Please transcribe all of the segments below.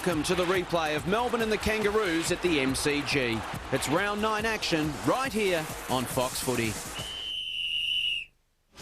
Welcome to the replay of Melbourne and the Kangaroos at the MCG. It's round 9 action right here on Fox Footy.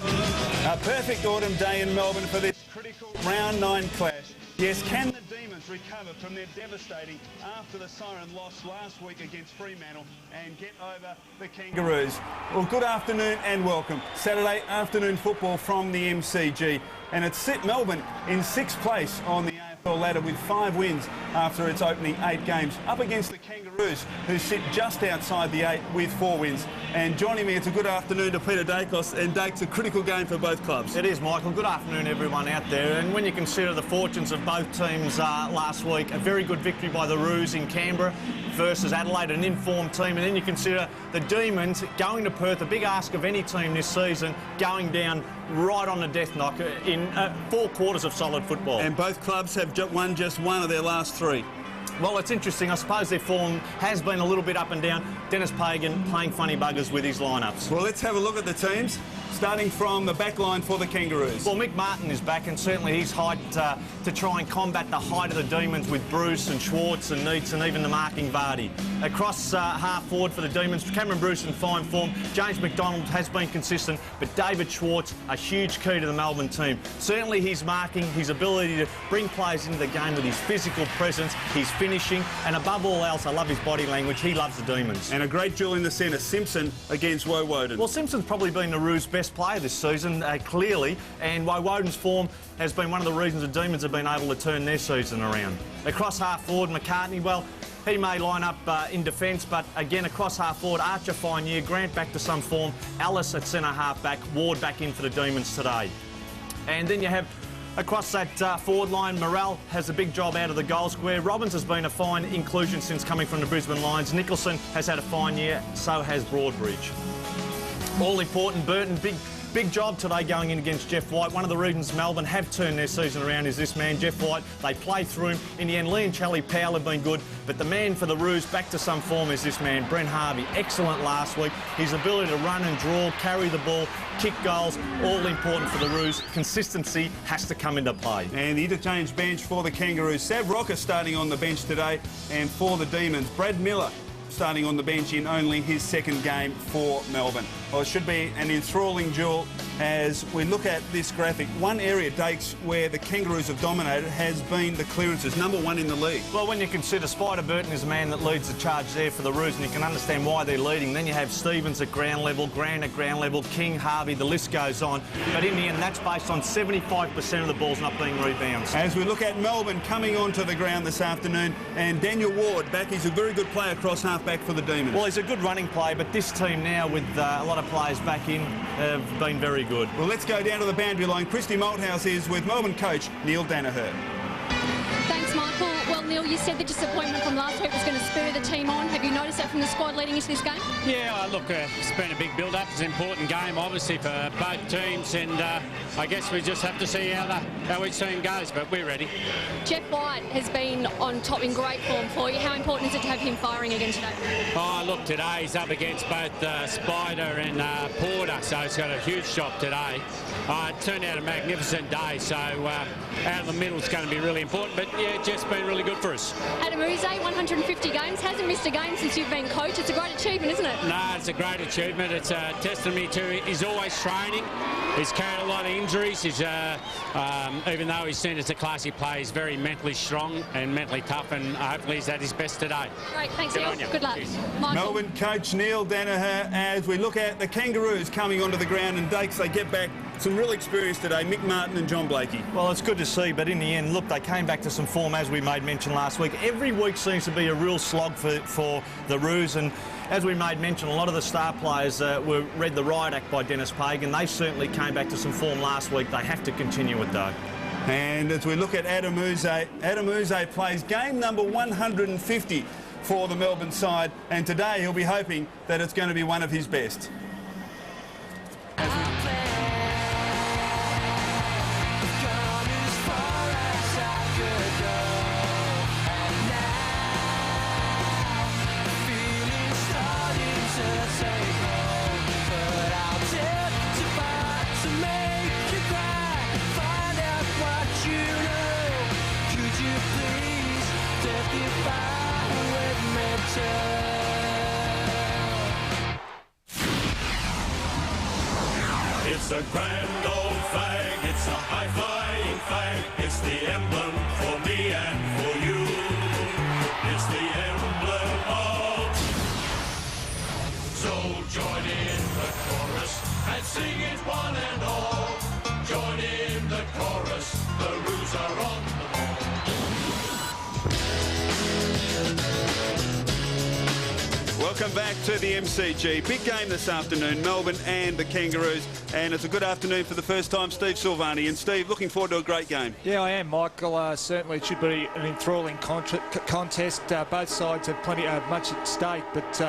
A perfect autumn day in Melbourne for this critical round 9 clash. Yes, can the Demons recover from their devastating after the siren loss last week against Fremantle and get over the Kangaroos? Well, good afternoon and welcome. Saturday afternoon football from the MCG, and it's set Melbourne in 6th place on the AFL ladder with 5 wins after its opening 8 games, up against the Kangaroos, who sit just outside the 8 with 4 wins. And joining me, it's a good afternoon to Peter Dacos, and Dake's a critical game for both clubs. It is, Michael. Good afternoon, everyone out there. And when you consider the fortunes of both teams last week, a very good victory by the Roos in Canberra versus Adelaide, an informed team, and then you consider the Demons going to Perth, a big ask of any team this season, going down right on the death knock in 4 quarters of solid football. And both clubs have won just one of their last 3. Well, it's interesting. I suppose their form has been a little bit up and down. Dennis Pagan playing funny buggers with his lineups. Well, let's have a look at the teams, starting from the back line for the Kangaroos. Well, Mick Martin is back, and certainly he's hyped to try and combat the height of the Demons with Bruce and Schwartz and Neitz and even the marking Vardy. Across half forward for the Demons, Cameron Bruce in fine form. James McDonald has been consistent, but David Schwartz, a huge key to the Melbourne team. Certainly his marking, his ability to bring players into the game with his physical presence, his finishing, and above all else, I love his body language. He loves the Demons. And a great duel in the centre, Simpson against Woden. Well, Simpson's probably been the Roos' best player this season, clearly, and Woden's form has been one of the reasons the Demons have been able to turn their season around. Across half forward, McCartney, well, he may line up in defence, but again, across half forward, Archer fine year, Grant back to some form, Ellis at centre half back, Ward back in for the Demons today. And then you have across that forward line, Morrell has a big job out of the goal square. Robbins has been a fine inclusion since coming from the Brisbane Lions. Nicholson has had a fine year, so has Broadbridge. All important, Burton, big job today going in against Jeff White. One of the reasons Melbourne have turned their season around is this man, Jeff White. They play through him. In the end, Lee and Charlie Powell have been good, but the man for the Roos back to some form is this man, Brent Harvey. Excellent last week. His ability to run and draw, carry the ball, kick goals, all important for the Roos. Consistency has to come into play. And the interchange bench for the Kangaroos. Sav Rocker starting on the bench today, and for the Demons, Brad Miller starting on the bench in only his 2nd game for Melbourne. Well, it should be an enthralling duel as we look at this graphic. One area, Dakes, where the Kangaroos have dominated has been the clearances, #1 in the league. Well, when you consider Spider Burton is the man that leads the charge there for the Roos, and you can understand why they're leading. Then you have Stevens at ground level, Grant at ground level, King, Harvey, the list goes on. But in the end, that's based on 75% of the balls not being rebounds. As we look at Melbourne coming onto the ground this afternoon, and Daniel Ward back. He's a very good player across half-back for the Demons. Well, he's a good running player, but this team now with a lot of players back in have been very good. Well, let's go down to the boundary line. Christy Malthouse is with Melbourne coach Neil Danaher. Thanks, Michael. Well, Neil, you said the disappointment from last week was going to spur the team on. Have you noticed that from the squad leading into this game? Yeah, look, it's been a big build-up. It's an important game, obviously, for both teams, and I guess we just have to see how each team goes, but we're ready. Jeff White has been on top in great form for you. How important is it to have him firing again today? Oh, look, today he's up against both Spider and Porter, so he's got a huge job today. It turned out a magnificent day, so out of the middle is going to be really important, but yeah, Jeff's been really good for us. Adam Uze, 150 games, hasn't missed a game since you've been coach. It's a great achievement, isn't it? No, it's a great achievement. It's a testimony to he's always training. He's carried a lot of injuries. He's, even though he's seen as a classy player, he's very mentally strong and mentally tough, and hopefully he's at his best today. Great, thanks, Neil. Good luck. Michael. Melbourne coach Neil Danaher as we look at the Kangaroos coming onto the ground, and Dakes, they get back some real experience today, Mick Martin and John Blakey. Well, it's good to see, but in the end, look, they came back to some form, as we made mention last week. Every week seems to be a real slog for the Roos, and as we made mention, a lot of the star players were read the riot act by Dennis Pagan. They certainly came back to some form last week. They have to continue it, though. And as we look at Adam Uze plays game number 150 for the Melbourne side, and today he'll be hoping that it's going to be one of his best. It's a grand old flag, it's a high-flying flag, it's the emblem for me and for you. It's the emblem of... So join in the chorus and sing it one and all. Join in the chorus, the Roos are on the ball. Welcome back to the MCG. Big game this afternoon, Melbourne and the Kangaroos. And it's a good afternoon for the first time, Steve Silvani. And Steve, looking forward to a great game. Yeah, I am, Michael. Certainly it should be an enthralling contest. Both sides have much at stake, but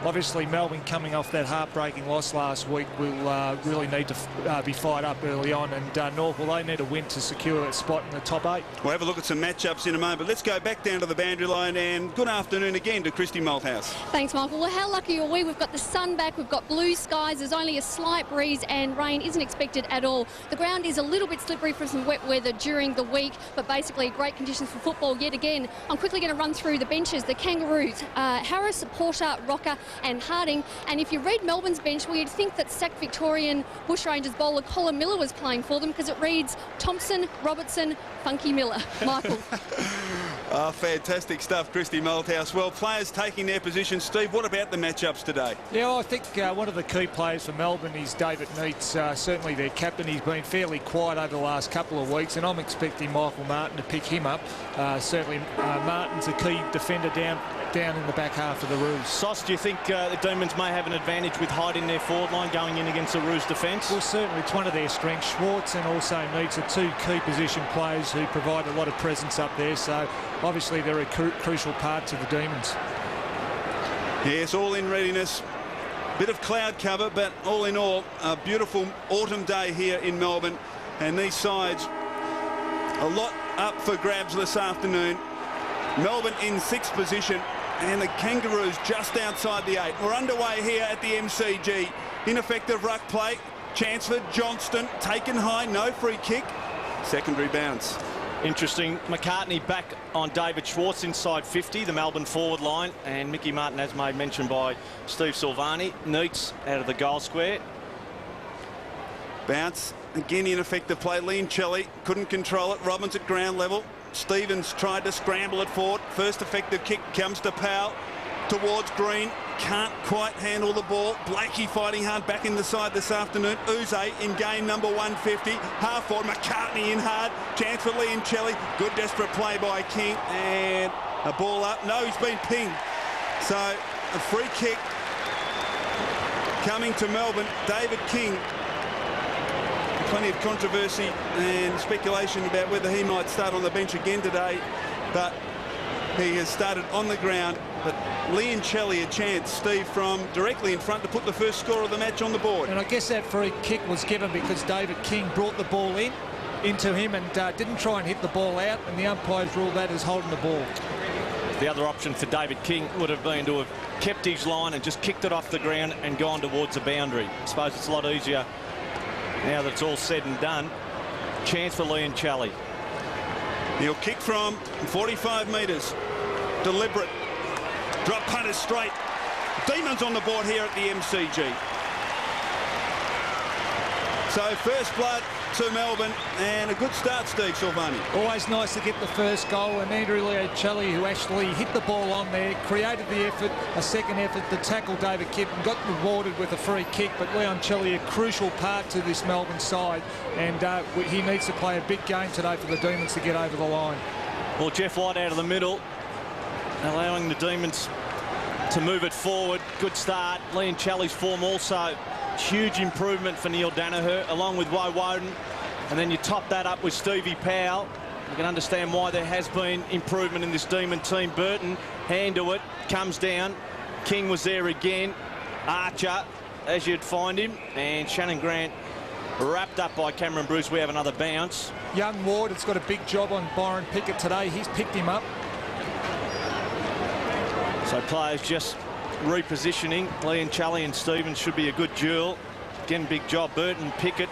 obviously Melbourne, coming off that heartbreaking loss last week, will really need to be fired up early on. And North, will they need a win to secure a spot in the top 8? We'll have a look at some matchups in a moment. But let's go back down to the boundary line. And good afternoon again to Christy Malthouse. Thanks, Michael. Well, how lucky are we? We've got the sun back, we've got blue skies, there's only a slight breeze and rain isn't expected at all. The ground is a little bit slippery from some wet weather during the week, but basically great conditions for football yet again. I'm quickly going to run through the benches. The Kangaroos, Harris, Porter, Rocker and Harding. And if you read Melbourne's bench, well, you'd think that sacked Victorian Bushrangers bowler Colin Miller was playing for them, because it reads Thompson, Robertson, Funky Miller. Michael. Oh, fantastic stuff, Christy Malthouse. Well, players taking their positions. Steve, what about the matchups today? Yeah, well, I think one of the key players for Melbourne is David Neitz, certainly their captain. He's been fairly quiet over the last couple of weeks, and I'm expecting Michael Martin to pick him up. Certainly Martin's a key defender down in the back half of the Roos. Sauce, do you think the Demons may have an advantage with hiding their forward line going in against the Roos defence? Well, certainly it's one of their strengths. Schwartz and also Neitz are two key position players who provide a lot of presence up there, so obviously they're a crucial part to the Demons. Yes, all in readiness. Bit of cloud cover, but all in all, a beautiful autumn day here in Melbourne. And these sides, a lot up for grabs this afternoon. Melbourne in 6th position, and the Kangaroos just outside the 8. We're underway here at the MCG. Ineffective ruck play. Chance for Johnston, taken high, no free kick. Secondary bounce. Interesting. McCartney back on David Schwartz inside 50, the Melbourne forward line, and Mickey Martin, as made mention by Steve Silvani. Neitz out of the goal square. Bounce. Again, ineffective play. Liam Chelly couldn't control it. Robbins at ground level. Stevens tried to scramble it forward. First effective kick comes to Powell towards Green. Can't quite handle the ball. Blakey fighting hard back in the side this afternoon. Uze in game number 150. Half forward. McCartney in hard. Chance for Liam Chelly. Good desperate play by King. And a ball up. No, he's been pinged. So a free kick coming to Melbourne. David King. Plenty of controversy and speculation about whether he might start on the bench again today, but he has started on the ground. But Liam Chelly a chance, Steve, from directly in front to put the first score of the match on the board. And I guess that free kick was given because David King brought the ball into him and didn't try and hit the ball out, and the umpires ruled that as holding the ball. The other option for David King would have been to have kept his line and just kicked it off the ground and gone towards the boundary. I suppose it's a lot easier now that it's all said and done. Chance for Liam Chelly. He'll kick from 45 metres. Deliberate. Drop punters straight. Demons on the board here at the MCG. So first blood to Melbourne, and a good start, Steve Silvani. Always nice to get the first goal, and Andrew Chelly, who actually hit the ball on there, created the effort, a second effort to tackle David Kippen, got rewarded with a free kick, but Leon Chelly a crucial part to this Melbourne side, and he needs to play a big game today for the Demons to get over the line. Well, Jeff White out of the middle, allowing the Demons to move it forward. Good start. Leon Chelly's form also. Huge improvement for Neil Danaher, along with Woden. And then you top that up with Stevie Powell. You can understand why there has been improvement in this Demon team. Burton, hand to it, comes down. King was there again. Archer, as you'd find him. And Shannon Grant wrapped up by Cameron Bruce. We have another bounce. Young Ward has got a big job on Byron Pickett today. He's picked him up. So players just repositioning. Leon Chelly and Stevens should be a good duel. Again, big job. Burton, Pickett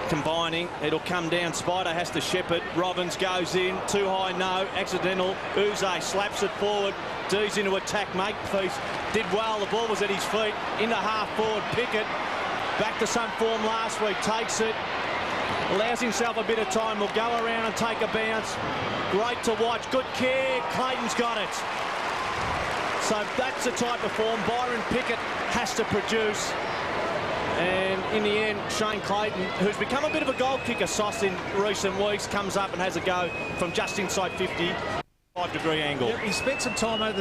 combining. It'll come down. Spider has to shepherd. Robbins goes in. Too high, no. Accidental. Uze slaps it forward. D's into attack. Makepeace did well. The ball was at his feet. Into half forward. Pickett. Back to some form last week, takes it, allows himself a bit of time, will go around and take a bounce. Great to watch, good kick, Clayton's got it. So that's the type of form Byron Pickett has to produce. And in the end, Shane Clayton, who's become a bit of a goal kicker, Sauce, in recent weeks, comes up and has a go from just inside 50. 5-degree angle. Yep, he spent some time on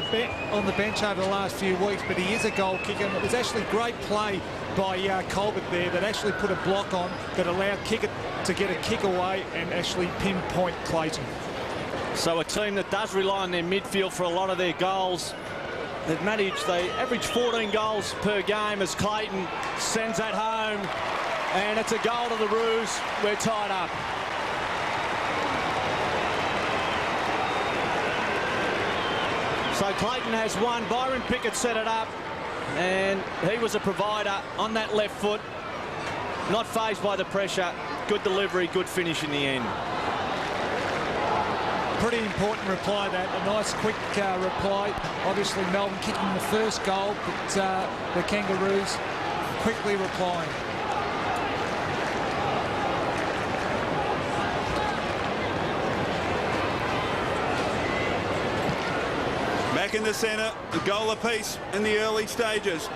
the bench over the last few weeks, but he is a goal kicker. And it was actually great play by Colbert there that actually put a block on that allowed Kickett to get a kick away and actually pinpoint Clayton. So a team that does rely on their midfield for a lot of their goals. They average 14 goals per game as Clayton sends that home, and it's a goal to the Roos. We're tied up. So Clayton has won. Byron Pickett set it up, and he was a provider on that left foot. Not fazed by the pressure. Good delivery, good finish in the end. Pretty important reply that. A nice quick reply. Obviously Melbourne kicking the first goal, but the Kangaroos quickly replying. Back in the centre, a goal apiece in the early stages.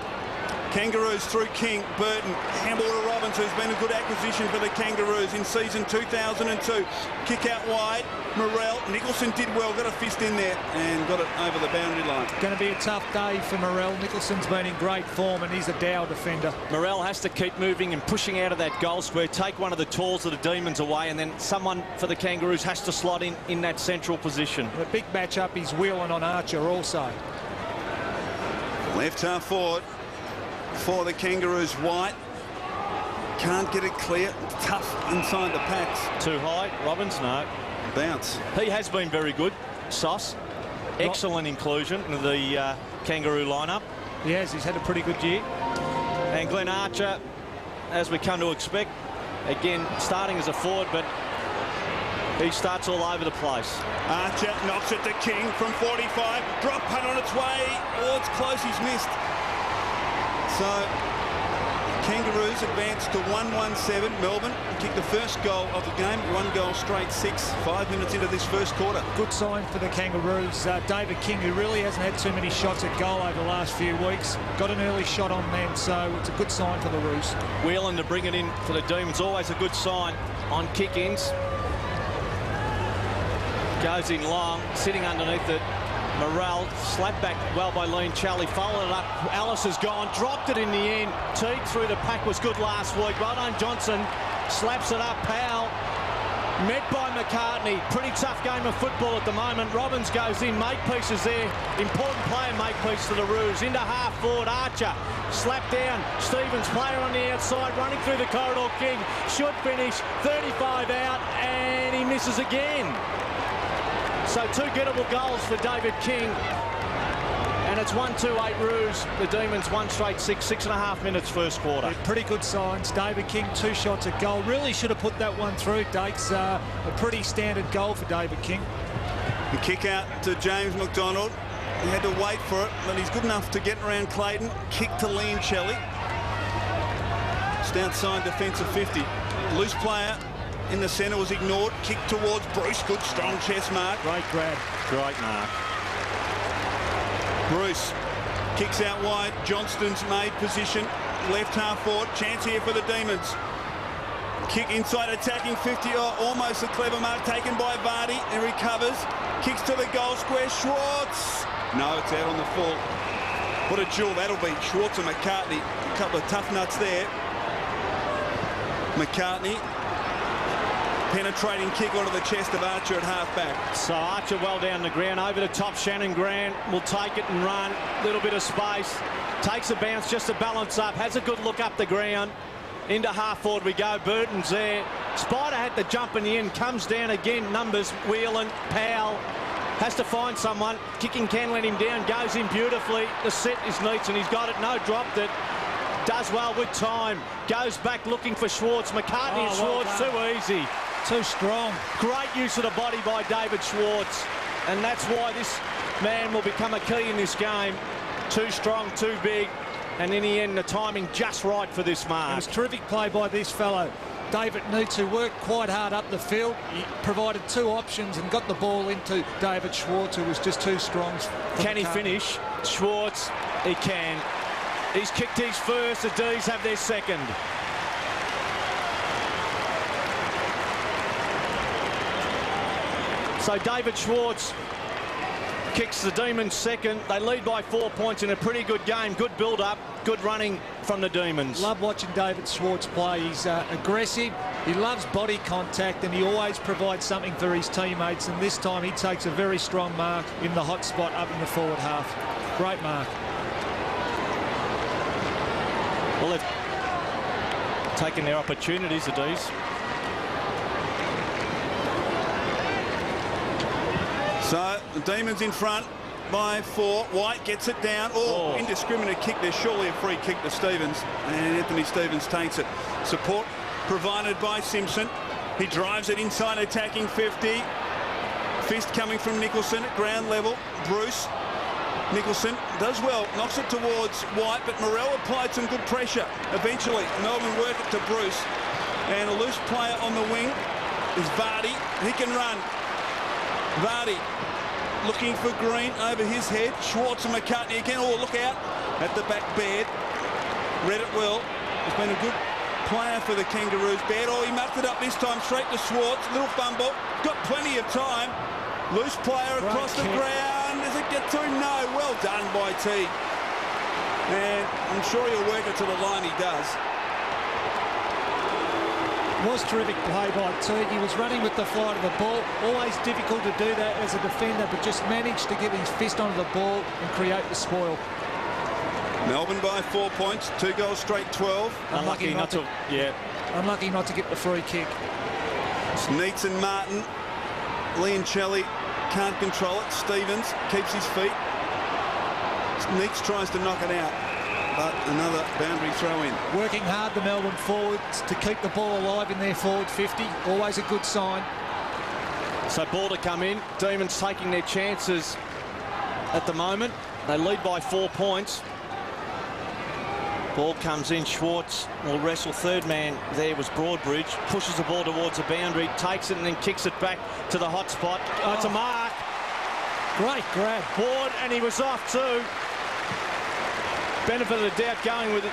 Kangaroos through King, Burton, handball to Robbins, who's been a good acquisition for the Kangaroos in season 2002. Kick out wide, Morrell, Nicholson did well, got a fist in there and got it over the boundary line. Going to be a tough day for Morrell. Nicholson's been in great form and he's a Dow defender. Morrell has to keep moving and pushing out of that goal square, take one of the talls of the Demons away, and then someone for the Kangaroos has to slot in that central position. The big matchup, he's wheeling on Archer also. Left half forward for the Kangaroos. White can't get it clear. Tough inside the packs. Too high. Robbins, no. Bounce. He has been very good. Sauce. Excellent inclusion in the Kangaroo lineup. Yes, he's had a pretty good year. And Glenn Archer, as we come to expect, again starting as a forward, but he starts all over the place. Archer knocks it to King from 45. Drop punt on its way. Oh, it's close. He's missed. So Kangaroos advance to 1-1-7. Melbourne kicked the first goal of the game. 1 goal straight, 6. 5 minutes into this first quarter. Good sign for the Kangaroos. David King, who really hasn't had too many shots at goal over the last few weeks, got an early shot on them, so it's a good sign for the Roos. Whelan to bring it in for the Demons, always a good sign on kick-ins. Goes in long, sitting underneath it. Morrell slapped back well by Lean Charlie, followed it up. Alice has gone, dropped it in the end. Teague through the pack was good last week. Well done, Johnson. Slaps it up. Powell met by McCartney. Pretty tough game of football at the moment. Robbins goes in, make pieces there. Important player, make piece to the Roos. Into half forward, Archer. Slapped down. Stevens, player on the outside, running through the corridor. King should finish. 35 out, and he misses again. So 2 gettable goals for David King. And it's 1-2-8 Roos. The Demons 1 straight 6.5 minutes first quarter. Yeah, pretty good signs. David King, 2 shots at goal. Really should have put that one through, Dakes. A pretty standard goal for David King. The kick out to James McDonald. He had to wait for it, but he's good enough to get around Clayton. Kick to Liam Shelley. Just outside defensive 50. Loose player in the centre was ignored. Kick towards Bruce. Good strong chest mark. Great grab. Great mark. Bruce kicks out wide. Johnston's made position. Left half forward. Chance here for the Demons. Kick inside attacking 50. Oh, almost a clever mark taken by Vardy. He recovers. Kicks to the goal square. Schwartz. No, it's out on the full. What a duel that'll be. Schwartz and McCartney. A couple of tough nuts there. McCartney. Penetrating kick onto the chest of Archer at half-back. So Archer well down the ground. Over the top, Shannon Grant will take it and run. Little bit of space. Takes a bounce just to balance up. Has a good look up the ground. Into half forward we go. Burton's there. Spider had the jump in the end. Comes down again. Numbers. Whelan. Powell. Has to find someone. Kicking can let him down. Goes in beautifully. The set is neat and he's got it. No, dropped it. Does well with time. Goes back looking for Schwartz. McCartney and Schwartz. Too easy. Too strong. Great use of the body by David Schwartz. And that's why this man will become a key in this game. Too strong, too big. And in the end, the timing just right for this mark. It was terrific play by this fellow, David Neitz, who worked quite hard up the field. He provided 2 options and got the ball into David Schwartz, who was just too strong. Can he finish? Schwartz, he can. He's kicked his first, the D's have their second. So David Schwartz kicks the Demons second. They lead by 4 points in a pretty good game. Good build-up, good running from the Demons. Love watching David Schwartz play. He's aggressive, he loves body contact, and he always provides something for his teammates. And this time he takes a very strong mark in the hot spot up in the forward half. Great mark. Well, they've taken their opportunities, the D's. So the Demons in front by 4. White gets it down. Oh, indiscriminate kick. There's surely a free kick to Stevens. And Anthony Stevens takes it. Support provided by Simpson. He drives it inside, attacking 50. Fist coming from Nicholson at ground level. Bruce. Nicholson does well. Knocks it towards White, but Morell applied some good pressure. Eventually, Melbourne work it to Bruce. And a loose player on the wing is Vardy. He can run. Vardy looking for Green over his head. Schwartz and McCartney again. Oh, look out at the back. Baird read it well. Has been a good player for the Kangaroos. Baird, oh, he mucked it up this time straight to Schwartz. Little fumble. Got plenty of time. Loose player across the ground. Does it get through? No. Well done by T. And I'm sure he'll work it to the line. He does. Was terrific play by Teague. He was running with the flight of the ball. Always difficult to do that as a defender, but just managed to get his fist onto the ball and create the spoil. Melbourne by 4 points. 2 goals straight, 12. Unlucky not to unlucky not to get the free kick. Neitz and Martin. Leoncelli can't control it. Stevens keeps his feet. Neitz tries to knock it out, but another boundary throw in. Working hard, the Melbourne forwards, to keep the ball alive in their forward 50. Always a good sign. So ball to come in. Demons taking their chances at the moment. They lead by 4 points. Ball comes in. Schwartz will wrestle. Third man there was Broadbridge. Pushes the ball towards the boundary, takes it and then kicks it back to the hot spot. Oh, it's a mark. Great grab. Ward, and he was off too. Benefit of the doubt going with it.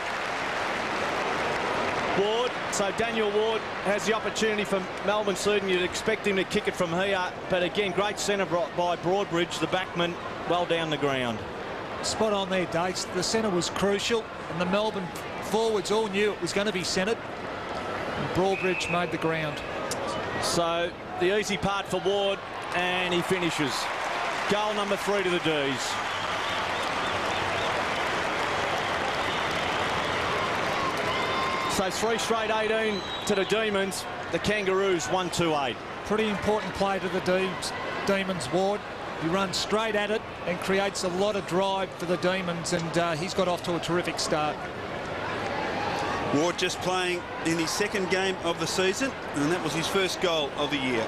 Ward, so Daniel Ward has the opportunity for Melbourne Rd. You'd expect him to kick it from here, but again, great centre by Broadbridge, the backman, well down the ground. Spot on there, Dates. The centre was crucial, and the Melbourne forwards all knew it was going to be centred. Broadbridge made the ground. So the easy part for Ward, and he finishes. Goal number 3 to the D's. So 3 straight 18 to the Demons. The Kangaroos 1-2-8. Pretty important play to the Demons, Ward. He runs straight at it and creates a lot of drive for the Demons, and he's got off to a terrific start. Ward just playing in his second game of the season, and that was his first goal of the year.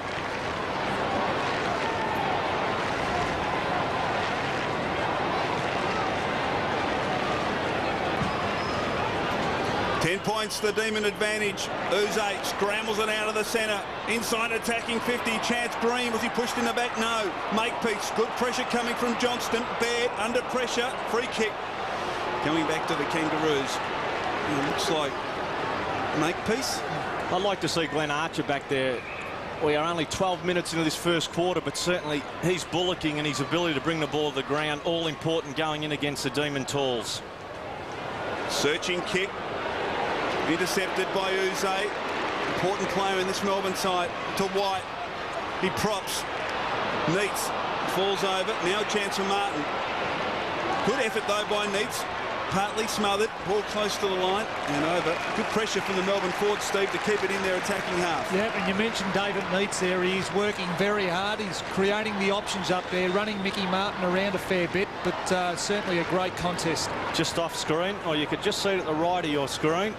Points the Demon advantage. Uze scrambles it out of the centre. Inside attacking 50. Chance Green. Was he pushed in the back? No. Makepeace. Good pressure coming from Johnston. Baird under pressure. Free kick. Coming back to the Kangaroos. It looks like Makepeace. I'd like to see Glenn Archer back there. We are only 12 minutes into this first quarter, but certainly he's bullocking, and his ability to bring the ball to the ground, all important going in against the Demon Talls. Searching kick. Intercepted by Uze. Important player in this Melbourne side. To White. He props. Neitz falls over. Now a chance for Martin. Good effort though by Neitz. Partly smothered. Ball close to the line and over. Good pressure from the Melbourne forward, Steve, to keep it in their attacking half. Yeah, and you mentioned David Neitz there. He's working very hard. He's creating the options up there, running Mickey Martin around a fair bit, but certainly a great contest. Just off screen, or you could just see it at the right of your screen.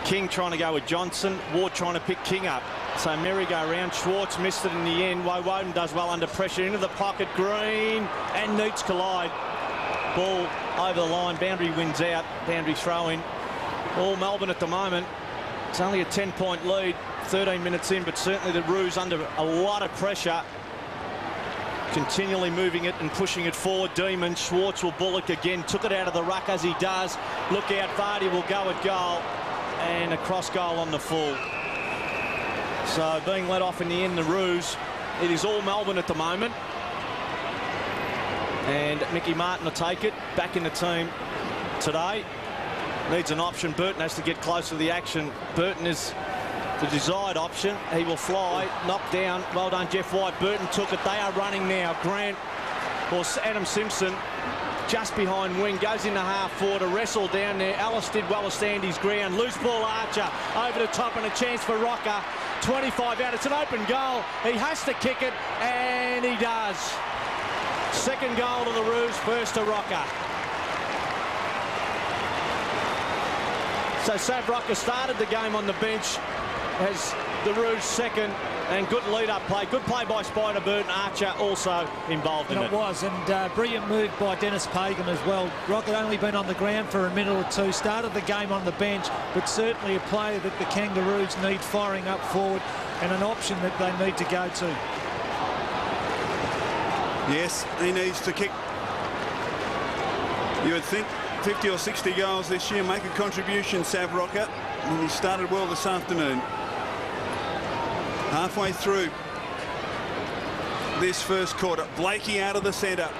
King trying to go with Johnson. Ward trying to pick King up. So merry-go-round. Schwartz missed it in the end. Woden does well under pressure. Into the pocket. Green and Neitz collide. Ball over the line, boundary wins out, boundary throw-in. All Melbourne at the moment. It's only a 10-point lead, 13 minutes in, but certainly the Roos under a lot of pressure. Continually moving it and pushing it forward. Demons, Schwartz will bullock again, took it out of the ruck as he does. Look out, Vardy will go at goal, and a cross goal on the full. So being let off in the end, the Roos. It is all Melbourne at the moment. And Mickey Martin will take it, back in the team today. Needs an option. Burton has to get close to the action. Burton is the desired option. He will fly, knocked down. Well done, Jeff White. Burton took it. They are running now. Grant or Adam Simpson just behind wing, goes into half forward, a wrestle down there. Ellis did well to stand his ground. Loose ball, Archer over the top, and a chance for Rocker. 25 out. It's an open goal. He has to kick it, and he does. Second goal to the Roos, first to Rocker. So Sav Rocker started the game on the bench as the Roos second, and good lead-up play. Good play by Spider. Burton. Archer also involved in it. It was, and brilliant move by Dennis Pagan as well. Rocker only been on the ground for a minute or two, started the game on the bench, but certainly a player that the Kangaroos need firing up forward and an option that they need to go to. Yes, he needs to kick. You would think 50 or 60 goals this year, make a contribution, Sav Rocker, and he started well this afternoon. Halfway through this first quarter, Blakey out of the centre,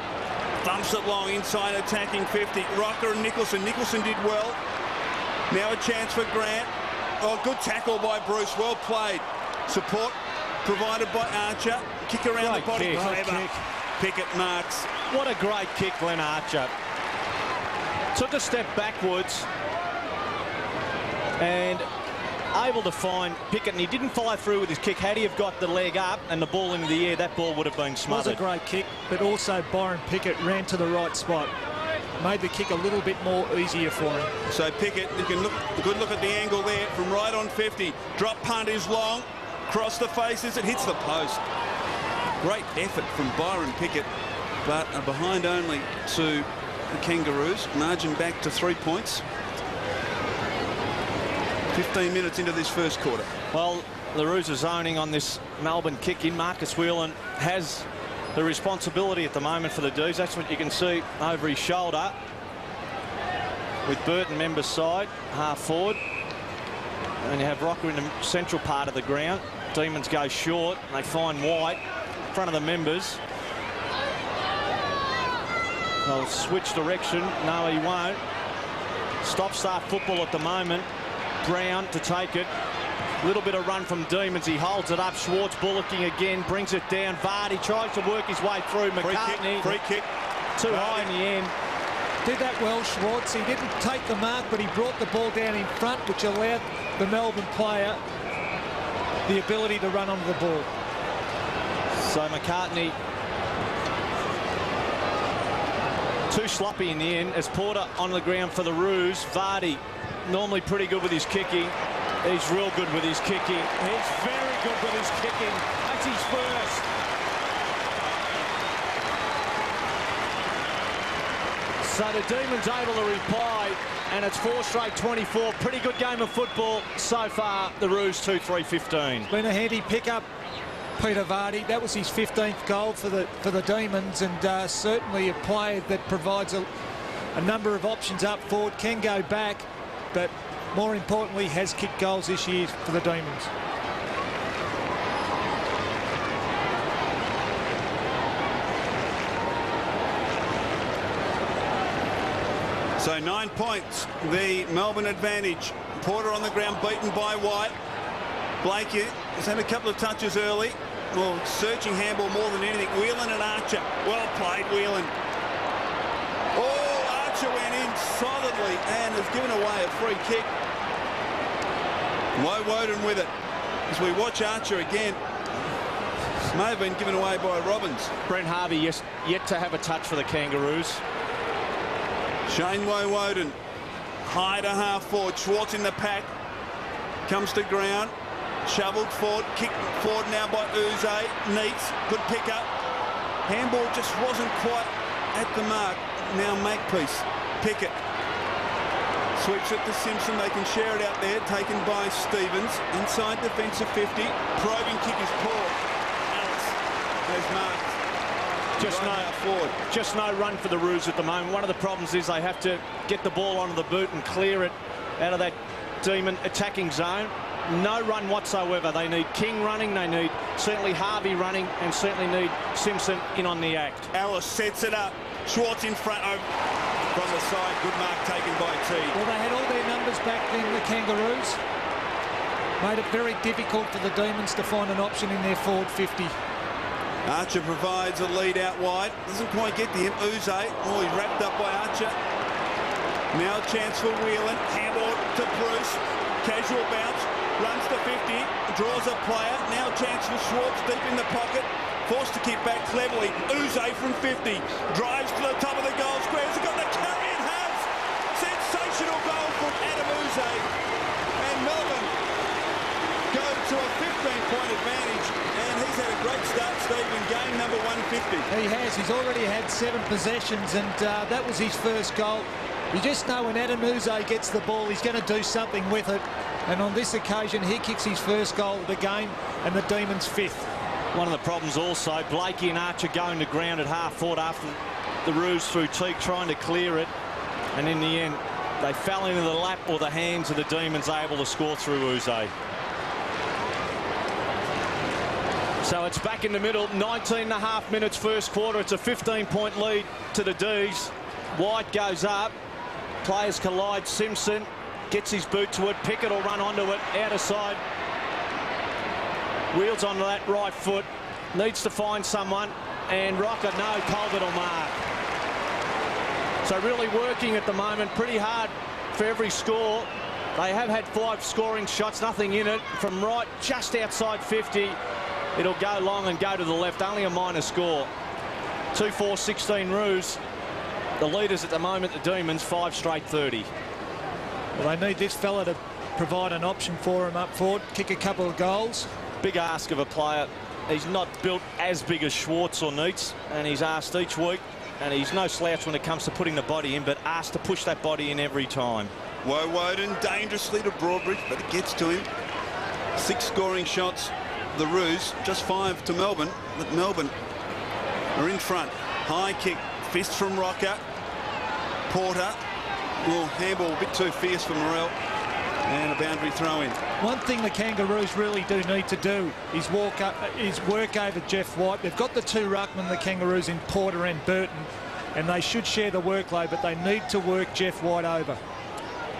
thumps it long, inside attacking 50. Rocker and Nicholson. Nicholson did well. Now a chance for Grant. Oh, good tackle by Bruce, well played. Support provided by Archer. Kick around the body, clever. Pickett marks. What a great kick, Glenn Archer. Took a step backwards and able to find Pickett, and he didn't follow through with his kick. Had he have got the leg up and the ball into the air, that ball would have been smothered. It was a great kick, but also Byron Pickett ran to the right spot. Made the kick a little bit more easier for him. So Pickett, you can look a good look at the angle there from right on 50. Drop punt is long. Cross the faces, it hits the post. Great effort from Byron Pickett, but behind only to the Kangaroos. Margin back to 3 points. 15 minutes into this first quarter. Well, the Roos are zoning on this Melbourne kick in. Marcus Whelan has the responsibility at the moment for the D's. That's what you can see over his shoulder. With Burton member side, half forward. And you have Rocker in the central part of the ground. Demons go short. And they find White in front of the members. They'll switch direction. No, he won't. Stop-start football at the moment. Brown to take it. Little bit of run from Demons. He holds it up. Schwartz bullocking again. Brings it down. Vardy tries to work his way through. McCartney. Free kick. Too high in the end. Did that well, Schwartz. He didn't take the mark, but he brought the ball down in front, which allowed the Melbourne player the ability to run onto the ball. So McCartney too sloppy in the end as Porter on the ground for the Roos. Vardy normally pretty good with his kicking. He's real good with his kicking. He's very good with his kicking. That's his first. So the Demons able to reply, and it's 4 straight 24. Pretty good game of football so far. The Roos 2-3-15. Been a handy pickup, Peter Vardy. That was his 15th goal for the Demons, and certainly a player that provides a number of options up forward. Can go back, but more importantly has kicked goals this year for the Demons. So 9 points, the Melbourne advantage. Porter on the ground, beaten by White. Blakey has had a couple of touches early. Well, searching handball more than anything. Whelan and Archer. Well played, Whelan. Oh, Archer went in solidly and has given away a free kick. Woden with it. As we watch Archer again. May have been given away by Robbins. Brent Harvey yet to have a touch for the Kangaroos. Shane Woden, high to half forward. Schwartz in the pack. Comes to ground. Shovelled forward. Kicked forward now by Uze. Neats. Good pick up. Handball just wasn't quite at the mark. Now Makepeace. Pickett. Sweeps it to Simpson. They can share it out there. Taken by Stevens. Inside defensive 50. Probing kick is poor. Ellis has marked. Just no run for the Roos at the moment. One of the problems is they have to get the ball onto the boot and clear it out of that Demon attacking zone. No run whatsoever. They need King running, they need certainly Harvey running, and certainly need Simpson in on the act. Ellis sets it up. Schwartz in front from the side. Good mark taken by T. Well, they had all their numbers back then, the Kangaroos. Made it very difficult for the Demons to find an option in their forward 50. Archer provides a lead out wide. Doesn't quite get to him. Uze. Oh, he's wrapped up by Archer. Now a chance for Whelan. Handball to Bruce. Casual bounce. Runs to 50. Draws a player. Now a chance for Schwartz deep in the pocket. Forced to kick back cleverly. Uze from 50. Drives to the top of the goal square. He's got the carry and has. Sensational goal from Adam Uze. And Melbourne go to a 15-point advantage. And he's had a great start, Steve, in game number 150. He has. He's already had 7 possessions, and that was his first goal. You just know when Adam Uze gets the ball, he's going to do something with it. And on this occasion, he kicks his first goal of the game, and the Demons 5th. One of the problems also, Blakey and Archer going to ground at half-forward after the Roos through Teague trying to clear it. And in the end, they fell into the lap or the hands of the Demons, able to score through Uze. So it's back in the middle, 19.5 minutes first quarter. It's a 15-point lead to the D's. White goes up. Players collide. Simpson gets his boot to it. Pickett will run onto it. Outer side. Wheels onto that right foot. Needs to find someone. And Rocker, no, Colbert will mark. So really working at the moment pretty hard for every score. They have had 5 scoring shots, nothing in it. From right just outside 50. It'll go long and go to the left. Only a minor score. 2-4-16 Roos. The leaders at the moment, the Demons, 5 straight 30. Well, they need this fella to provide an option for him up forward, kick a couple of goals. Big ask of a player. He's not built as big as Schwartz or Neitz, and he's asked each week, and he's no slouch when it comes to putting the body in, but asked to push that body in every time. Woden dangerously to Broadbridge, but it gets to him. 6 scoring shots. The Roos, just 5 to Melbourne, but Melbourne are in front. High kick, fist from Rocker. Porter, well, handball a bit too fierce for Morrell, and a boundary throw in. One thing the Kangaroos really do need to do is work over Jeff White. They've got the 2 ruckmen, the Kangaroos, in Porter and Burton, and they should share the workload, but they need to work Jeff White over.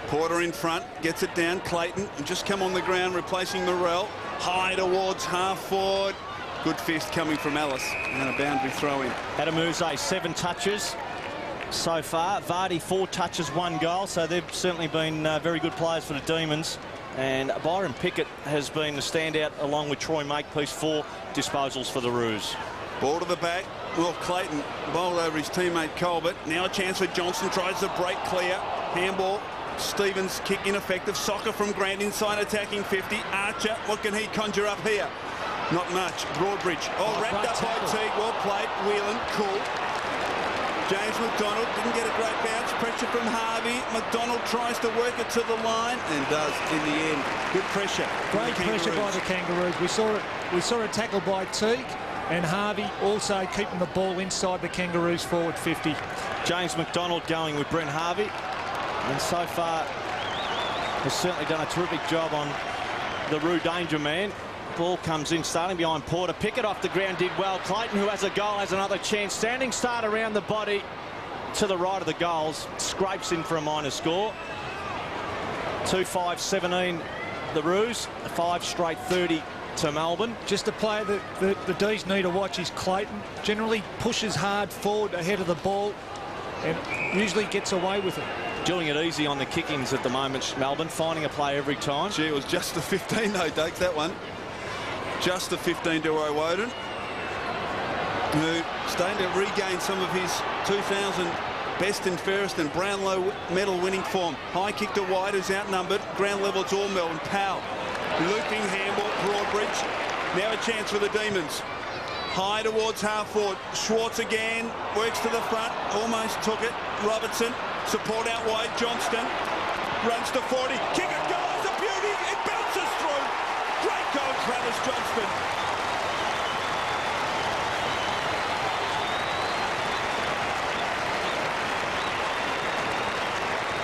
Porter in front, gets it down. Clayton, just come on the ground, replacing Morrell. High towards half-forward. Good fist coming from Ellis, and a boundary throw in. Adam Uze, 7 touches so far. Vardy, 4 touches, 1 goal. So they've certainly been very good players for the Demons. And Byron Pickett has been the standout, along with Troy Makepeace, 4 disposals for the Roos. Ball to the back. Well, Clayton bowled over his teammate Colbert. Now a chance for Johnson. Tries to break clear. Handball. Stevens kick ineffective. Soccer from Grant inside attacking 50. Archer, what can he conjure up here? Not much. Broadbridge. Oh, wrapped up by Teague. Well played. Whelan, cool. James McDonald didn't get a great bounce. Pressure from Harvey. McDonald tries to work it to the line and does in the end. Good pressure. Great pressure by the Kangaroos. We saw a tackle by Teague, and Harvey also keeping the ball inside the Kangaroos forward 50. James McDonald going with Brent Harvey, and so far has certainly done a terrific job on the Roo danger man. Ball comes in, starting behind Porter. Pickett off the ground, did well. Clayton, who has a goal, has another chance. Standing start around the body to the right of the goals. Scrapes in for a minor score. 2-5-17 the Roos. 5 straight 30 to Melbourne. Just a player that the D's need to watch is Clayton. Generally pushes hard forward ahead of the ball and usually gets away with it. Doing it easy on the kick-ins at the moment, Melbourne. Finding a play every time. Gee, it was just the 15 though, Dake, that one. Just the 15 to Woden, who starting to regain some of his 2000 best and fairest and Brownlow medal winning form. High kick to White, who's outnumbered. Ground level, it's all Melbourne. Powell, looping handball, Broadbridge. Now a chance for the Demons. High towards half forward. Schwartz again. Works to the front. Almost took it. Robertson. Support out wide. Johnston. Runs to 40. Kick it goes. A beauty. It bounces through. Great goal, Travis Johnston.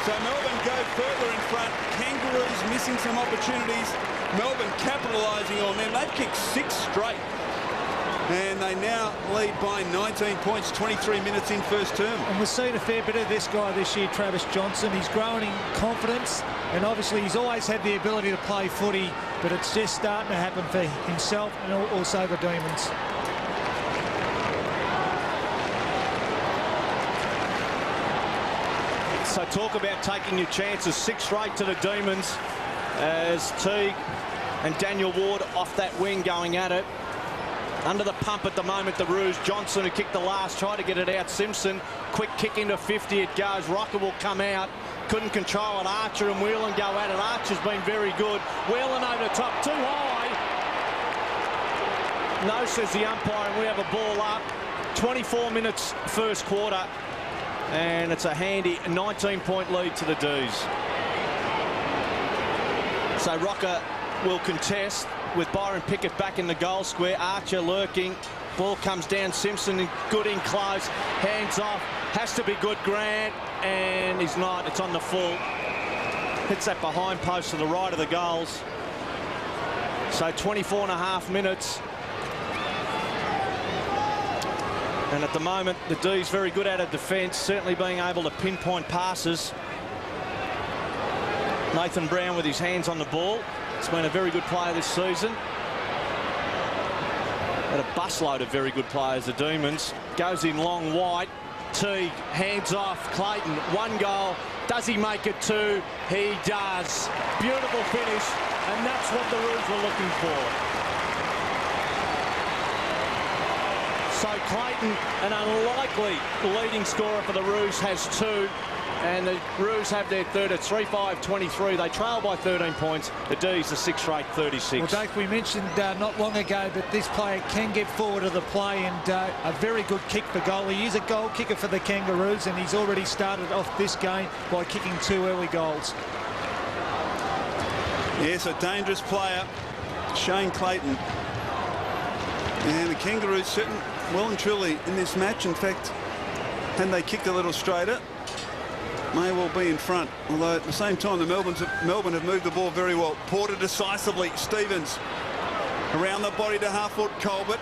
So Melbourne go further in front. Kangaroos missing some opportunities. Melbourne capitalising on them. They've kicked 6 straight. And they now lead by 19 points, 23 minutes in first term. And we've seen a fair bit of this guy this year, Travis Johnson. He's growing in confidence, and obviously he's always had the ability to play footy, but it's just starting to happen for himself and also the Demons. So talk about taking your chances. 6 straight to the Demons as Teague and Daniel Ward off that wing going at it. Under the pump at the moment, the Roos. Johnson, who kicked the last, tried to get it out. Simpson, quick kick into 50. It goes. Rocker will come out. Couldn't control it. Archer and Whelan go at it. Archer's been very good. Whelan over the top. Too high. No, says the umpire, and we have a ball up. 24 minutes first quarter. And it's a handy 19-point lead to the D's. So Rocker will contest with Byron Pickett back in the goal square. Archer lurking. Ball comes down. Simpson good in close. Hands off. Has to be good, Grant. And he's not. It's on the full. Hits that behind post to the right of the goals. So 24.5 minutes. And at the moment, the D's very good out of defence, certainly being able to pinpoint passes. Nathan Brown with his hands on the ball. He's been a very good player this season. Had a busload of very good players, the Demons. Goes in long white. Teague, hands off. Clayton, 1 goal. Does he make it 2? He does. Beautiful finish, and that's what the Roos were looking for. So Clayton, an unlikely leading scorer for the Roos, has 2. And the Roos have their third at 3-5-23. They trail by 13 points. The D's are 6 straight 36. Well, Dave, we mentioned not long ago that this player can get forward of the play, and a very good kick for goal. He is a goal kicker for the Kangaroos, and he's already started off this game by kicking 2 early goals. Yes, a dangerous player, Shane Clayton. And the Kangaroos sitting well and truly in this match. In fact, had they kicked a little straighter, may well be in front. Although at the same time, the Melbourne have moved the ball very well. Porter decisively. Stevens around the body to half-foot. Colbert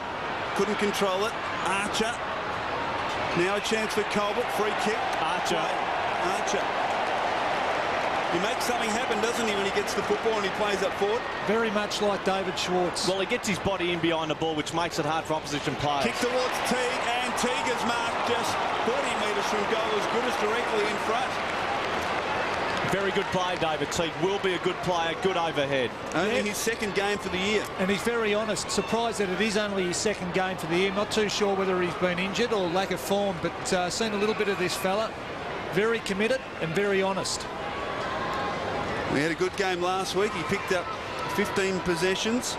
couldn't control it. Archer. Now a chance for Colbert. Free kick. Archer. Archer. He makes something happen, doesn't he, when he gets the football and he plays up forward? Very much like David Schwartz. Well, he gets his body in behind the ball, which makes it hard for opposition players. Kick towards Teague, and Teague is marked just 40 metres from goal, as good as directly in front. Very good play, David Teague. Will be a good player, good overhead. Only his 2nd game for the year. And he's very honest. Surprised that it is only his 2nd game for the year. Not too sure whether he's been injured or lack of form, but seen a little bit of this fella. Very committed and very honest. We had a good game last week. He picked up 15 possessions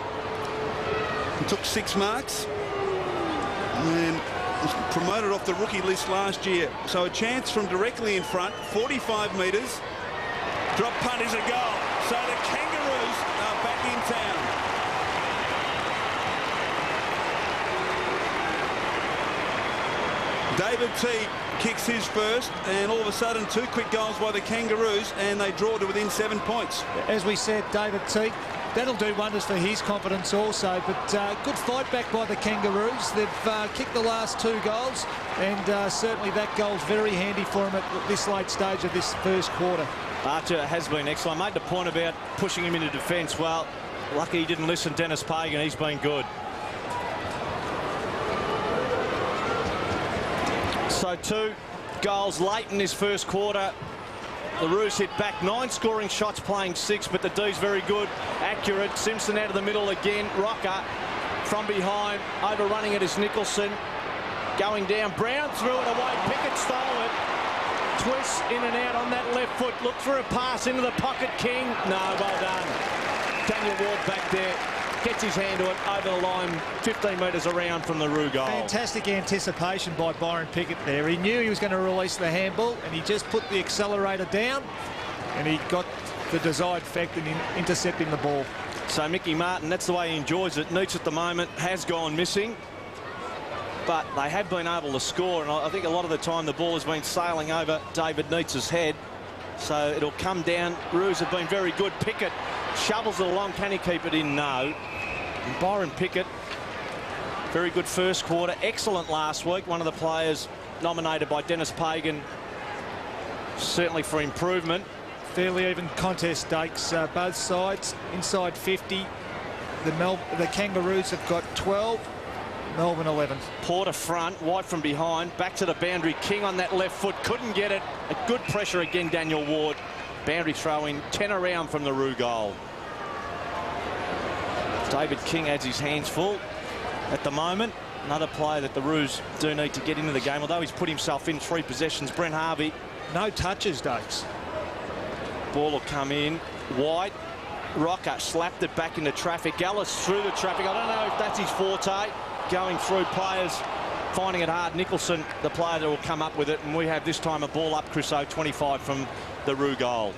and took 6 marks and was promoted off the rookie list last year. So a chance from directly in front, 45 metres. Drop punt is a goal. So the Kangaroos are back in town. David Teague kicks his first, and all of a sudden 2 quick goals by the Kangaroos, and they draw to within 7 points. As we said, David Teague, that'll do wonders for his confidence also, but good fight back by the Kangaroos. They've kicked the last 2 goals, and certainly that goal's very handy for him at this late stage of this first quarter. Archer has been excellent. I made the point about pushing him into defence. Well, lucky he didn't listen. Dennis Pagan, he's been good. So 2 goals late in this first quarter. The Roos hit back 9 scoring shots, playing 6, but the D's very good, accurate. Simpson out of the middle again. Rocker from behind, overrunning it is Nicholson. Going down, Brown threw it away. Pickett stole it. Twists in and out on that left foot. Look for a pass into the pocket. King. No, well done. Daniel Ward back there. gets his hand to it over the line, 15 metres around from the Roo goal. Fantastic anticipation by Byron Pickett there. He knew he was going to release the handball, and he just put the accelerator down, and he got the desired effect in intercepting the ball. So Mickey Martin, that's the way he enjoys it. Neitz at the moment has gone missing, but they have been able to score, and I think a lot of the time the ball has been sailing over David Neatz's head. So it'll come down. Roos have been very good. Pickett shovels it along. Can he keep it in? No. And Byron Pickett, very good first quarter. Excellent last week. One of the players nominated by Dennis Pagan, certainly for improvement. Fairly even contest, Dakes. Both sides inside 50. The Kangaroos have got 12. Melbourne 11. Porter front, White from behind, back to the boundary. King on that left foot, couldn't get it. A good pressure again, Daniel Ward. Boundary throw in, 10 around from the Roo goal. David King has his hands full at the moment. Another player that the Roos do need to get into the game, although he's put himself in 3 possessions. Brent Harvey. No touches, Dakes. Ball will come in. White. Rocker slapped it back into traffic. Ellis through the traffic. I don't know if that's his forte. Going through players, finding it hard. Nicholson, the player that will come up with it. And we have this time a ball up, Chris O, 25 from the Roo goal.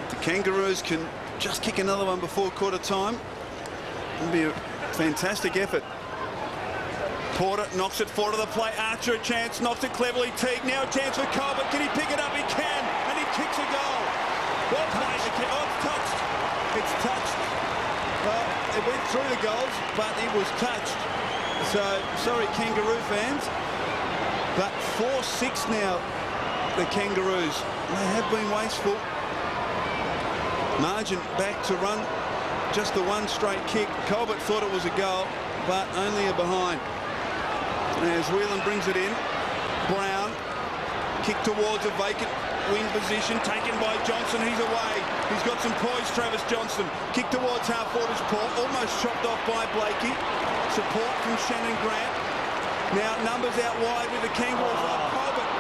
The Kangaroos can just kick another one before quarter time. It'll be a fantastic effort. Porter knocks it forward to the play. Archer a chance, knocks it cleverly. Teague now a chance for Colbert. Can he pick it up? He can, and he kicks a goal. Well played. Oh, it's touched. It's touched. Well, it went through the goals, but it was touched. So, sorry, Kangaroo fans. But 4-6 now, the Kangaroos. They have been wasteful. Margin back to run. Just the one straight kick. Colbert thought it was a goal, but only a behind. As Whelan brings it in. Brown. Kick towards a vacant wing position, taken by Johnson. He's away. He's got some poise, Travis Johnson. Kick towards half-forward Paul. Almost chopped off by Blakey. Support from Shannon Grant. Now numbers out wide with the Kangaroos. Colbert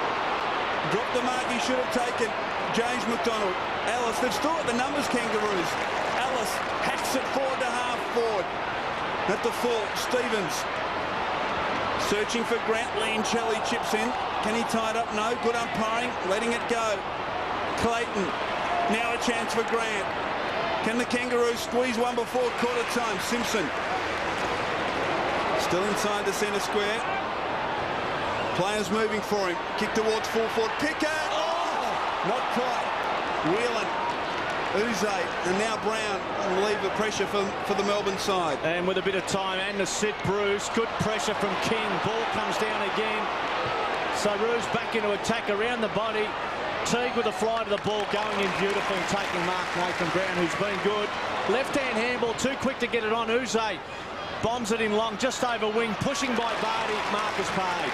dropped the mark he should have taken. James McDonald. Ellis. They've still got the numbers, Kangaroos. Ellis hacks it forward to half-forward. At the full, Stevens. Searching for Grant. Liancelli chips in. Can he tie it up? No. Good umpiring. Letting it go. Clayton. Now a chance for Grant. Can the Kangaroos squeeze one before quarter time? Simpson. Still inside the centre square. Players moving for him. Kick towards full forward. Pickett. Oh! Not quite. Whelan. Uze. And now Brown will leave the pressure for the Melbourne side. And with a bit of time and the sit, Bruce. Good pressure from King. Ball comes down again. So Roos back into attack around the body. Teague with a fly to the ball, going in beautifully and taking mark. Nathan Brown, who's been good. Left-hand handball, too quick to get it on. Uze bombs it in long, just over wing, pushing by Barty. Marcus paid.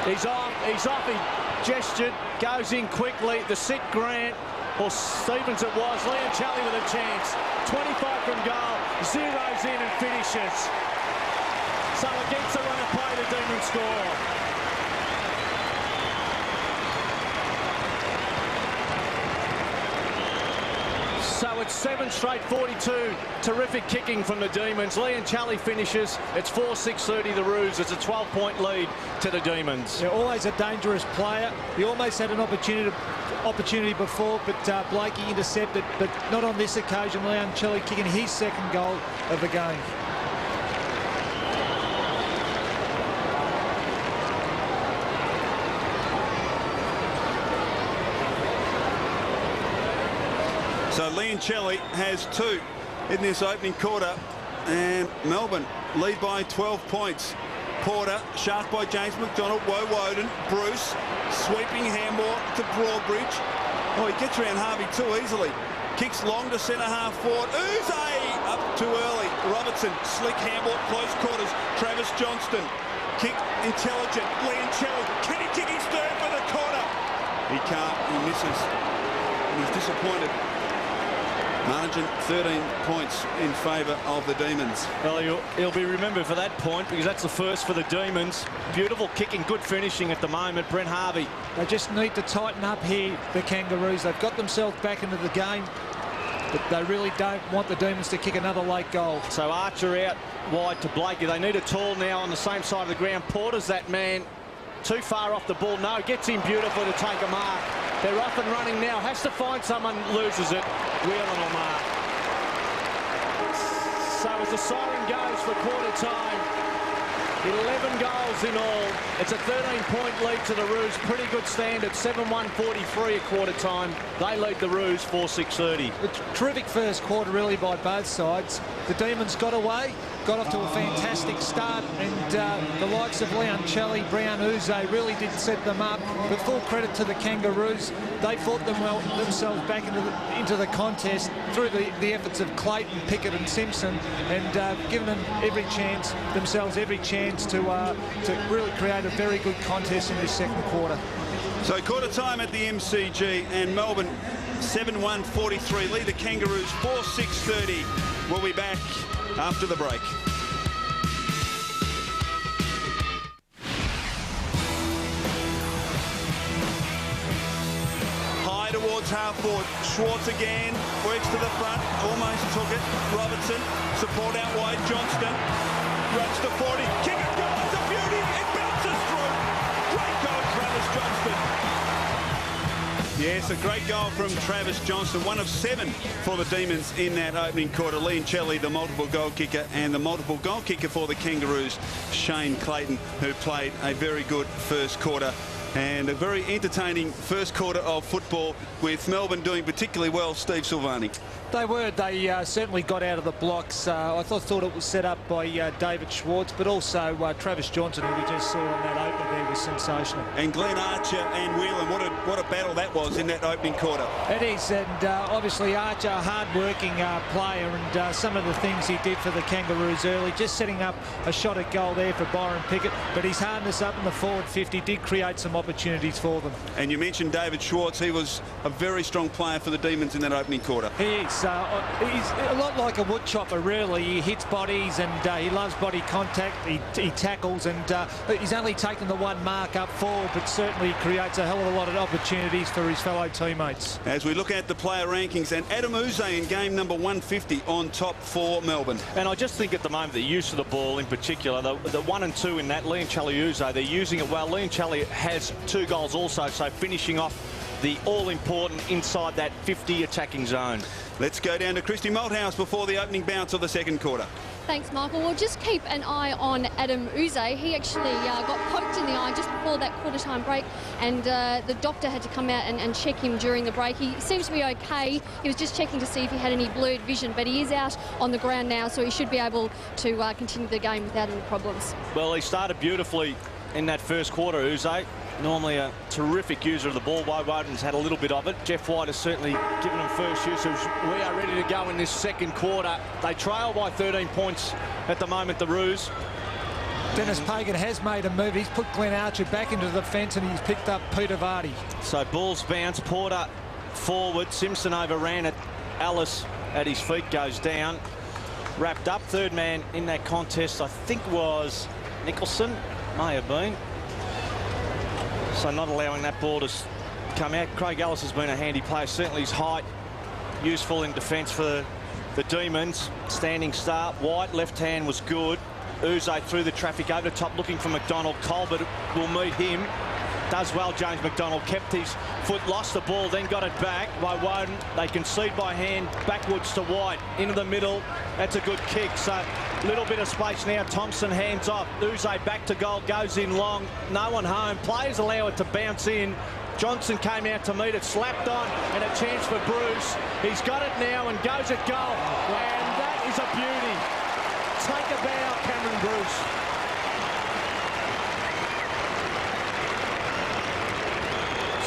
He's off, he gestured, goes in quickly. The sit Grant, or Stevens it was. Liancelli with a chance. 25 from goal, zeroes in and finishes. So against the run of play, the Demons score. So it's 7 straight 42. Terrific kicking from the Demons. Liancelli finishes. It's 4-6-30 the Roos. It's a 12-point lead to the Demons. They're always a dangerous player. He almost had an opportunity before, but Blakey intercepted, but not on this occasion. Liancelli kicking his second goal of the game. So Liancelli has 2 in this opening quarter, and Melbourne lead by 12 points. Porter, shark by James McDonald, Woden, Bruce, sweeping handball to Broadbridge. Oh, he gets around Harvey too easily. Kicks long to centre half forward. Uze up too early. Robertson, slick handball, close quarters. Travis Johnston, kick intelligent. Liancelli, can he kick his third for the corner? He can't, he misses. He's disappointed. Margin 13 points in favour of the Demons. Well, he'll be remembered for that point because that's the first for the Demons. Beautiful kicking, good finishing at the moment. Brent Harvey. They just need to tighten up here, the Kangaroos. They've got themselves back into the game. but they really don't want the Demons to kick another late goal. So Archer out wide to Blakey. They need a tall now on the same side of the ground. Porter's that man. Too far off the ball. No, gets in beautifully to take a mark. They're up and running now. Has to find someone, loses it. Whelan will mark. So as the siren goes for quarter time, 11 goals in all. It's a 13-point lead to the Roos. Pretty good standard. 7-1-43 at quarter time. They lead the Roos 4-6-30. A terrific first quarter really by both sides. The Demons got away, got off to a fantastic start, and the likes of Leoncelli, Brown, Uze really did set them up. But full credit to the Kangaroos. They fought themselves back into the contest through the efforts of Clayton, Pickett and Simpson, and given them themselves every chance to really create a very good contest in this second quarter. So quarter time at the MCG, and Melbourne 7-1-43 lead the Kangaroos 4-6-30. We'll be back after the break. High towards half forward. Schwartz again, works to the front, almost took it. Robertson, support out wide. Johnston runs to 40. Kick it, goal, it's a beauty. It bounces through. Great goal, Travis Johnston. Yes, a great goal from Travis Johnston, 1 of 7 for the Demons in that opening quarter. Leoncelli, the multiple goal kicker, and the multiple goal kicker for the Kangaroos, Shane Clayton, who played a very good first quarter. And a very entertaining first quarter of football, with Melbourne doing particularly well. Steve Silvani. They were. They certainly got out of the blocks. I thought it was set up by David Schwartz, but also Travis Johnson, who we just saw on that opener there, was sensational. And Glenn Archer and Whelan, what a battle that was in that opening quarter. It is, and obviously Archer, a hard-working player, and some of the things he did for the Kangaroos early, just setting up a shot at goal there for Byron Pickett, but his hardness up in the forward 50 did create some opportunities for them. And you mentioned David Schwartz. He was a very strong player for the Demons in that opening quarter. He is. He's a lot like a wood chopper, really. He hits bodies, and he loves body contact. He tackles, and he's only taken the one mark up forward, but certainly creates a hell of a lot of opportunities for his fellow teammates. As we look at the player rankings, and Adam Uze in game number 150 on top for Melbourne. And I just think at the moment the use of the ball in particular, the 1 and 2 in that, Leoncelli, Uze, they're using it well. Leoncelli has 2 goals also, so finishing off the all-important inside that 50 attacking zone. Let's go down to Christy Malthouse before the opening bounce of the second quarter. Thanks, Michael. We'll just keep an eye on Adam Uze. He actually got poked in the eye just before that quarter-time break, and the doctor had to come out and check him during the break. He seems to be okay. He was just checking to see if he had any blurred vision, but he is out on the ground now, so he should be able to continue the game without any problems. Well, he started beautifully in that first quarter, Uze. Normally a terrific user of the ball. Woden's had a little bit of it. Jeff White has certainly given them first use. We are ready to go in this second quarter. They trail by 13 points at the moment, the Roos. Dennis Pagan has made a move. He's put Glenn Archer back into the fence, and he's picked up Peter Vardy. So balls bounce. Porter forward. Simpson overran it. Ellis at his feet goes down. Wrapped up. Third man in that contest, I think, was Nicholson. May have been. So not allowing that ball to come out. Craig Ellis has been a handy player. Certainly his height useful in defence for the Demons. Standing start. White left hand was good. Uze through the traffic over the top looking for McDonald. Colbert will meet him. Does well, James McDonald. Kept his foot, lost the ball, then got it back by Woden. They concede by hand backwards to White. Into the middle. That's a good kick. So a little bit of space now. Thompson hands off. Uze back to goal. Goes in long. No one home. Players allow it to bounce in. Johnson came out to meet it. Slapped on. And a chance for Bruce. He's got it now and goes at goal. And that is a beauty. Take a bow, Cameron Bruce.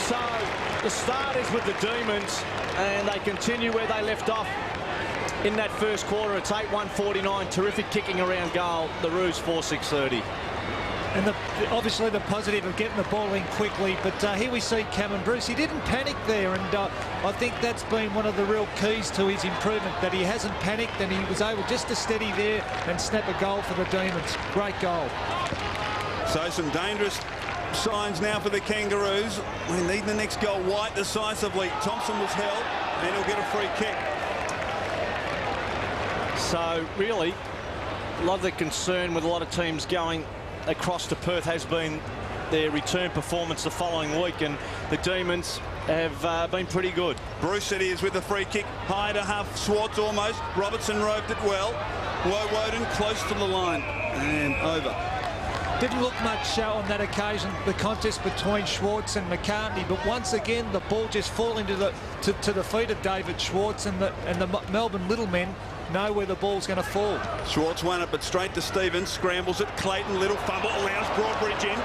So the start is with the Demons, and they continue where they left off in that first quarter. It's 8-1-49. Terrific kicking around goal. The Roos 4-6-30. And obviously the positive of getting the ball in quickly, but here we see Cameron Bruce. He didn't panic there, and I think that's been one of the real keys to his improvement, that he hasn't panicked and he was able just to steady there and snap a goal for the Demons. Great goal. So some dangerous signs now for the Kangaroos. We need the next goal. White decisively. Thompson was held, and he'll get a free kick. So really, a lot of the concern with a lot of teams going across to Perth has been their return performance the following week, and the Demons have been pretty good. Bruce it is with the free kick. High to half, Swartz almost. Robertson roved it well. Woden close to the line and over. Didn't look much on that occasion, the contest between Schwartz and McCartney, but once again the ball just falling to the feet of David Schwartz, and the Melbourne Little men know where the ball's going to fall. Schwartz won it, but straight to Stevens. Scrambles it. Clayton, little fumble, allows Broadbridge in.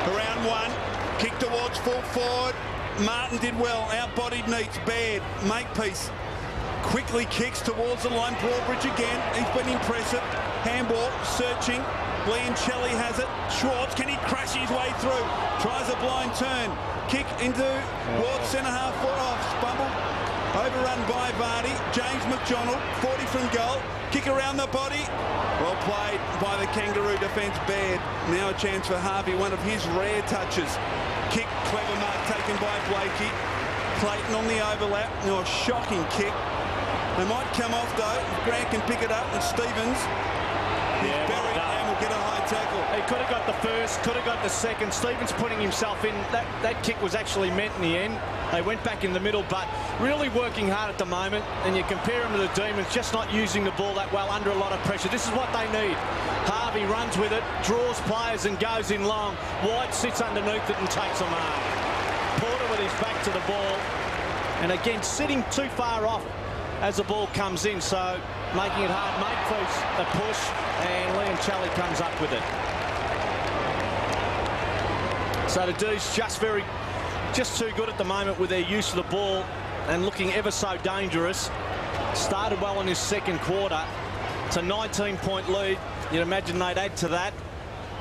Around one. Kick towards full forward. Martin did well. Outbodied Neats. Baird. Makepeace. Quickly kicks towards the line. Broadbridge again. He's been impressive. Handball. Searching. Liancelli has it. Schwartz, can he crash his way through? Tries a blind turn. Kick into Ward, centre half foot off. Bumble. Overrun by Vardy. James McDonald, 40 from goal. Kick around the body. Well played by the Kangaroo defence. Baird. Now a chance for Harvey, one of his rare touches. Kick, clever mark taken by Blakey. Clayton on the overlap. Oh, shocking kick. They might come off though. Grant can pick it up, and Stevens is buried and will get a high tackle. He could have got the first, could have got the second. Stevens putting himself in. That kick was actually meant in the end. They went back in the middle, but really working hard at the moment. And you compare him to the Demons, just not using the ball that well under a lot of pressure. This is what they need. Harvey runs with it, draws players and goes in long. White sits underneath it and takes a mark. Porter with his back to the ball. And again, sitting too far off as the ball comes in, so making it hard. Makepeace a push, and Liancelli comes up with it. So the D's just too good at the moment with their use of the ball and looking ever so dangerous. Started well in his second quarter. It's a 19-point lead. You'd imagine they'd add to that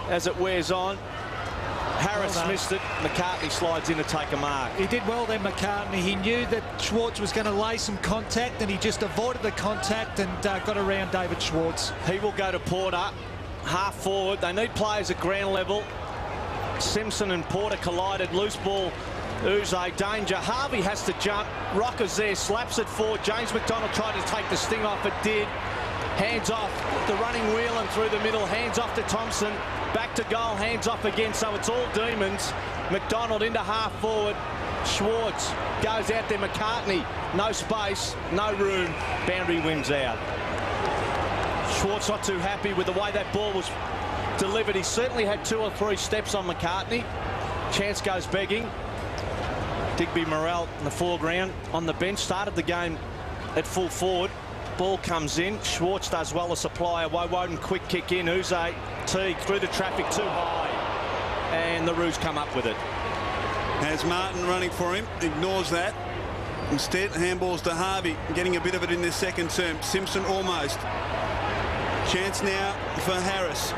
as it wears on. Harris missed it. McCartney slides in to take a mark. He did well there, McCartney. He knew that Schwartz was going to lay some contact, and he just avoided the contact and got around David Schwartz. He will go to Porter, half forward. They need players at ground level. Simpson and Porter collided. Loose ball. Uze, danger. Harvey has to jump. Rocker's there, slaps it forward. James McDonald tried to take the sting off. It did. Hands off. The running wheel and through the middle. Hands off to Thompson. Back to goal. Hands off again. So it's all Demons. McDonald into half forward. Schwartz goes out there. McCartney. No space. No room. Boundary wins out. Schwartz not too happy with the way that ball was delivered. He certainly had 2 or 3 steps on McCartney. Chance goes begging. Digby Morrell in the foreground. On the bench. Started the game at full forward. Ball comes in. Schwartz does well, a supplier. Woden quick kick in. Uze, Teague through the traffic too high. And the Roos come up with it. Has Martin running for him. Ignores that. Instead, handballs to Harvey. Getting a bit of it in this second term. Simpson almost. Chance now for Harris.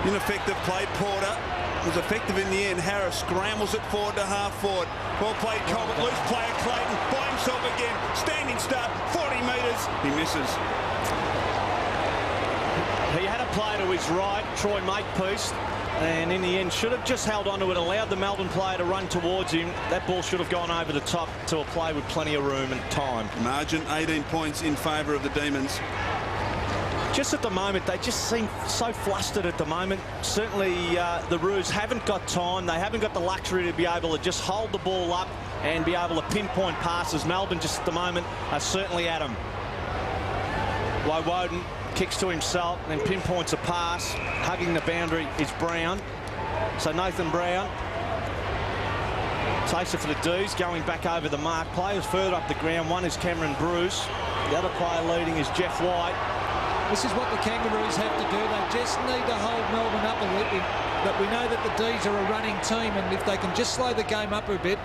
Ineffective play. Porter was effective in the end. Harris scrambles it forward to half forward. Well played, Colbert. Loose player Clayton by himself again. Standing start, 40 metres. He misses. He had a player to his right, Troy Makepeace, and in the end should have just held on to it, allowed the Melbourne player to run towards him. That ball should have gone over the top to a play with plenty of room and time. Margin 18 points in favour of the Demons. Just at the moment, they just seem so flustered at the moment. Certainly the Roos haven't got time. They haven't got the luxury to be able to just hold the ball up and be able to pinpoint passes. Melbourne just at the moment are certainly at them. Woden kicks to himself and pinpoints a pass. Hugging the boundary is Brown. So Nathan Brown takes it for the D's, going back over the mark. Players further up the ground. One is Cameron Bruce. The other player leading is Jeff White. This is what the Kangaroos have to do. They just need to hold Melbourne up a little. But we know that the D's are a running team, and if they can just slow the game up a bit,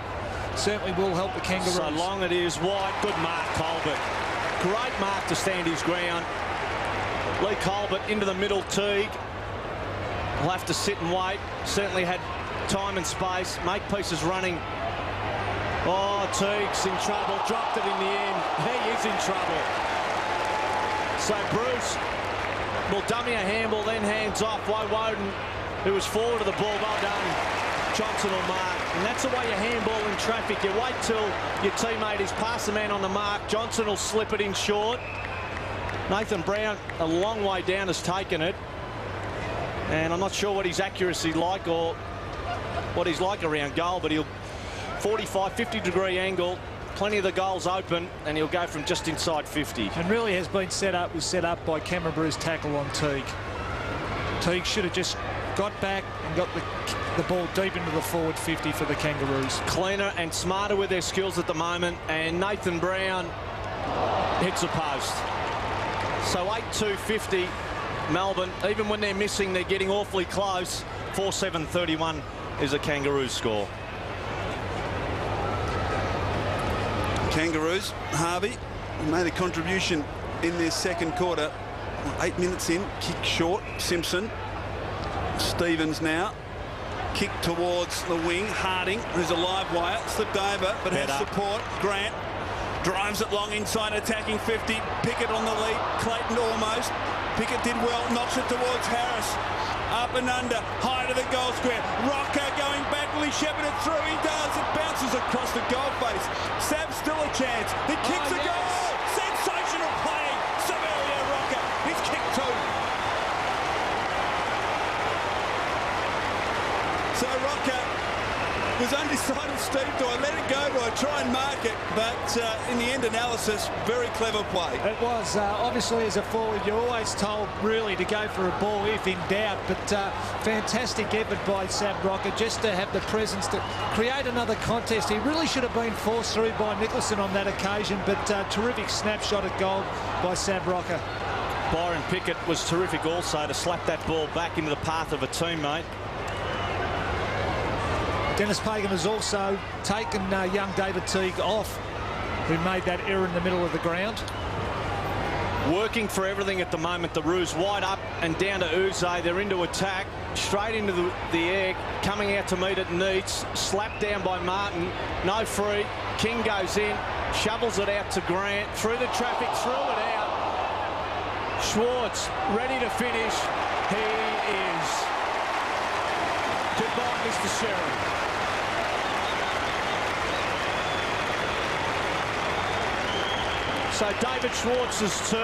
certainly will help the Kangaroos. So long it is. White. Good mark, Colbert. Great mark to stand his ground. Lee Colbert into the middle. Teague will have to sit and wait. Certainly had time and space. Makepeace is running. Oh, Teague's in trouble. Dropped it in the end. He is in trouble. So Bruce will dummy a handball, then hands off. Woden, who was forward of the ball. Well done. Johnson will mark. And that's the way you handball in traffic. You wait till your teammate is past the man on the mark. Johnson will slip it in short. Nathan Brown, a long way down, has taken it. And I'm not sure what his accuracy like or what he's like around goal, but he'll 45, 50-degree angle, plenty of the goals open, and he'll go from just inside 50. And really has been set up by Canberra's tackle on Teague. Teague should have just got back and got the ball deep into the forward 50 for the Kangaroos. Cleaner and smarter with their skills at the moment, and Nathan Brown hits a post. So 8-2-50 Melbourne. Even when they're missing, they're getting awfully close. 4-7-31 is a Kangaroos score. Kangaroos, Harvey made a contribution in their second quarter. 8 minutes in, kick short, Simpson. Stevens now. Kick towards the wing, Harding, who's a live wire, slipped over, but has support. Grant drives it long inside, attacking 50. Pickett on the lead, Clayton almost. Pickett did well, knocks it towards Harris. Up and under, high to the goal square. Rocker going back, will he shepherd it through? He does, it bounces across the goal face. Sab's still a chance, he kicks a goal! Sensational play, Severio Rocker, he's kicked two. So Rocker was undecided, Steve, do I let it go, do I try and mark it? But in the end analysis, very clever play. It was. Obviously, as a forward, you're always told really to go for a ball if in doubt, but fantastic effort by Sab Rocker just to have the presence to create another contest. He really should have been forced through by Nicholson on that occasion, but terrific snapshot at goal by Sab Rocker. Byron Pickett was terrific also to slap that ball back into the path of a teammate. Dennis Pagan has also taken young David Teague off, who made that error in the middle of the ground. Working for everything at the moment. The Roos wide up and down to Uze. They're into attack, straight into the air, coming out to meet it. Needs slapped down by Martin. No free. King goes in, shovels it out to Grant. Through the traffic, threw it out. Schwartz ready to finish. He is. Goodbye, Mr. Sherry. So David Schwartz's two,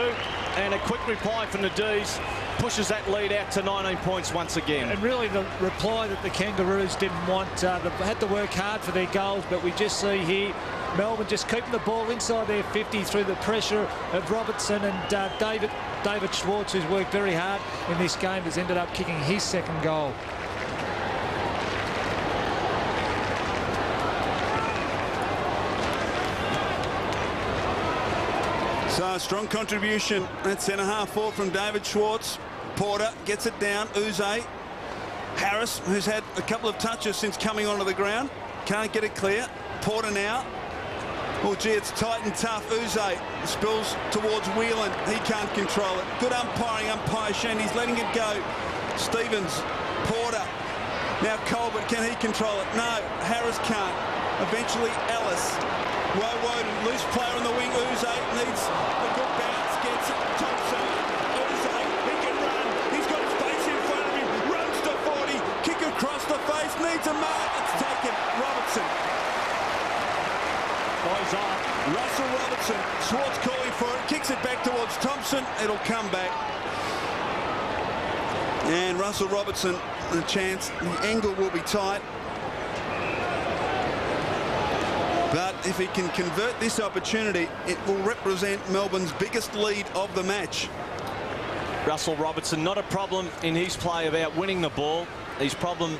and a quick reply from the D's pushes that lead out to 19 points once again. And really the reply that the Kangaroos didn't want. They had to work hard for their goals, but we just see here Melbourne just keeping the ball inside their 50 through the pressure of Robertson, and David Schwartz, who's worked very hard in this game, has ended up kicking his second goal. So a strong contribution at centre-half forward from David Schwartz. Porter gets it down. Uze. Harris, who's had a couple of touches since coming onto the ground. Can't get it clear. Porter now. Oh, gee, it's tight and tough. Uze spills towards Whelan. He can't control it. Good umpiring, umpire Shandy's letting it go. Stevens, Porter. Now Colbert, can he control it? No, Harris can't. Eventually Ellis. Woden, loose player on the wing. Uze needs a good bounce, gets it. Thompson, Uze, he can run. He's got space in front of him. Runs to 40, kick across the face, needs a mark. It's taken. Robertson. Goes on. Russell Robertson. Schwartz calling for it, kicks it back towards Thompson. It'll come back. And Russell Robertson, a chance. The angle will be tight. But if he can convert this opportunity, it will represent Melbourne's biggest lead of the match. Russell Robertson, not a problem in his play about winning the ball. His problem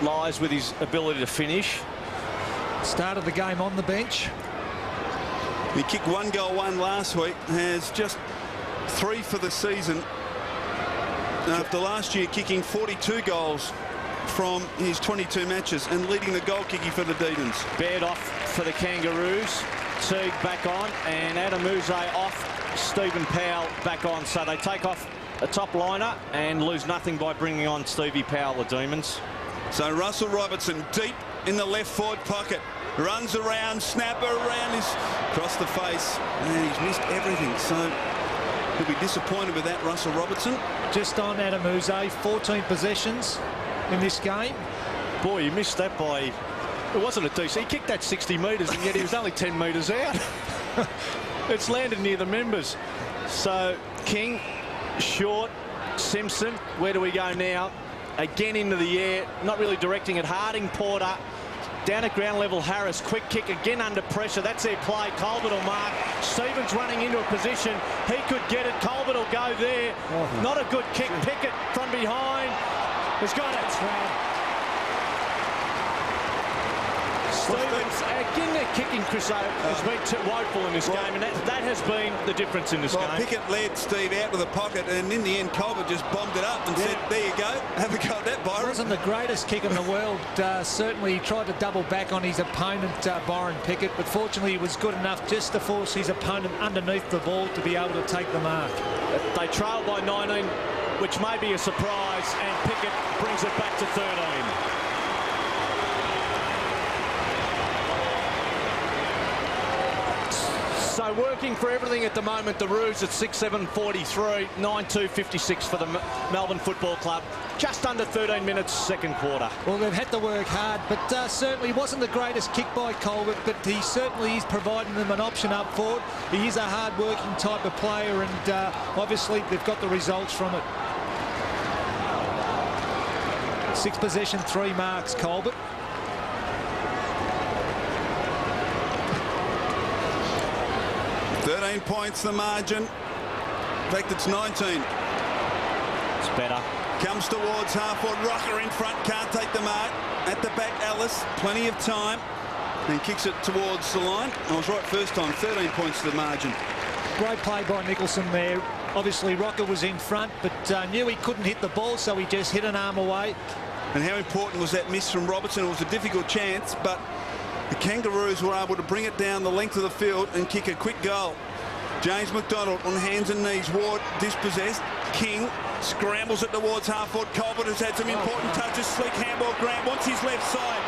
lies with his ability to finish. Started the game on the bench. He kicked 1 goal, 1 last week, has just 3 for the season. After last year kicking 42 goals from his 22 matches and leading the goal kicking for the Demons. Baird off for the Kangaroos. Teague back on, and Adam Uze off. Stephen Powell back on. So they take off a top liner and lose nothing by bringing on Stevie Powell, the Demons. So Russell Robertson deep in the left forward pocket. Runs around, snapper around his across the face. And he's missed everything. So he'll be disappointed with that, Russell Robertson. Just on Adam Uze, 14 possessions in this game. Boy, he missed that by... It wasn't a decent. He kicked that 60 metres, and yet he was only 10 metres out. It's landed near the members. So King, Short, Simpson, where do we go now? Again into the air, not really directing it. Harding, Porter, down at ground level, Harris, quick kick, again under pressure. That's their play. Colbert will mark. Stevens running into a position. He could get it. Colbert will go there. Not a good kick. Pickett from behind. Has got it. Stevens, again, they're kicking Chris has been too woeful in this game, and that has been the difference in this game. Pickett led Steve out of the pocket, and in the end, Colbert just bombed it up and said, there you go, have a go at that, Byron. It wasn't the greatest kick in the world. Certainly, he tried to double back on his opponent, Byron Pickett, but fortunately, he was good enough just to force his opponent underneath the ball to be able to take the mark. They trailed by 19, which may be a surprise, and Pickett brings it back to 13. So working for everything at the moment, the Roos at 6-7-43, 9-2-56 for the Melbourne Football Club. Just under 13 minutes, second quarter. Well, they've had to work hard, but certainly wasn't the greatest kick by Colbert, but he certainly is providing them an option up forward. He is a hard-working type of player, and obviously they've got the results from it. 6 possession, 3 marks, Colbert. 13 points the margin. In fact, it's 19. It's better. Comes towards half-forward. Rocker in front, can't take the mark. At the back, Ellis, plenty of time. And kicks it towards the line. I was right first time, 13 points to the margin. Great play by Nicholson there. Obviously, Rocker was in front, but knew he couldn't hit the ball, so he just hit an arm away. And how important was that miss from Robertson? It was a difficult chance, but the Kangaroos were able to bring it down the length of the field and kick a quick goal. James McDonald on hands and knees. Ward dispossessed. King scrambles it towards half-forward. Colbert has had some important touches. Slick handball. Grant wants his left side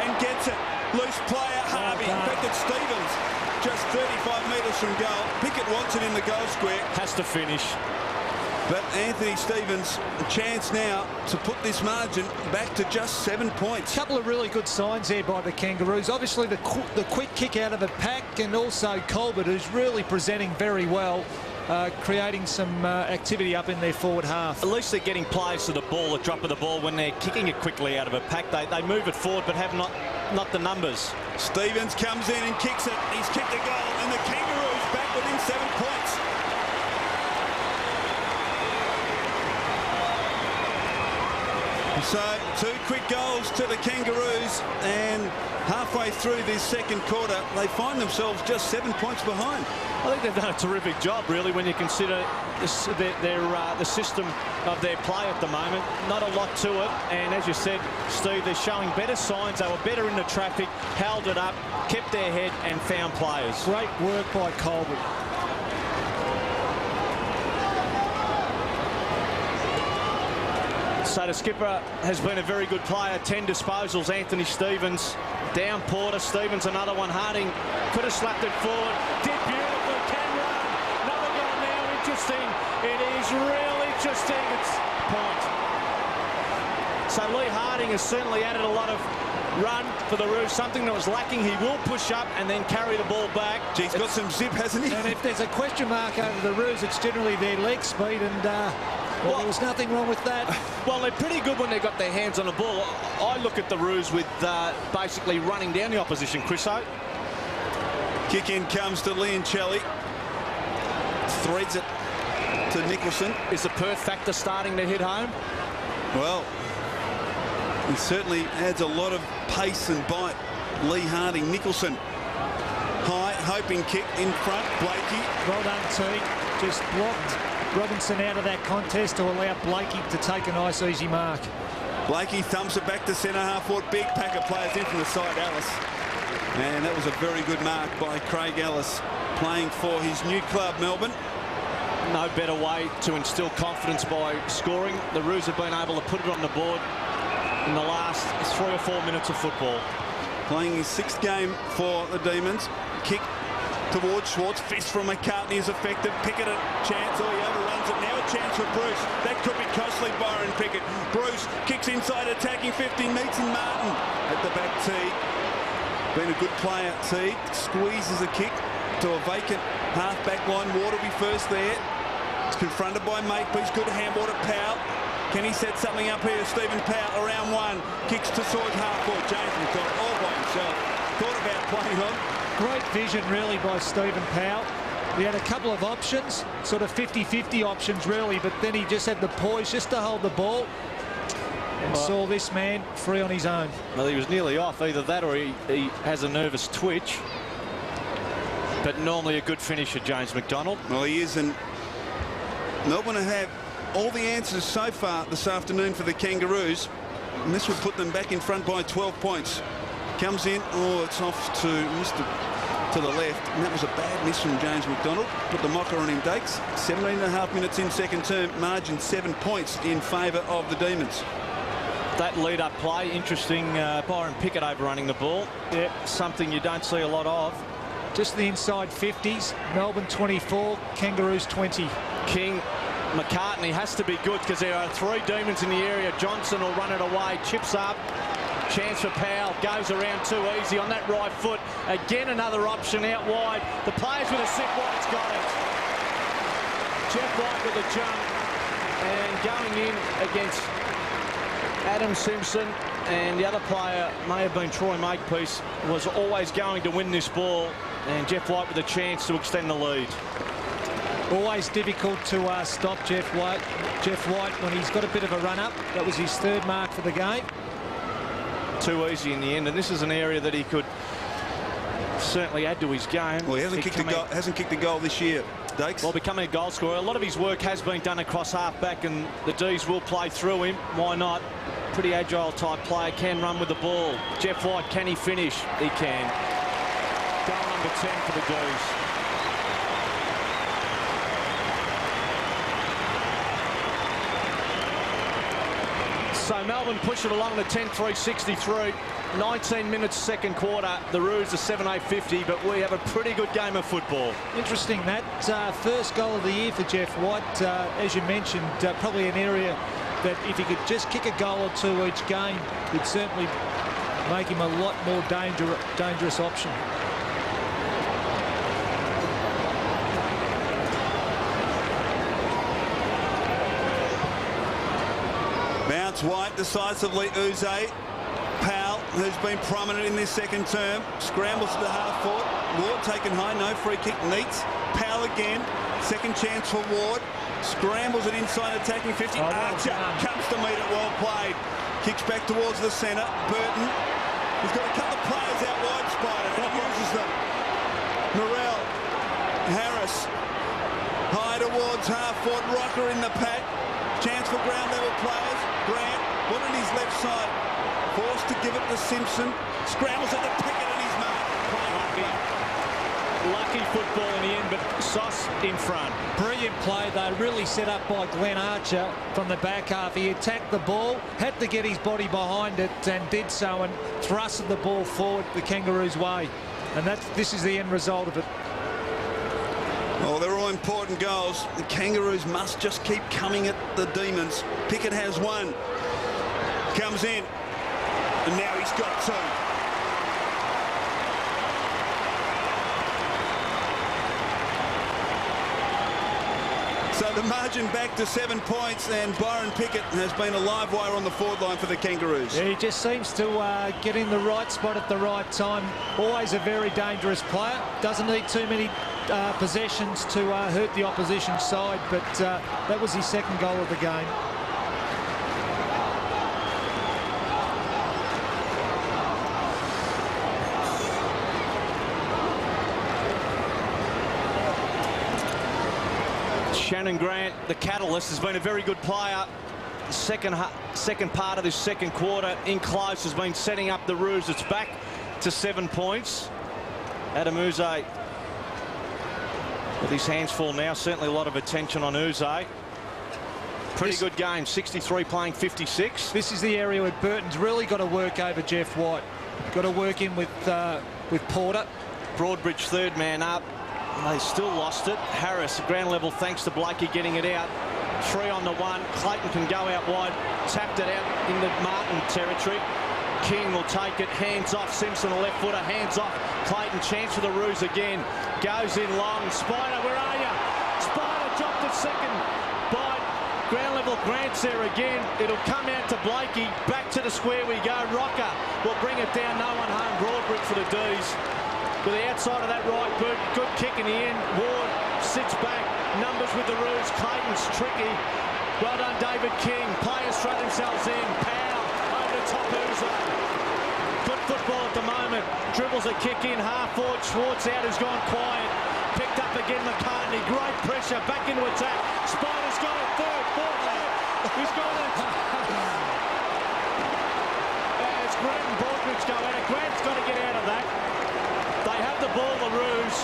and gets it. Loose player, Harvey. In fact, it's Stevens. Just 35 metres from goal. Pickett wants it in the goal square. Has to finish. But Anthony Stevens, a chance now to put this margin back to just 7 points. A couple of really good signs there by the Kangaroos. Obviously, the quick kick out of a pack, and also Colbert, who's really presenting very well, creating some activity up in their forward half. At least they're getting players to the ball, the drop of the ball, when they're kicking it quickly out of a pack. They move it forward, but have not the numbers. Stevens comes in and kicks it. He's kicked a goal, and the Kangaroos back within 7 points. So 2 quick goals to the Kangaroos, and halfway through this second quarter, they find themselves just 7 points behind. I think they've done a terrific job, really, when you consider the system of their play at the moment. Not a lot to it, and as you said, Steve, they're showing better signs. They were better in the traffic, held it up, kept their head, and found players. Great work by Colbert. So the skipper has been a very good player. 10 disposals. Anthony Stevens down. Porter. Stevens another one. Harding could have slapped it forward. Did beautiful. Can run. Another goal now. Interesting. It is really interesting. It's point. So Lee Harding has certainly added a lot of run for the Roos. Something that was lacking. He will push up and then carry the ball back. He's got some zip, hasn't he? And if there's a question mark over the Roos, it's generally their leg speed, and well, there was nothing wrong with that. Well, they're pretty good when they've got their hands on the ball. I look at the Roos with basically running down the opposition. Chriso. Kick in comes to Liancelli. Threads it to Nicholson. Is the Perth factor starting to hit home? Well, he certainly adds a lot of pace and bite. Lee Harding. Nicholson. High, hoping kick in front. Blakey. Well done, Teague. Just blocked Robinson out of that contest to allow Blakey to take a nice easy mark. Blakey thumps it back to centre half forward. Big pack of players in from the side. Ellis. And that was a very good mark by Craig Ellis, playing for his new club, Melbourne. No better way to instill confidence by scoring. The Roos have been able to put it on the board in the last 3 or 4 minutes of football. Playing his 6th game for the Demons. Kick towards Schwartz. Fist from McCartney is effective. Pickett a chance. Oh, he overruns it. Now a chance for Bruce. That could be costly, Byron Pickett. Bruce kicks inside, attacking 50. Meets and Martin at the back tee. Been a good player. Teague squeezes a kick to a vacant Half-back line, Waterby first there. It's confronted by Makepeace. Good handball to Powell. Can he set something up here? Stephen Powell around one. Kicks to towards half-court. James McDonald all by himself. Thought about playing on. Great vision, really, by Stephen Powell. He had a couple of options, sort of 50-50 options, really, but then he just had the poise just to hold the ball and saw this man free on his own. Well, he was nearly off. Either that or he has a nervous twitch. But normally a good finisher, James McDonald. Well, he is, and Melbourne have all the answers so far this afternoon for the Kangaroos, and this would put them back in front by 12 points. Comes in, oh, it's off to to the left, and that was a bad miss from James McDonald. Put the mocker on him, Dakes. 17.5 minutes in second term, margin 7 points in favour of the Demons. That lead-up play, interesting. Byron Pickett overrunning the ball. Yeah, something you don't see a lot of. Just the inside 50s. Melbourne 24, Kangaroos 20. King, McCartney has to be good because there are 3 Demons in the area. Johnson will run it away, chips up. Chance for Powell, goes around too easy on that right foot. Again, another option out wide. The players with a sit wide's got it. Jeff White with a jump and going in against Adam Simpson, and the other player may have been Troy Makepeace, was always going to win this ball, and Jeff White with a chance to extend the lead. Always difficult to stop Jeff White. Jeff White, when he's got a bit of a run-up, that was his 3rd mark for the game. Too easy in the end, and this is an area that he could certainly add to his game. Well, he hasn't kicked a goal this year, Dakes. Well, becoming a goal scorer. A lot of his work has been done across half-back, and the D's will play through him. Why not? Pretty agile type player, can run with the ball. Jeff White, can he finish? He can. Goal number 10 for the D's. So Melbourne push it along to 10-3-63. 19 minutes second quarter. The Roos are 7-8-50, but we have a pretty good game of football. Interesting, that first goal of the year for Jeff White. As you mentioned, probably an area that if he could just kick a goal or 2 each game, would certainly make him a lot more dangerous option. Bounce White decisively. Uze. Powell, who's been prominent in this second term, scrambles to the half-court. Ward taken high, no free kick. Neats. Powell again. Second chance for Ward. Scrambles it inside, attacking 50. Archer comes to meet it, well played. Kicks back towards the centre. Burton. He's got a couple of players out wide, Spider, and he uses them. Morrell. Harris. High towards half-court. Rocker in the pack. Chance for ground-level players. Grant, one on his left side. Forced to give it to Simpson. Scrambles at the Pickett and his mark. Lucky football in the end, but Sauce in front. Brilliant play, though, really set up by Glenn Archer from the back half. He attacked the ball, had to get his body behind it, and did so, and thrusted the ball forward the Kangaroos' way. And this is the end result of it. Oh, they're all important goals. The Kangaroos must just keep coming at the Demons. Pickett has one. Comes in. And now he's got 2. So the margin back to 7 points, and Byron Pickett has been a live wire on the forward line for the Kangaroos. Yeah, he just seems to get in the right spot at the right time. Always a very dangerous player. Doesn't need too many possessions to hurt the opposition side, but that was his 2nd goal of the game. Shannon Grant, the catalyst, has been a very good player. Second part of this second quarter, in close, has been setting up the Roos. It's back to 7 points. Adam Uze with his hands full now. Certainly a lot of attention on Uze. Pretty good game. 63 playing 56. This is the area where Burton's really got to work over Jeff White. Got to work in with Porter. Broadbridge 3rd man up. They still lost it. Harris, ground level, thanks to Blakey getting it out. 3 on the 1. Clayton can go out wide. Tapped it out into Martin territory. King will take it, hands off Simpson, a left footer, hands off Clayton, chance for the Roos again, goes in long, Spider, where are you? Spider dropped it second by ground level Grant's there again, it'll come out to Blakey, back to the square we go, Rocker will bring it down, no one home, Broadbridge for the D's. To the outside of that right boot, good kick in the end, Ward sits back, numbers with the Roos, Clayton's tricky, well done David King, players throw themselves in, Powell over the top Uzo. Good football at the moment, dribbles a kick in, half forward, Schwartz out, who's gone quiet, picked up again McCartney, great pressure, back into attack, Spider's got it, third, fourth, he's got it. It's Grant and Broadbridge go at it, Grant's got to get out of that. They have the ball, the Roos.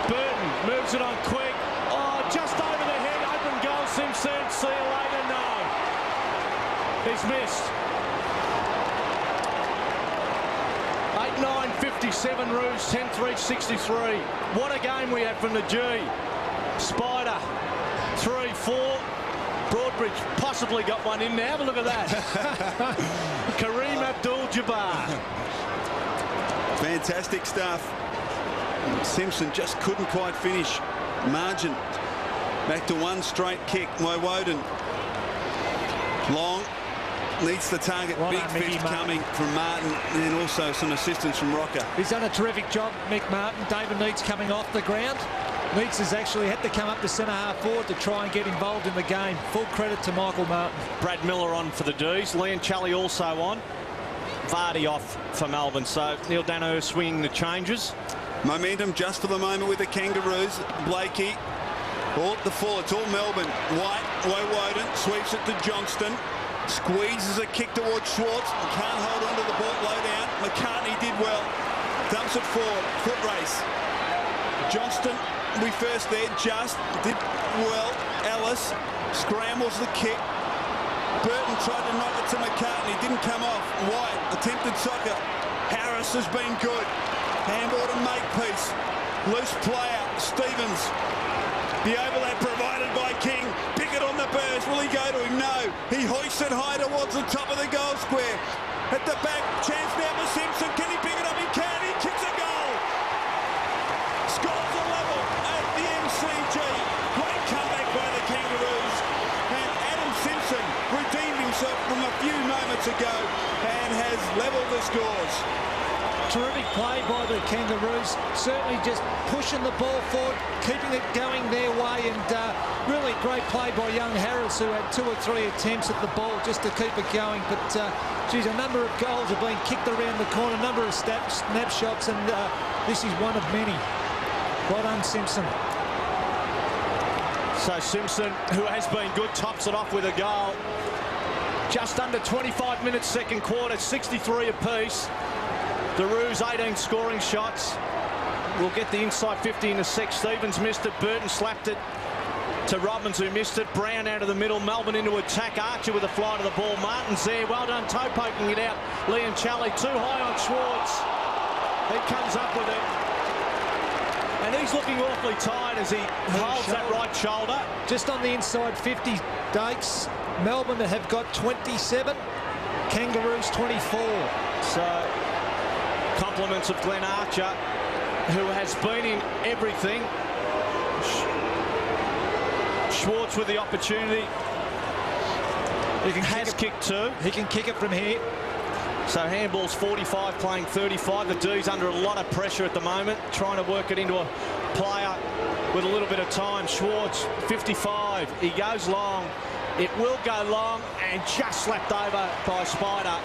Burton moves it on quick, oh, just over the head, open goal, Simpson, see you later, no. He's missed. 8-9-57 Roos, 10-3, 63. What a game we had from the G. Spider, 3-4. Broadbridge possibly got one in there. Have a look at that. Kareem Abdul-Jabbar. Fantastic stuff. Simpson just couldn't quite finish. Margin. Back to one straight kick. Woden. Long. Needs the target. Well Big done, fist coming from Martin, and also some assistance from Rocker. He's done a terrific job, Mick Martin. David Neitz coming off the ground. Neitz has actually had to come up to centre half forward to try and get involved in the game. Full credit to Michael Martin. Brad Miller on for the D's. Liam Chally also on. Vardy off for Melbourne. So Neil Dano swinging the changes. Momentum just for the moment with the Kangaroos. Blakey. All at the full. It's all Melbourne. White. Woden sweeps it to Johnston. Squeezes a kick towards Schwartz. Can't hold on to the ball low down. McCartney did well. Dumps it forward. Foot race. Johnston will be first there. Just did well. Ellis scrambles the kick. Burton tried to knock it to McCartney. Didn't come off. White attempted soccer. Harris has been good. Handball to Makepeace. Loose player. Stevens. The overlap provided by King. Pickett on the burst. Will he go to him? No. He hoists it high towards the top of the goal square. At the back, chance now for Simpson. Can he pick it up? He can. He kicks a goal. Scores a level at the MCG. Great comeback by the Kangaroos. And Adam Simpson redeemed himself from a few moments ago and has levelled the scores. Terrific play by the Kangaroos, certainly just pushing the ball forward, keeping it going their way, and really great play by young Harris, who had 2 or 3 attempts at the ball just to keep it going. But geez, a number of goals have been kicked around the corner, a number of snapshots, and this is one of many. Well done, Simpson. So Simpson, who has been good, tops it off with a goal. Just under 25 minutes second quarter, 63 apiece. The Roos 18 scoring shots. We'll get the inside 50 in a sec. Stevens missed it. Burton slapped it to Robbins, who missed it. Brown out of the middle. Melbourne into attack. Archer with a fly to the ball. Martin's there. Well done. Toe poking it out. Liam Chally too high on Schwartz. He comes up with it. And he's looking awfully tired as he holds that right shoulder. Just on the inside 50 dates. Melbourne have got 27. Kangaroos 24. So compliments of Glenn Archer, who has been in everything. Schwartz with the opportunity. He has kicked 2. He can kick it from here. So handball's 45, playing 35. The D's under a lot of pressure at the moment, trying to work it into a player with a little bit of time. Schwartz, 55. He goes long. It will go long, and just slapped over by Spider.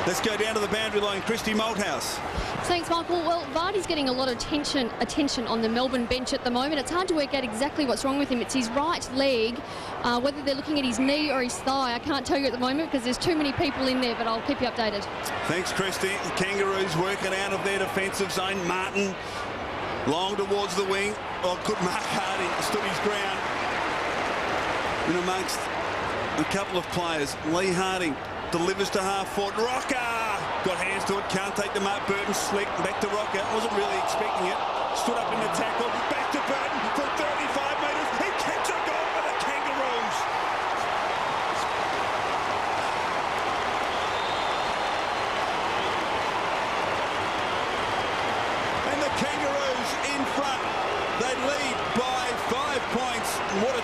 Let's go down to the boundary line. Christy Malthouse. Thanks, Michael. Well, Vardy's getting a lot of attention on the Melbourne bench at the moment. It's hard to work out exactly what's wrong with him. It's his right leg. Whether they're looking at his knee or his thigh, I can't tell you at the moment because there's too many people in there, but I'll keep you updated. Thanks, Christy. The Kangaroos working out of their defensive zone. Martin long towards the wing. Oh, good Mark Harding stood his ground in amongst a couple of players. Lee Harding delivers to half forward. Rocker got hands to it, can't take the mark. Burton slick back to Rocker, wasn't really expecting it, stood up in the tackle, back to Burton from 35 metres. He kicks a goal for the Kangaroos.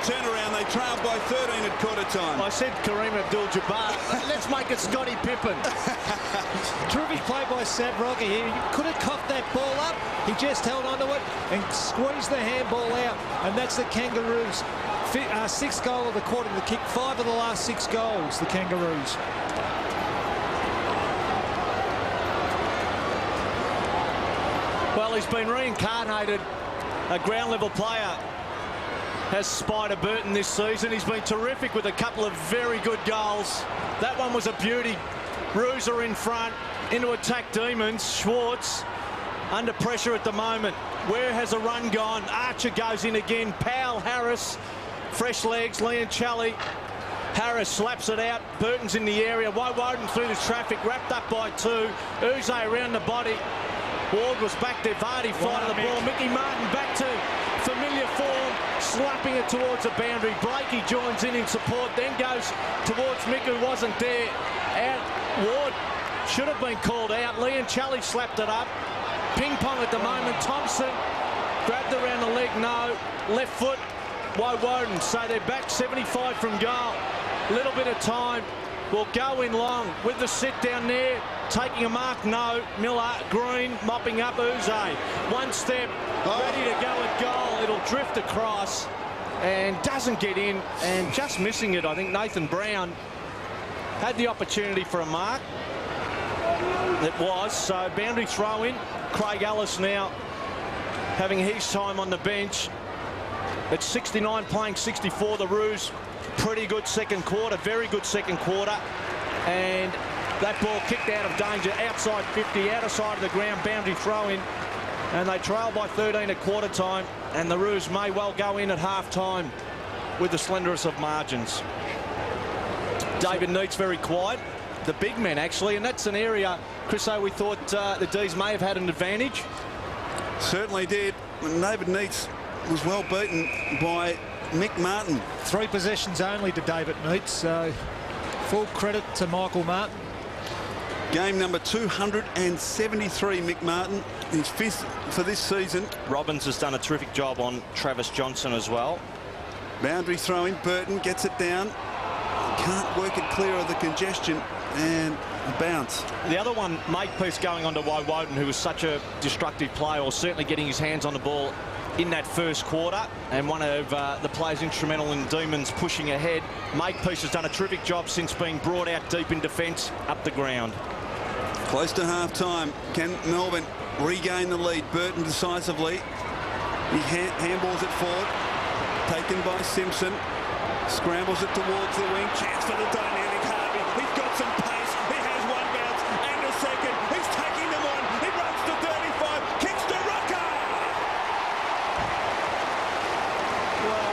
turnaround. They trailed by 13 at quarter time. I said Kareem Abdul-Jabbar. Let's make it Scottie Pippen. Terrific play by Sav Rocker here. He could have coughed that ball up. He just held onto it and squeezed the handball out. And that's the Kangaroos. Sixth goal of the quarter. The kick 5 of the last 6 goals, the Kangaroos. Well, he's been reincarnated. A ground level player has Spider Burton this season. He's been terrific with a couple of very good goals. That one was a beauty. Roos are in front, into attack Demons. Schwartz under pressure at the moment. Where has a run gone? Archer goes in again. Powell, Harris, fresh legs. Leoncelli. Harris slaps it out. Burton's in the area. Woden through the traffic, wrapped up by 2. Uze around the body. Ward was back there. Vardy fighting the ball. Mickey Martin back to familiar form, slapping it towards the boundary. Blakey joins in support, then goes towards Mick, who wasn't there. Out. Ward should have been called out. Leoncelli slapped it up. Ping pong at the moment. Thompson grabbed around the leg. No. Left foot. Woden. So they're back 75 from goal. Little bit of time. Will go in long with the sit down there. Taking a mark, no. Miller, Green, mopping up Uze. One step, ready to go at goal. It'll drift across and doesn't get in, and just missing it. I think Nathan Brown had the opportunity for a mark. It was, so boundary throw in. Craig Ellis now having his time on the bench. At 69, playing 64, the Roos. Pretty good second quarter, very good second quarter. And that ball kicked out of danger, outside 50, outside of the ground, boundary throw in. And they trail by 13 at quarter time. And the Roos may well go in at half time with the slenderest of margins. David Neate's very quiet. The big men, actually. And that's an area, Chris, we thought the D's may have had an advantage. Certainly did. David Neates was well beaten by Mick Martin. 3 possessions only to David Neate, so full credit to Michael Martin. Game number 273, Mick Martin, his 5th for this season. Robbins has done a terrific job on Travis Johnson as well. Boundary throwing, Burton gets it down. Can't work it clear of the congestion, and a bounce. The other one, Makepeace going on to Woden, who was such a destructive player, or certainly getting his hands on the ball in that first quarter, and one of the players instrumental in Demons pushing ahead. Makepeace has done a terrific job since being brought out deep in defence up the ground. Close to half-time. Can Melbourne regain the lead? Burton decisively. He handballs it forward. Taken by Simpson. Scrambles it towards the wing. Chance for the dynamic Harvey. He's got some pace. He has one bounce and a second. He's taking them on. He runs to 35. Kicks to Rucker. Well,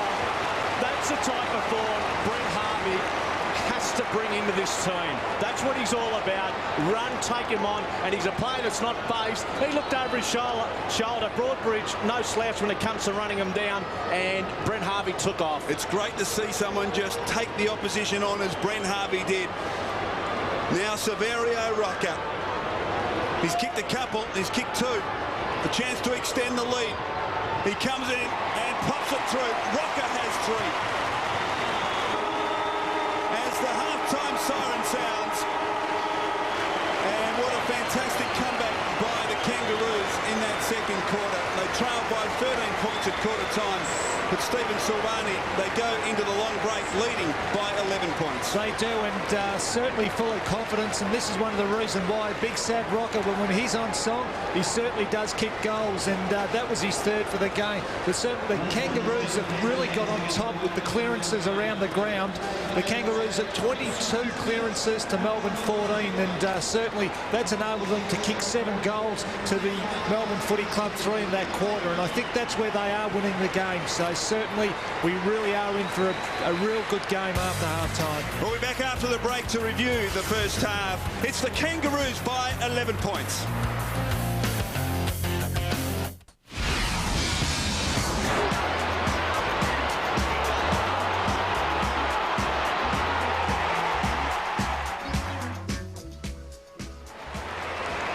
that's the type of form Brent Harvey has to bring into this team. That's what he's all about. Run, take him on, and he's a player that's not faced. He looked over his shoulder. Broadbridge, no slouch when it comes to running him down, and Brent Harvey took off. It's great to see someone just take the opposition on as Brent Harvey did. Now Severio Rocker. He's kicked a couple, he's kicked 2. A chance to extend the lead. He comes in and pops it through. Rocker has 3. As the half-time siren sounds, and what a fantastic comeback by the Kangaroos in that second quarter. They trail by 13 points at quarter time, but Stephen Silvani, they go into the long break leading by 11 points. They do, and certainly full of confidence, and this is one of the reasons why Big Sav Rocker, when he's on song, he certainly does kick goals, and that was his 3rd for the game. But certainly the Kangaroos have really got on top with the clearances around the ground. The Kangaroos at 22 clearances to Melbourne 14, and certainly that's enabled them to kick 7 goals to the Melbourne Footy Club 3 in that quarter, and I think that's where they are winning the game. So certainly we really are in for a real good game after half-time. We'll be back after the break to review the first half. It's the Kangaroos by 11 points.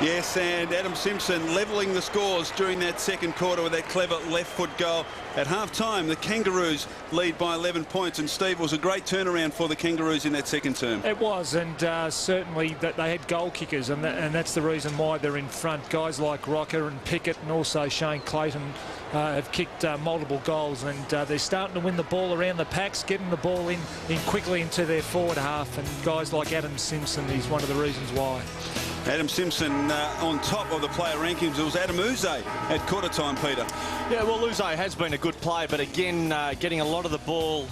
Yes, and Adam Simpson levelling the scores during that second quarter with that clever left foot goal. At half-time, the Kangaroos lead by 11 points, and Steve, was a great turnaround for the Kangaroos in that second term. It was, and certainly that they had goal kickers, and that's the reason why they're in front. Guys like Rocker and Pickett and also Shane Clayton have kicked multiple goals, and they're starting to win the ball around the packs, getting the ball in quickly into their forward half, and guys like Adam Simpson is one of the reasons why. Adam Simpson on top of the player rankings. It was Adam Uze at quarter time, Peter. Yeah, well, Uze has been a good player, but again, getting a lot of the ball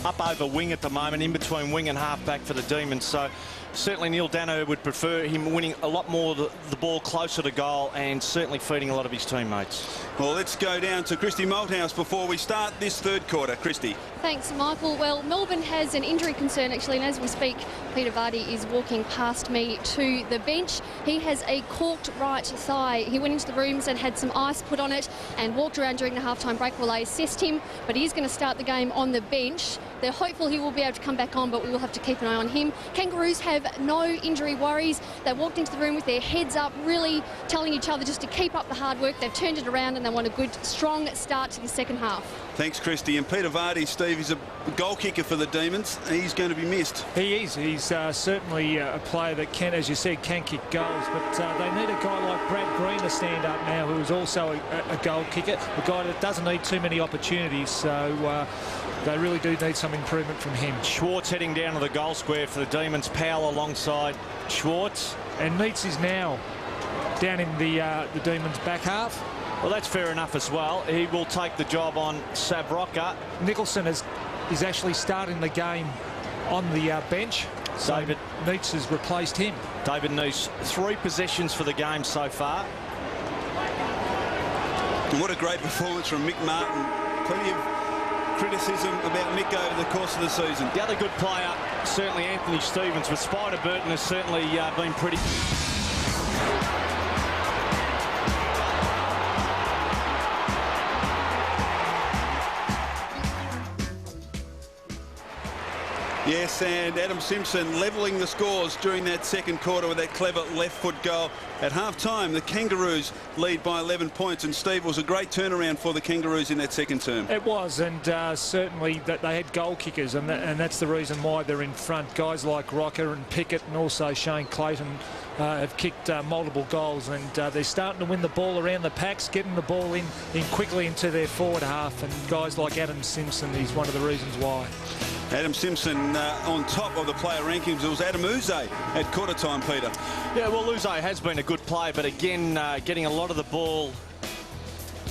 up over wing at the moment, in between wing and half-back for the Demons. So certainly Neil Dano would prefer him winning a lot more the ball closer to goal and certainly feeding a lot of his teammates. Well, let's go down to Christy Malthouse before we start this third quarter. Christy. Thanks, Michael. Well, Melbourne has an injury concern, actually, and as we speak, Peter Vardy is walking past me to the bench. He has a corked right thigh. He went into the rooms and had some ice put on it and walked around during the halftime break while they assessed him, but he is going to start the game on the bench. They're hopeful he will be able to come back on, but we will have to keep an eye on him. Kangaroos have no injury worries. They walked into the room with their heads up, really telling each other just to keep up the hard work. They've turned it around and they want a good, strong start to the second half. Thanks, Christy. And Peter Vardy, Steve, is a goal kicker for the Demons. He's going to be missed. He is. He's certainly a player that can, as you said, can kick goals. But they need a guy like Brad Green to stand up now, who is also a goal kicker, a guy that doesn't need too many opportunities. So they really do need some improvement from him. Schwartz heading down to the goal square for the Demons. Powell alongside Schwartz. And Neitz is now down in the Demons' back half. Well, that's fair enough as well. He will take the job on Savroka. Nicholson is actually starting the game on the bench. So David Neitz has replaced him. David Neitz, 3 possessions for the game so far. And what a great performance from Mick Martin. Plenty of criticism about Mick over the course of the season. The other good player, certainly Anthony Stevens, but Spider Burton has certainly been pretty... Yes, and Adam Simpson levelling the scores during that second quarter with that clever left foot goal. At half-time, the Kangaroos lead by 11 points, and Steve, was a great turnaround for the Kangaroos in that second term. It was, and certainly that they had goal kickers, and that's the reason why they're in front. Guys like Rocker and Pickett and also Shane Clayton have kicked multiple goals, and they're starting to win the ball around the packs, getting the ball in quickly into their forward half, and guys like Adam Simpson is one of the reasons why. Adam Simpson on top of the player rankings. It was Adam Uze at quarter time, Peter. Yeah, well, Uze has been a good player, but again, getting a lot of the ball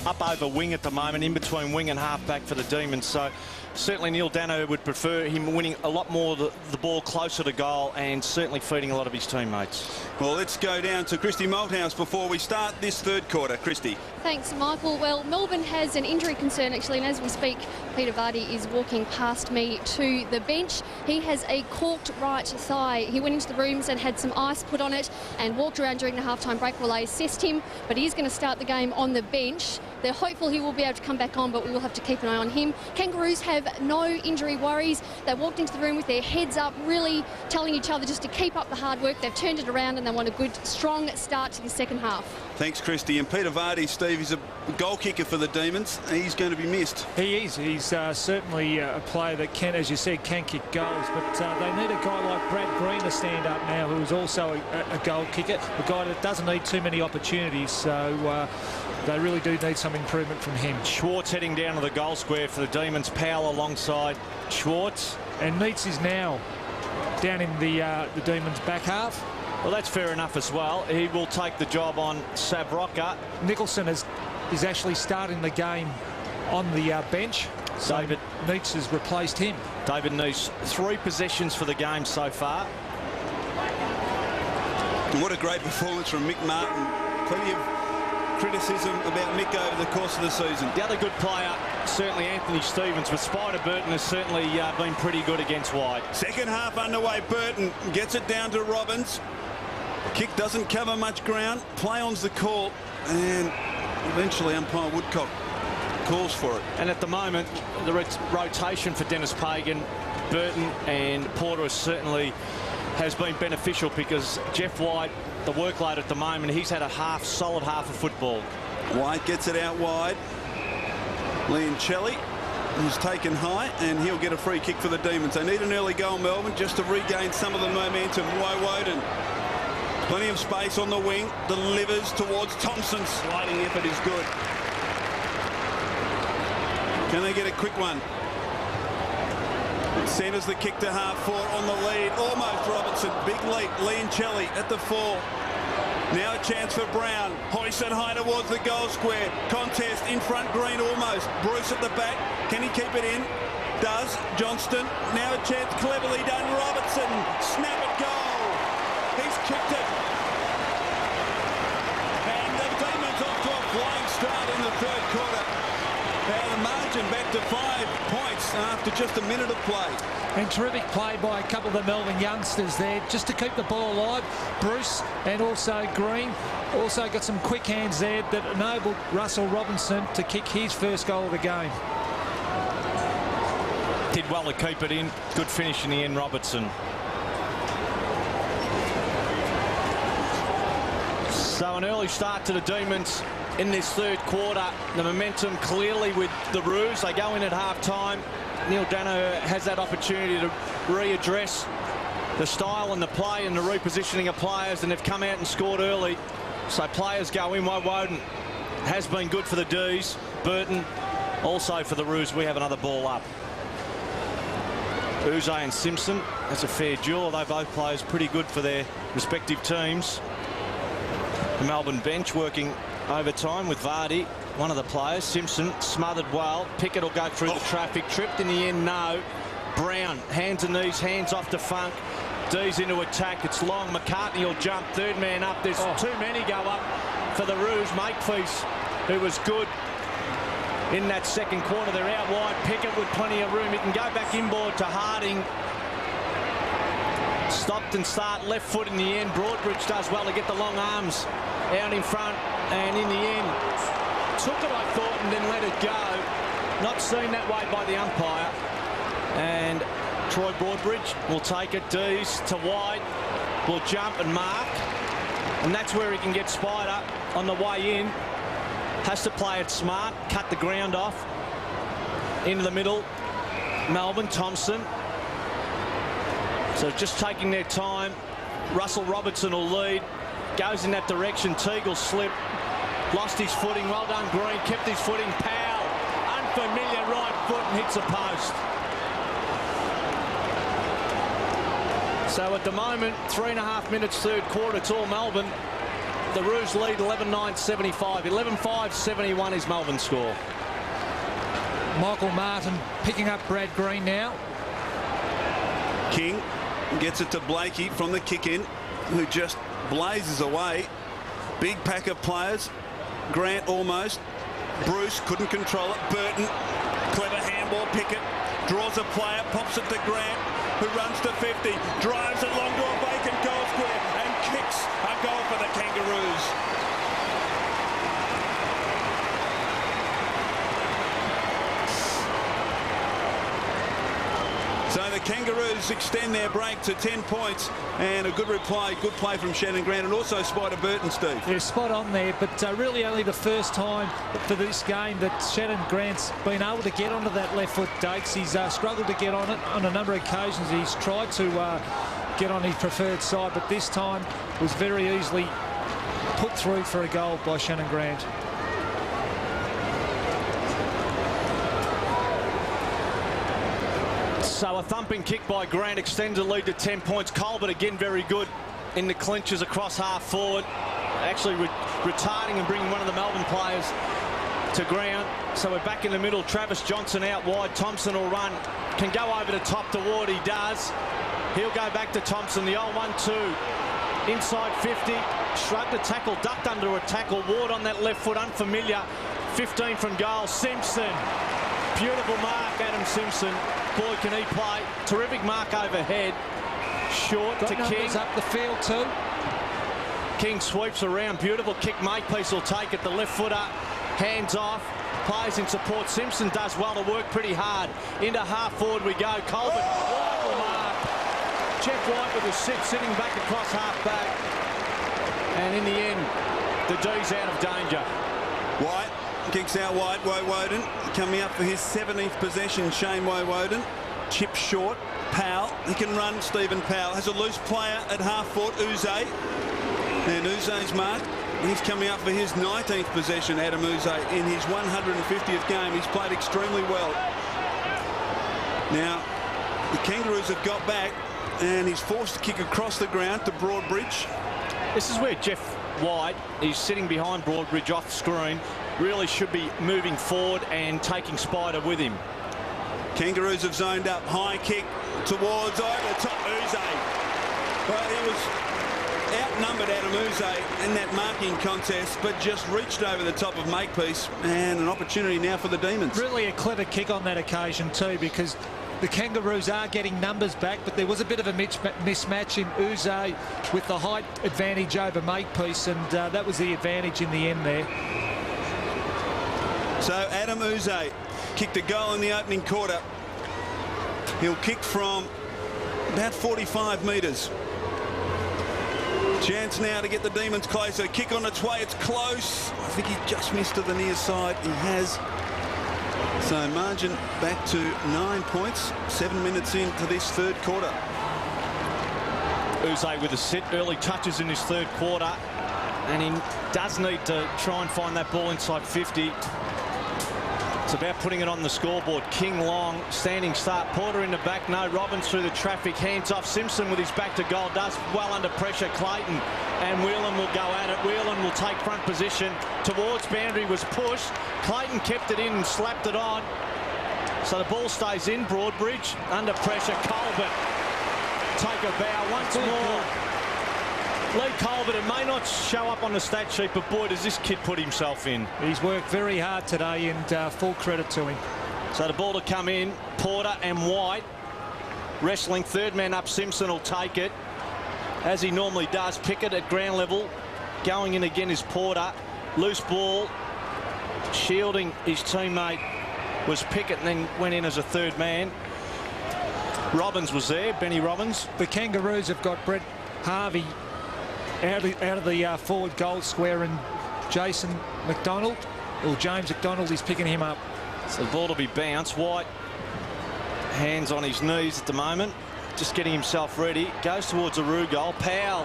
up over wing at the moment, in between wing and half-back for the Demons. So certainly Neil Dano would prefer him winning a lot more the ball closer to goal and certainly feeding a lot of his teammates. Well, let's go down to Christy Malthouse before we start this third quarter. Christy. Thanks, Michael. Well, Melbourne has an injury concern, actually, and as we speak, Peter Vardy is walking past me to the bench. He has a corked right thigh. He went into the rooms and had some ice put on it and walked around during the halftime break while they assessed him, but he is going to start the game on the bench. They're hopeful he will be able to come back on, but we will have to keep an eye on him. Kangaroos have no injury worries. They walked into the room with their heads up, really telling each other just to keep up the hard work. They've turned it around and they want a good, strong start to the second half. Thanks, Christy. And Peter Vardy, Steve, is a goal kicker for the Demons. He's going to be missed. He is. He's certainly a player that can, as you said, can kick goals. But they need a guy like Brad Green to stand up now, who is also a goal kicker, a guy that doesn't need too many opportunities. So they really do need some improvement from him. Schwartz heading down to the goal square for the Demons. Powell alongside Schwartz. And Neitz is now down in the Demons' back half. Well, that's fair enough as well. He will take the job on Savroka. Nicholson is actually starting the game on the bench. So David Neitz has replaced him. David Neitz, 3 possessions for the game so far. And what a great performance from Mick Martin. Plenty of criticism about Mick over the course of the season. The other good player, certainly Anthony Stevens, but Spider Burton has certainly been pretty good against wide. Second half underway. Burton gets it down to Robbins. Kick doesn't cover much ground. Play on's the call, and eventually umpire Woodcock calls for it. And at the moment, the rotation for Dennis Pagan, Burton and Porter certainly has been beneficial, because Jeff White the workload at the moment. He's had a solid half of football. White gets it out wide. Liancelli is taken high, and he'll get a free kick for the Demons. They need an early goal, Melbourne, just to regain some of the momentum. Woden. Plenty of space on the wing. Delivers towards Thompson. Sliding effort is good. Can they get a quick one? Centres the kick to half forward on the lead. Almost Robertson. Big leap. Liancelli at the 4. Now a chance for Brown. Hoisted high towards the goal square. Contest in front, Green almost. Bruce at the back. Can he keep it in? Does. Johnston. Now a chance. Cleverly done. Robertson. Snap it, goal. He's kicked it. And the Demons off to a flying start in the third quarter. Now the margin back to 5 points after just a minute of play. And terrific play by a couple of the Melbourne youngsters there just to keep the ball alive. Bruce and also Green also got some quick hands there that enabled Russell Robinson to kick his first goal of the game. Did well to keep it in. Good finish in the end, Robertson. So an early start to the Demons in this third quarter. The momentum clearly with the Roos. They go in at half-time. Neil Dano has that opportunity to readdress the style and the play and the repositioning of players, and they've come out and scored early. So players go in. Woden has been good for the D's. Burton also for the Roos. We have another ball up. Uze and Simpson. That's a fair duel, although both players pretty good for their respective teams. The Melbourne bench working overtime with Vardy, one of the players. Simpson smothered well. Pickett will go through the traffic. Tripped in the end, no. Brown, hands and knees, hands off to Funk. D's into attack. It's long. McCartney will jump. Third man up. There's too many go up for the Roos. Makepeace, who was good in that second quarter. They're out wide. Pickett with plenty of room. He can go back inboard to Harding. Stopped and start left foot in the end. Broadbridge does well to get the long arms out in front, and in the end took it, I thought, and then let it go. Not seen that way by the umpire. And Troy Broadbridge will take it. D's to wide, will jump and mark, and that's where he can get Spider on the way in. Has to play it smart, cut the ground off. Into the middle, Melbourne, Thompson. So just taking their time. Russell Robertson will lead. Goes in that direction. Teagle slipped. Lost his footing. Well done, Green. Kept his footing. Powell. Unfamiliar right foot and hits a post. So at the moment, 3.5 minutes third quarter. It's all Melbourne. The Roos lead 11-9-75. 11-5-71 is Melbourne's score. Michael Martin picking up Brad Green now. King gets it to Blakey from the kick in, who just blazes away. Big pack of players. Grant almost. Bruce couldn't control it. Burton, clever handball. Pickett draws a player, pops it to Grant, who runs to 50, drives it long to a vacant goal square and kicks a goal for the Kangaroos. So the Kangaroos extend their break to 10 points, and a good reply, good play from Shannon Grant, and also Spider Burton, Steve. Yeah, spot on there, but really only the first time for this game that Shannon Grant's been able to get onto that left foot, Dakes. He's struggled to get on it on a number of occasions. He's tried to get on his preferred side, but this time was very easily put through for a goal by Shannon Grant. So a thumping kick by Grant extends the lead to 10 points. Colbert again very good in the clinches across half forward. Actually retarding and bringing one of the Melbourne players to ground. So we're back in the middle. Travis Johnson out wide. Thompson will run. Can go over the top to Ward. He does. He'll go back to Thompson. The old 1-2. Inside 50. Shrugged a tackle. Ducked under a tackle. Ward on that left foot. Unfamiliar. 15 from goal. Simpson. Beautiful mark, Adam Simpson. Boy, can he play. Terrific mark overhead. Short to King. Up the field too. King sweeps around. Beautiful kick. Makepeace will take it. The left footer. Hands off. Plays in support. Simpson does well to work pretty hard. Into half forward we go. Colbert. Wonderful mark. Jeff White with a sit, sitting back across half back. And in the end, the D's out of danger. White kicks out wide. Woden coming up for his 17th possession. Shane Woden. Chip short. Powell. He can run. Stephen Powell has a loose player at half forward. Uze. And Uze's mark. He's coming up for his 19th possession. Adam Uze in his 150th game. He's played extremely well. Now the Kangaroos have got back, and he's forced to kick across the ground to Broadbridge. This is where Jeff White is sitting behind Broadbridge off screen. Really should be moving forward and taking Spider with him. Kangaroos have zoned up. High kick towards over the top. Uze. Well, he was outnumbered, Adam Uze, in that marking contest, but just reached over the top of Makepeace, and an opportunity now for the Demons. Really a clever kick on that occasion too, because the Kangaroos are getting numbers back, but there was a bit of a mismatch in Uze with the height advantage over Makepeace, and that was the advantage in the end there. So Adam Uze kicked a goal in the opening quarter. He'll kick from about 45 metres. Chance now to get the Demons closer. Kick on its way. It's close. I think he just missed to the near side. He has. So margin back to 9 points. 7 minutes into this third quarter. Uze with a sit. Early touches in his third quarter. And he does need to try and find that ball inside 50. It's about putting it on the scoreboard. King long, standing start. Porter in the back. No. Robbins through the traffic. Hands off. Simpson with his back to goal. Does well under pressure. Clayton and Whelan will go at it. Whelan will take front position towards boundary. Was pushed. Clayton kept it in and slapped it on. So the ball stays in. Broadbridge under pressure. Colbert take a bow once more. Lee Colbert, it may not show up on the stat sheet, but boy, does this kid put himself in. He's worked very hard today, and full credit to him. So the ball to come in. Porter and White wrestling. Third man up. Simpson will take it, as he normally does. Pickett at ground level. Going in again is Porter. Loose ball. Shielding his teammate was Pickett, and then went in as a third man. Robbins was there. Benny Robbins. The Kangaroos have got Brett Harvey out of the forward goal square, and Jason McDonald, or James McDonald, is picking him up. So the ball to be bounced. White, hands on his knees at the moment, just getting himself ready. Goes towards a Roo goal. Powell,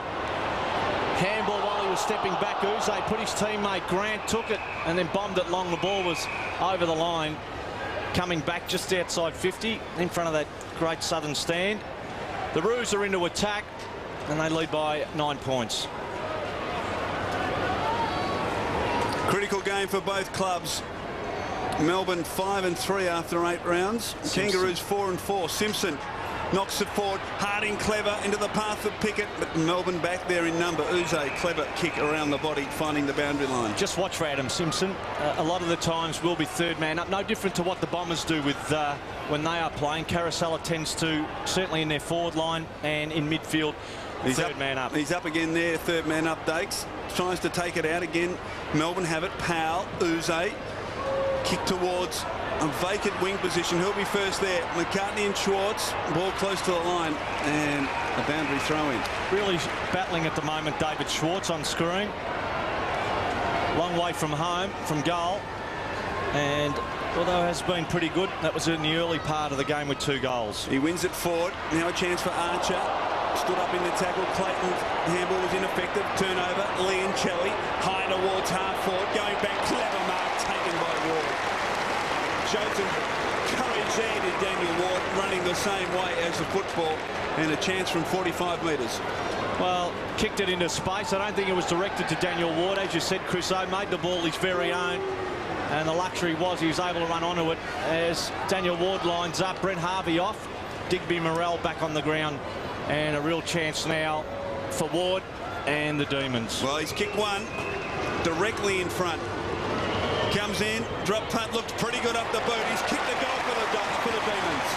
handball while he was stepping back. Uze put his teammate Grant, took it, and then bombed it long. The ball was over the line, coming back just outside 50, in front of that great southern stand. The Roos are into attack, and they lead by 9 points. Critical game for both clubs. Melbourne 5-3 after 8 rounds. Simpson. Kangaroos 4-4. Simpson knocks it forward. Harding clever into the path of Pickett, but Melbourne back there in number. Uze clever kick around the body, finding the boundary line. Just watch for Adam Simpson. A lot of the times will be third man up. No different to what the Bombers do with when they are playing. Carousella tends to, certainly in their forward line and in midfield, He's third man up. He's up again there, third man up. Dakes tries to take it out again. Melbourne have it. Powell, Uze, kick towards a vacant wing position. Who'll be first there? McCartney and Schwartz. Ball close to the line, and a boundary throw in. Really battling at the moment, David Schwartz on screen. Long way from home, from goal. And although it has been pretty good, that was in the early part of the game with 2 goals. He wins it forward. Now a chance for Archer. Stood up in the tackle. Clayton's handball was ineffective. Turnover. Leoncelli high towards half forward. Going back. Clever mark taken by Ward. Showed some courage there to Daniel Ward, running the same way as the football, and a chance from 45 metres. Well, kicked it into space. I don't think it was directed to Daniel Ward. As you said, Chris O made the ball his very own. And the luxury was he was able to run onto it as Daniel Ward lines up. Brent Harvey off. Digby Morrell back on the ground. And a real chance now for Ward and the Demons. Well, he's kicked one directly in front. Comes in, drop punt, looked pretty good up the boot. He's kicked the goal for the Demons.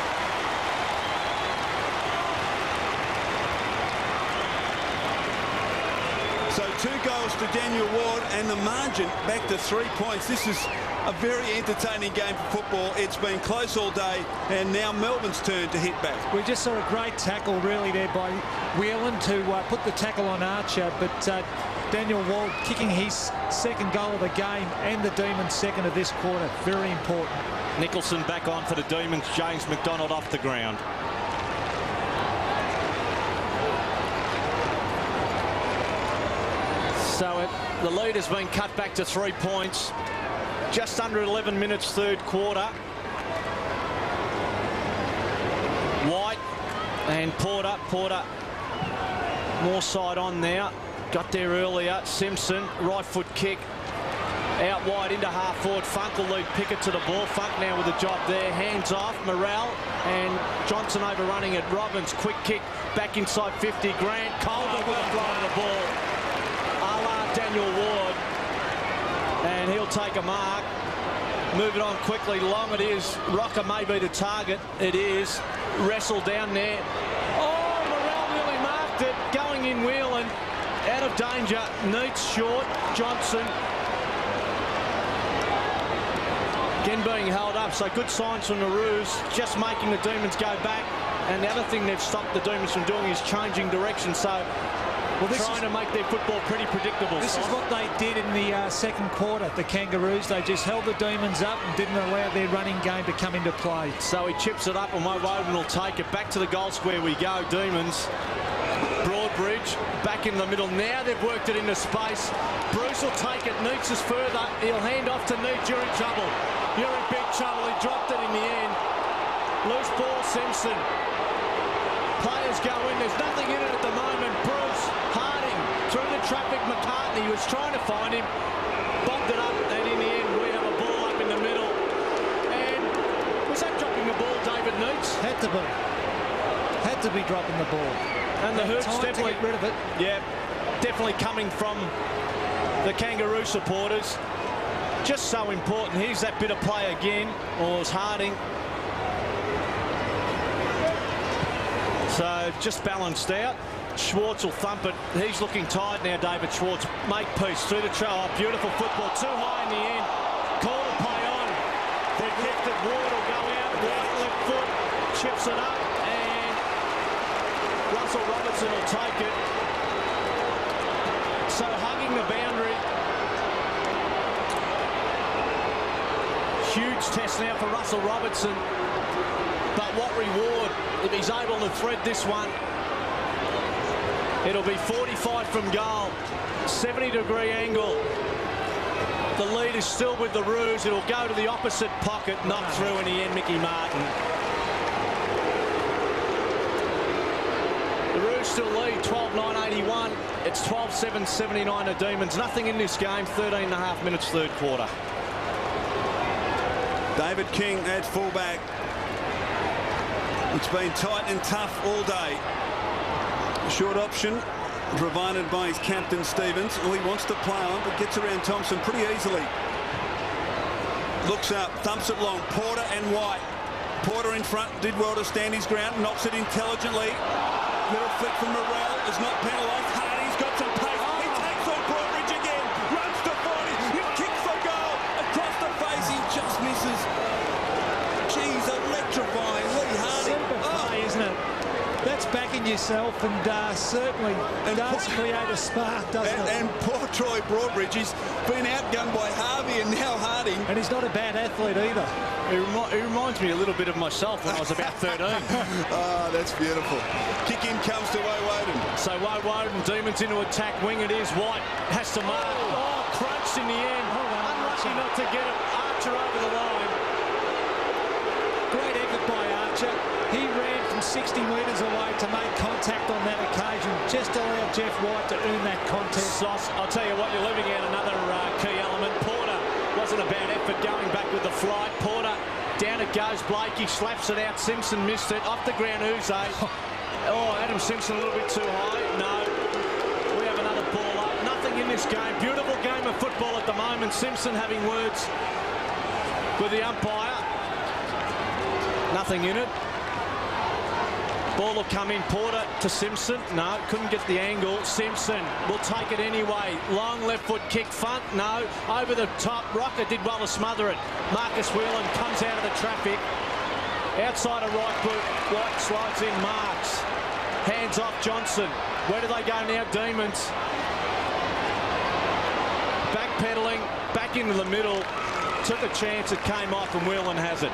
So 2 goals to Daniel Ward, and the margin back to 3 points. This is a very entertaining game for football. It's been close all day, and now Melbourne's turn to hit back. We just saw a great tackle really there by Whelan to put the tackle on Archer, but Daniel Ward kicking his second goal of the game and the Demons' second of this quarter. Very important. Nicholson back on for the Demons. James McDonald off the ground. So the lead has been cut back to 3 points. Just under 11 minutes, third quarter. White and Porter. Porter more side on now. Got there earlier. Simpson, right foot kick. Out wide into half forward. Funk will lead Pickett to the ball. Funk now with a job there. Hands off. Morrell and Johnson overrunning it. Robbins, quick kick back inside 50. Grant. Calder with a fly to the ball. A la Daniel Ward. And he'll take a mark. Move it on quickly. Long it is. Rocker may be the target. It is. Wrestle down there. Oh, Morrell nearly marked it. Going in Whelan. Out of danger. Neats short. Johnson. Again being held up, so good signs from the Roos, just making the Demons go back. And the other thing they've stopped the Demons from doing is changing direction, so trying to make their football pretty predictable. This is what they did in the second quarter, the Kangaroos. They just held the Demons up and didn't allow their running game to come into play. So he chips it up and Woden will take it. Back to the goal square we go, Demons. Broadbridge back in the middle. Now they've worked it into space. Bruce will take it. Neats is further. He'll hand off to Neat. You're in trouble. You're in big trouble. He dropped it in the end. Loose ball, Simpson. Players go in. There's nothing in it at the moment. Bruce, Harding, through the traffic. McCartney was trying to find him. Bombed it up, and in the end, we have a ball up in the middle. And was that dropping the ball, David Neats? Had to be. Had to be dropping the ball. And the hurt's definitely to get rid of it. Yeah, definitely coming from the Kangaroo supporters. Just so important. Here's that bit of play again. Or was Harding. So just balanced out. Schwartz will thump it. He's looking tired now, David Schwartz. Make peace through the trail. Beautiful football. Too high in the end. Call to play on. They kicked it. Ward will go out. Right left foot. Chips it up. And Russell Robertson will take it. So hugging the boundary. Huge test now for Russell Robertson. But what reward if he's able to thread this one? It'll be 45 from goal. 70-degree angle. The lead is still with the Roos. It'll go to the opposite pocket. Knocked through in the end, Mickey Martin. The Roos still lead 12-9-81. It's 12-7-79 to Demons. Nothing in this game. 13.5 minutes, third quarter. David King at fullback. It's been tight and tough all day. Short option provided by his captain Stevens. He wants to play on, but gets around Thompson pretty easily. Looks up, thumps it long. Porter and White. Porter in front, did well to stand his ground, knocks it intelligently. Little flick from Morrell is not penalised. Hardy's got some pace. He takes on Broadbridge again. Runs to 40. He kicks for goal. Across the face, he just misses. Geez, electrifying. Lee Hardy. Simple play, isn't it? That's backing yourself and certainly does create a spark, doesn't it? And poor Troy Broadbridge, he's been outgunned by Harvey and now Harding. And he's not a bad athlete either. He reminds me a little bit of myself when I was about 13. Oh, that's beautiful. Kick in comes to Woden. So Woden, Demons into attack. Wing it is. White has to mark. Oh, crunched in the end. Unlucky not to get it. Archer over the line. Great effort by Archer. He ran from 60 metres away to make contact on that occasion. Just allowed Jeff White to earn that contest. Sauce, I'll tell you what, you're leaving out another key element. Porter wasn't a bad effort going back with the flight. Porter, down it goes. Blakey slaps it out. Simpson missed it. Off the ground, Uze. Oh, Adam Simpson a little bit too high. No. We have another ball up. Nothing in this game. Beautiful game of football at the moment. Simpson having words with the umpire. Nothing in it. Ball will come in. Porter to Simpson. No, couldn't get the angle. Simpson will take it anyway. Long left foot kick. Funt. No. Over the top. Rocker did well to smother it. Marcus Whelan comes out of the traffic. Outside of right boot. White slides in. Marks. Hands off Johnson. Where do they go now? Demons. backpedaling, back into the middle, took a chance, it came off, and Whelan has it.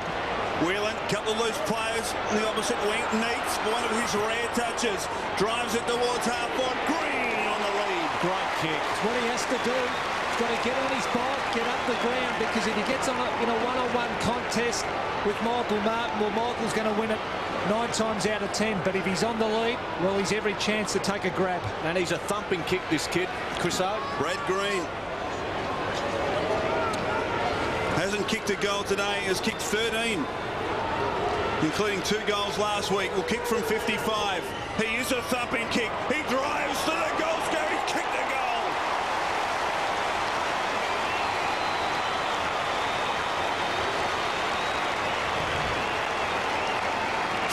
Whelan, couple of loose players in the opposite wing. Neats, one of his rare touches, drives it towards half-forward. Green on the lead. Great kick. It's what he has to do. He's got to get on his bike, get up the ground, because if he gets on in a one-on-one contest with Michael Martin, well, Michael's going to win it 9 times out of 10. But if he's on the lead, well, he's every chance to take a grab. And he's a thumping kick, this kid, Chris O. Brad Green hasn't kicked a goal today, has kicked 13, including 2 goals last week. Will kick from 55. He is a thumping kick. He drives to the goal square. He's kicked the goal.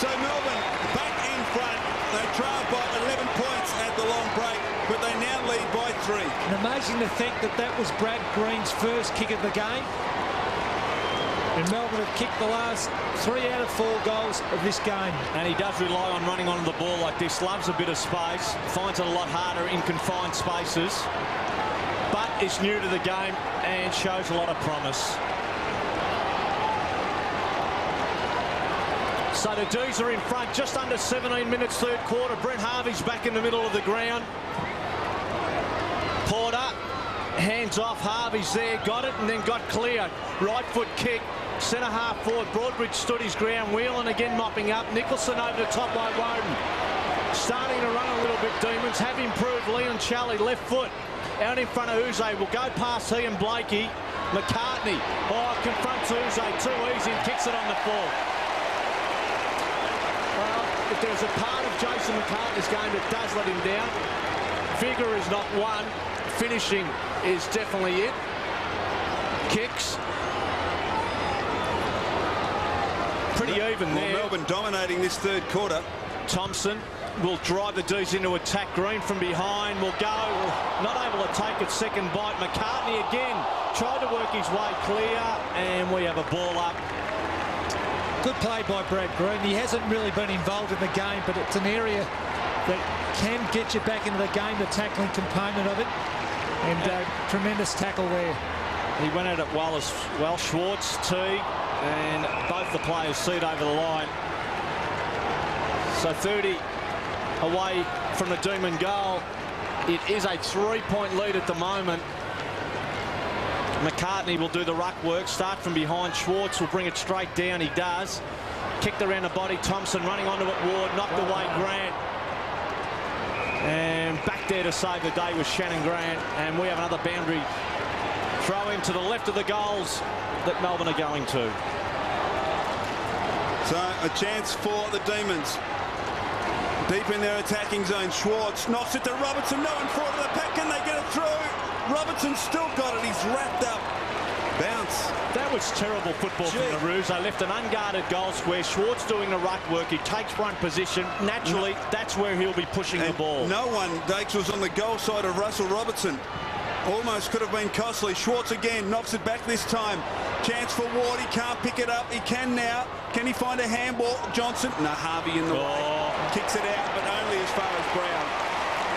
So Melbourne back in front. They trail by 11 points at the long break, but they now lead by 3. And amazing to think that that was Brad Green's first kick of the game. And Melbourne have kicked the last 3 out of 4 goals of this game. And he does rely on running onto the ball like this. Loves a bit of space. Finds it a lot harder in confined spaces. But is new to the game and shows a lot of promise. So the D's are in front. Just under 17 minutes, third quarter. Brent Harvey's back in the middle of the ground. Porter. Hands off, Harvey's there, got it, and then got clear. Right foot kick, centre half forward. Broadbridge stood his ground. Whelan again mopping up. Nicholson over the top by Woden. Starting to run a little bit, Demons. Have improved. Leon Charlie, left foot. Out in front of Uze. Will go past he and Blakey. McCartney. Oh, confronts Uze. Too easy and kicks it on the full. Well, if there's a part of Jason McCartney's game that does let him down, figure is not one. Finishing is definitely it. Kicks. Pretty even there. Melbourne dominating this third quarter. Thompson will drive the D's into attack. Green from behind will go. Not able to take it second bite. McCartney again tried to work his way clear, and we have a ball up. Good play by Brad Green. He hasn't really been involved in the game, but it's an area that can get you back into the game, the tackling component of it. And tremendous tackle there. He went at it well. Schwartz, Teague, and both the players see it over the line. So 30 away from the Demon goal. It is a 3-point lead at the moment. McCartney will do the ruck work, start from behind. Schwartz will bring it straight down. He does. Kicked around the body. Thompson running onto it. Ward knocked away Grant. And back there to save the day was Shannon Grant. And we have another boundary throw in to the left of the goals that Melbourne are going to. So a chance for the Demons. Deep in their attacking zone. Schwartz knocks it to Robertson. No one forward to the pack. Can they get it through? Robertson's still got it. He's wrapped up. Bounce. That was terrible football from the Roos. They left an unguarded goal square. Schwartz doing the ruck work. He takes front position. Naturally, that's where he'll be pushing the ball. No one, Dakes, was on the goal side of Russell Robertson. Almost could have been costly. Schwartz again knocks it back this time. Chance for Ward. He can't pick it up. He can now. Can he find a handball? Johnson. No, Harvey in the way. Kicks it out, but only as far as Brown.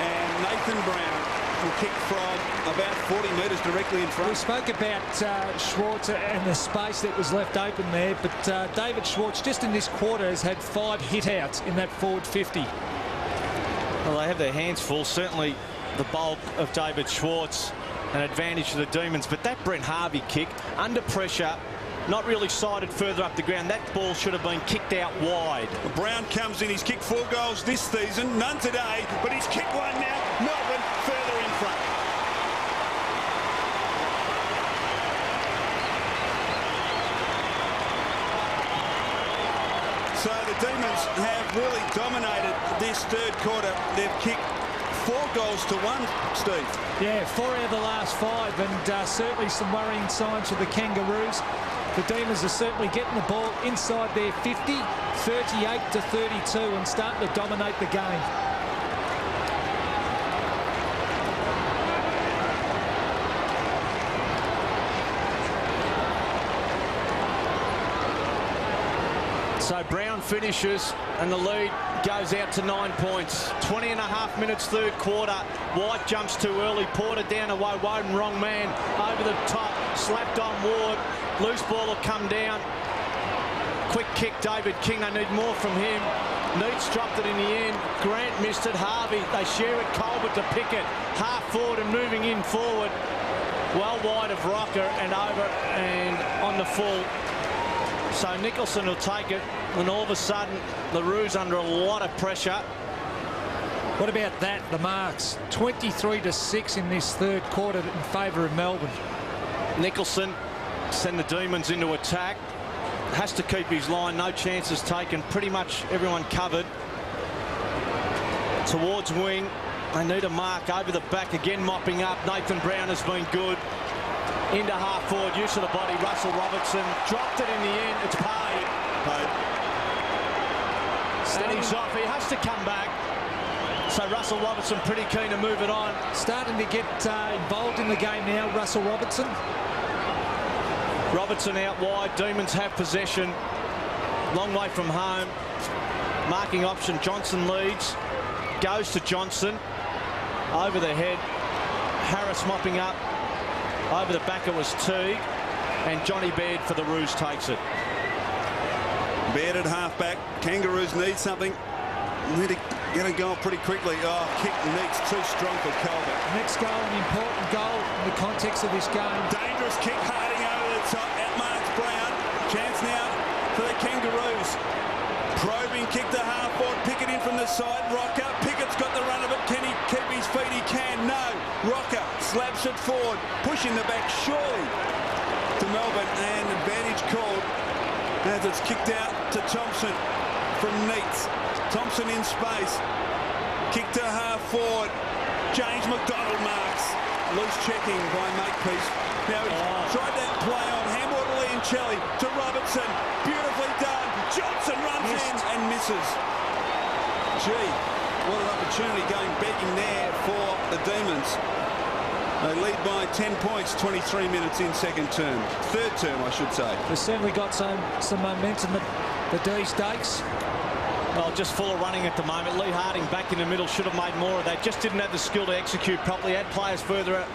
And Nathan Brown will kick from about 40 metres directly in front. We spoke about Schwartz and the space that was left open there, but David Schwartz just in this quarter has had 5 hit-outs in that forward 50. Well, they have their hands full. Certainly the bulk of David Schwartz, an advantage to the Demons, but that Brent Harvey kick, under pressure, not really sighted further up the ground. That ball should have been kicked out wide. Brown comes in. He's kicked 4 goals this season, none today, but he's kicked one now. Melbourne further in front. So the Demons have really dominated this third quarter. They've kicked 4 goals to 1, Steve. Yeah, 4 out of the last 5, and certainly some worrying signs for the Kangaroos. The Demons are certainly getting the ball inside their 50, 38 to 32, and starting to dominate the game. So Brown finishes and the lead goes out to 9 points. 20.5 minutes third quarter. White jumps too early. Porter down to Woden, wrong man. Over the top, slapped on Ward. Loose ball will come down. Quick kick, David King. They need more from him. Neats dropped it in the end. Grant missed it. Harvey, they share it. Colbert to Pickett. Half forward and moving in forward. Well wide of Rocker and over and on the full. So Nicholson will take it, and all of a sudden the Roos under a lot of pressure. What about that? The marks 23-6 in this third quarter in favour of Melbourne. Nicholson send the Demons into attack. Has to keep his line. No chances taken. Pretty much everyone covered. Towards wing. They need a mark over the back again, mopping up. Nathan Brown has been good. Into half forward, use of the body. Russell Robertson dropped it in the end. It's paid. And he's off. He has to come back. So Russell Robertson pretty keen to move it on. Starting to get involved in the game now, Russell Robertson. Robertson out wide. Demons have possession. Long way from home. Marking option. Johnson leads. Goes to Johnson. Over the head. Harris mopping up. Over the back it was Teague. And Johnny Baird for the Roos takes it. Baird at half-back. Kangaroos need something. Need to get a goal pretty quickly. Oh, kick Neats too strong for Colbert. Next goal, an important goal in the context of this game. Dangerous kick, Harding over the top at Marks Brown. Chance now for the Kangaroos. Probing kick to half-forward. Pickett in from the side. Rocker. Pickett's got the run of it. Can he keep his feet? He can. No. Rocker slaps it forward. Pushing the back surely to Melbourne. And advantage called as it's kicked out to Thompson from Neats. Thompson in space. Kick to half-forward. James McDonald marks. Loose checking by Makepeace. Now he's tried that play on handball to Liancelli to Robertson. Beautifully done. Johnson runs in and misses. Gee, what an opportunity going begging there for the Demons. They lead by 10 points, 23 minutes in second term. Third term, I should say. They've certainly got some momentum at the D stakes. Well, just full of running at the moment. Lee Harding back in the middle should have made more of that. Just didn't have the skill to execute properly. Had players further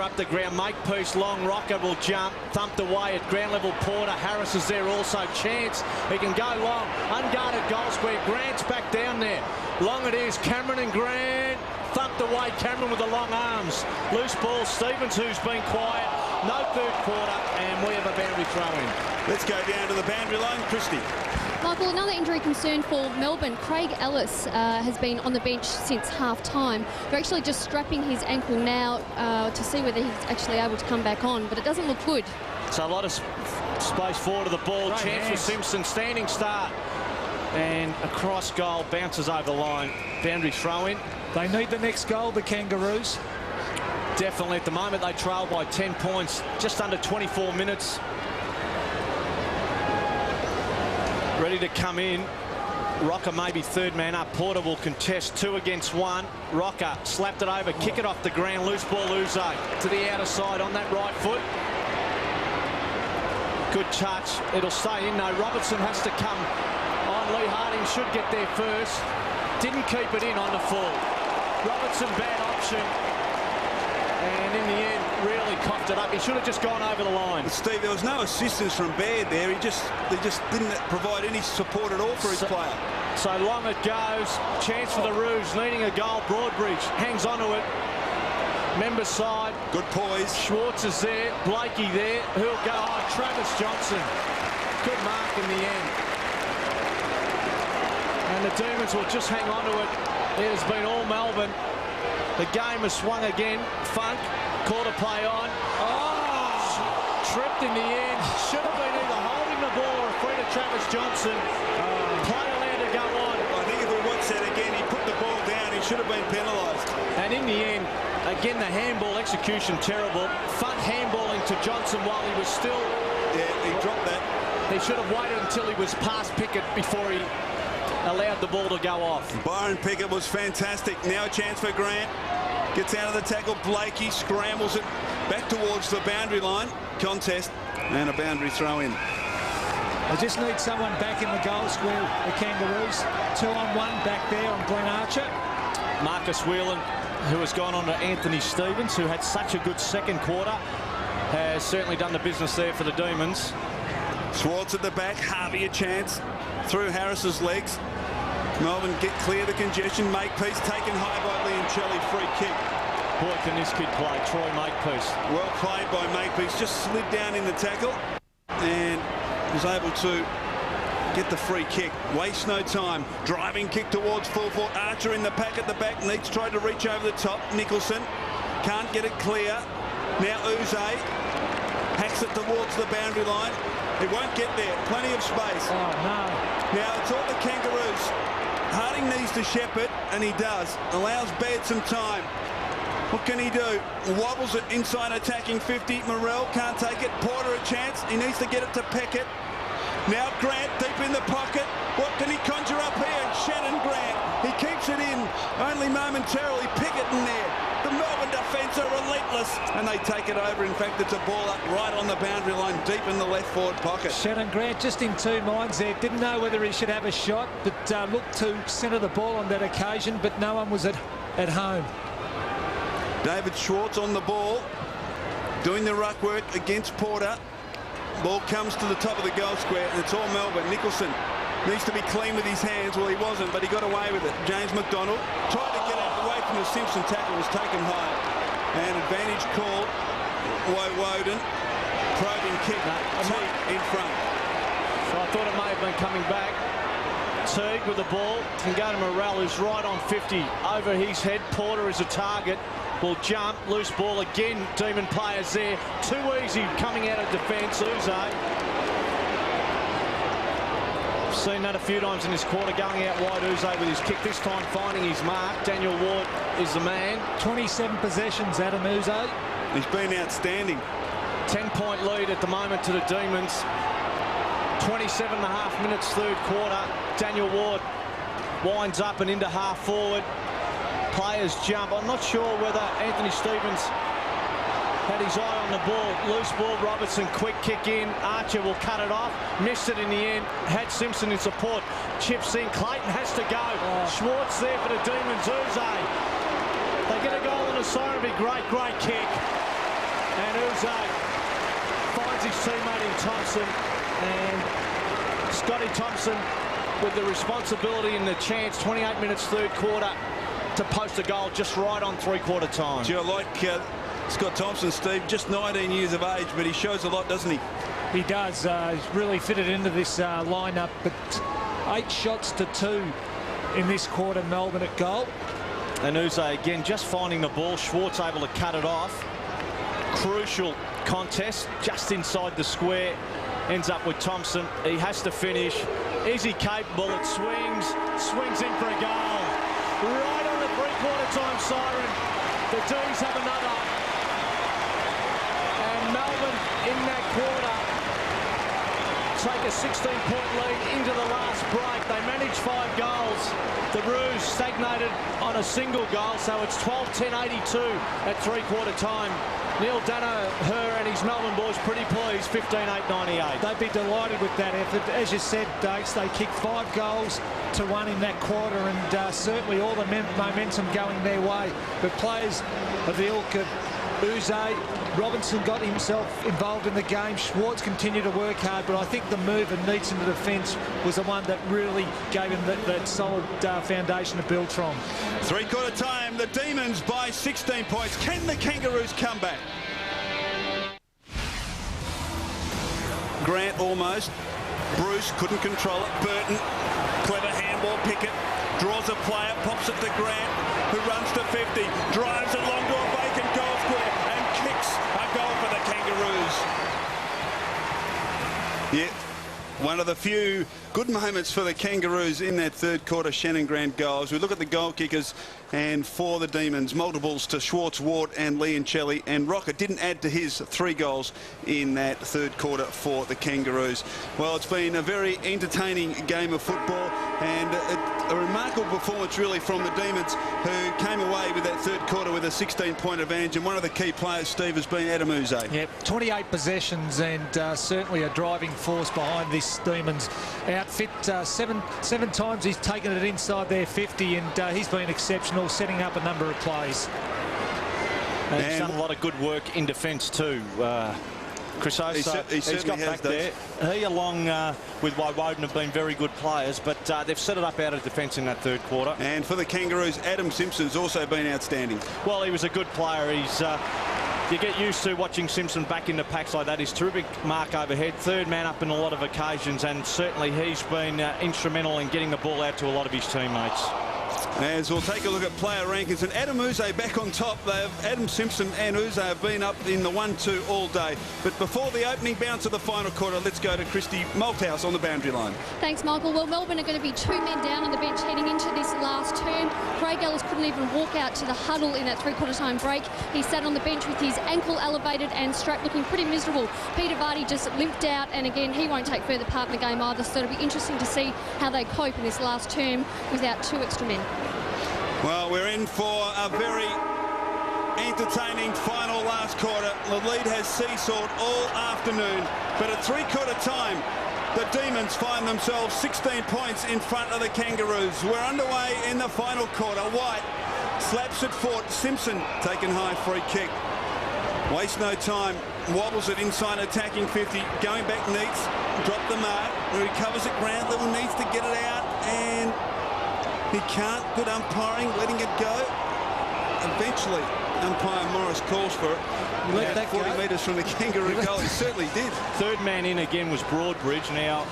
up the ground. Makepeace, long Rocker will jump. Thumped away at ground level. Porter. Harris is there also. Chance. He can go long. Unguarded goal square. Grant's back down there. Long it is. Cameron and Grant. Thumped away. Cameron with the long arms. Loose ball. Stevens, who's been quiet. No third quarter. And we have a boundary throw in. Let's go down to the boundary line. Christie. Michael, another injury concern for Melbourne. Craig Ellis has been on the bench since half-time. They're actually just strapping his ankle now to see whether he's actually able to come back on, but it doesn't look good. So a lot of space forward of the ball. Right Chance for Simpson. Standing start. And a cross goal bounces over the line. Boundary throw in. They need the next goal, the Kangaroos. Definitely. At the moment they trail by 10 points. Just under 24 minutes. Ready to come in. Rocker maybe third man up. Porter will contest 2 against 1. Rocker slapped it over, kick it off the ground. Loose ball, Uze to the outer side on that right foot. Good touch. It'll stay in though. Robertson has to come on. Lee Harding should get there first. Didn't keep it in on the full. Robertson, bad option. And in the end, really coughed it up. He should have just gone over the line. Steve, there was no assistance from Baird there. They just didn't provide any support at all for his player. So long it goes. Chance for the Roos, needing a goal. Broadbridge hangs onto it. Member side. Good poise. Schwartz is there. Blakey there. Who'll go? Oh, Travis Johnson. Good mark in the end. And the Demons will just hang on to it. It has been all Melbourne. The game has swung again. Funk, caught a play on. Oh! Tripped in the end. Should have been either holding the ball or free to Travis Johnson. Play allowed to go on. I think if we watch that again, he put the ball down. He should have been penalised. And in the end, again, the handball execution terrible. Funk handballing to Johnson while he was still... Yeah, he dropped that. He should have waited until he was past Pickett before he allowed the ball to go off. Byron Pickett was fantastic. Now a chance for Grant. Gets out of the tackle. Blakey scrambles it back towards the boundary line. Contest and a boundary throw in. They just need someone back in the goal square, the Kangaroos. 2-on-1 back there on Glenn Archer. Marcus Whelan, who has gone on to Anthony Stevens, who had such a good second quarter, has certainly done the business there for the Demons. Schwartz at the back, Harvey a chance through Harris's legs. Melbourne get clear the congestion. Makepeace taken high by Leoncelli, free kick. Boy, can this kid play, Troy Makepeace. Well played by Makepeace, just slid down in the tackle and was able to get the free kick. Waste no time. Driving kick towards full forward. Archer in the pack at the back. Needs tried to reach over the top. Nicholson can't get it clear. Now Uze hacks it towards the boundary line. It won't get there. Plenty of space. Oh, no. Now it's all the Kangaroos. Harding needs to shepherd, and he does. Allows Baird some time. What can he do? Wobbles it inside attacking 50. Morrell can't take it. Porter a chance. He needs to get it to Peckett. Now Grant deep in the pocket. What can he conjure up here? Shannon Grant. He keeps it in only momentarily. Pickett in there. The Melbourne defence are relentless, and they take it over. In fact, it's a ball up right on the boundary line, deep in the left forward pocket. Shannon Grant just in two minds there. Didn't know whether he should have a shot, but looked to centre the ball on that occasion, but no one was at home. David Schwartz on the ball, doing the ruck work against Porter. Ball comes to the top of the goal square, and it's all Melbourne. Nicholson needs to be clean with his hands. Well, he wasn't, but he got away with it. James McDonald tried to get away from the Simpson tackle, was taken high. And advantage called. Woden, probing kick, Teague in front. So I thought it may have been coming back. Teague with the ball can go to Morrell, who's right on 50. Over his head, Porter is a target. Will jump, loose ball again. Demon players there. Too easy coming out of defence. Uze. Seen that a few times in this quarter, going out wide. Uze with his kick, this time finding his mark. Daniel Ward is the man. 27 possessions, Adam Uze. He's been outstanding. 10-point lead at the moment to the Demons. 27.5 minutes third quarter. Daniel Ward winds up and into half forward. Players jump. I'm not sure whether Anthony Stevens had his eye on the ball. Loose ball, Robertson, quick kick in. Archer will cut it off. Missed it in the end. Had Simpson in support. Chips in. Clayton has to go. Schwartz there for the Demons. Uze. They get a goal on the side. It'll be great, great kick. And Uze finds his teammate in Thompson. And Scotty Thompson with the responsibility and the chance. 28 minutes third quarter to post a goal just right on three-quarter time. Gee, I like Scott Thompson, Steve, just 19 years of age, but he shows a lot, doesn't he? He does. He's really fitted into this lineup, but 8 shots to 2 in this quarter, Melbourne at goal. And Uze again just finding the ball. Schwartz able to cut it off. Crucial contest just inside the square. Ends up with Thompson. He has to finish. Is he capable? It swings in for a goal. Right on the three-quarter time siren. The D's have another. And Melbourne in that quarter take a 16-point lead into the last break. They managed 5 goals. The Roos stagnated on a single goal, so it's 12-10-82 at three-quarter time. Neil Danaher and his Melbourne boys pretty pleased, 15-8-98. They'd be delighted with that effort. As you said, Dakes, they kicked 5 goals to 1 in that quarter, and certainly all the momentum going their way. But players of the ilk of Uze, Robinson got himself involved in the game. Schwartz continued to work hard, but I think the move of Neitz into defence was the one that really gave him that solid foundation to build from. Three-quarter time, the Demons by 16 points. Can the Kangaroos come back? Grant almost. Bruce couldn't control it. Burton, clever handball. Pickett draws a player, pops it to Grant, who runs to 50, drives it long to a vacant goal square, and kicks a goal for the Kangaroos. Yeah, one of the few good moments for the Kangaroos in that third quarter. Shannon Grant goals. We look at the goal kickers, and for the Demons, multiples to Schwartz, Ward and Leoncelli, and Rocket didn't add to his 3 goals in that third quarter for the Kangaroos. Well, it's been a very entertaining game of football, and a remarkable performance really from the Demons, who came away with that third quarter with a 16-point advantage, and one of the key players, Steve, has been Adam Uze. Yep, 28 possessions, and certainly a driving force behind this this Demons outfit. Seven times he's taken it inside their 50, and he's been exceptional, setting up a number of plays. And he's done a lot of good work in defence too. Chris Osa, he's got back there. He, along with Woden, have been very good players, but they've set it up out of defence in that third quarter. And for the Kangaroos, Adam Simpson's also been outstanding. Well, he was a good player. He's you get used to watching Simpson back in the packs like that. He's terrific mark overhead, third man up in a lot of occasions, and certainly he's been instrumental in getting the ball out to a lot of his teammates. As we'll take a look at player rankings, and Adam Uze back on top. Adam Simpson and Uze have been up in the 1-2 all day. But before the opening bounce of the final quarter, let's go to Christy Malthouse on the boundary line. Thanks, Michael. Well, Melbourne are going to be 2 men down on the bench heading into this last term. Craig Ellis couldn't even walk out to the huddle in that three-quarter time break. He sat on the bench with his ankle elevated and strap, looking pretty miserable. Peter Vardy just limped out, and again, he won't take further part in the game either. So it'll be interesting to see how they cope in this last term without 2 extra men. Well, we're in for a very entertaining final last quarter. The lead has seesawed all afternoon, but at three-quarter time, the Demons find themselves 16 points in front of the Kangaroos. We're underway in the final quarter. White slaps it forward. Simpson taken high, free kick. Waste no time. Wobbles it inside attacking 50. Going back needs. Drop the mark. Recovers it. Granville needs to get it out, and he can't. Good umpiring, letting it go. Eventually, umpire Morris calls for it. You let that 40 go? metres from the Kangaroo goal. He certainly did. Third man in again was Broadbridge. Now,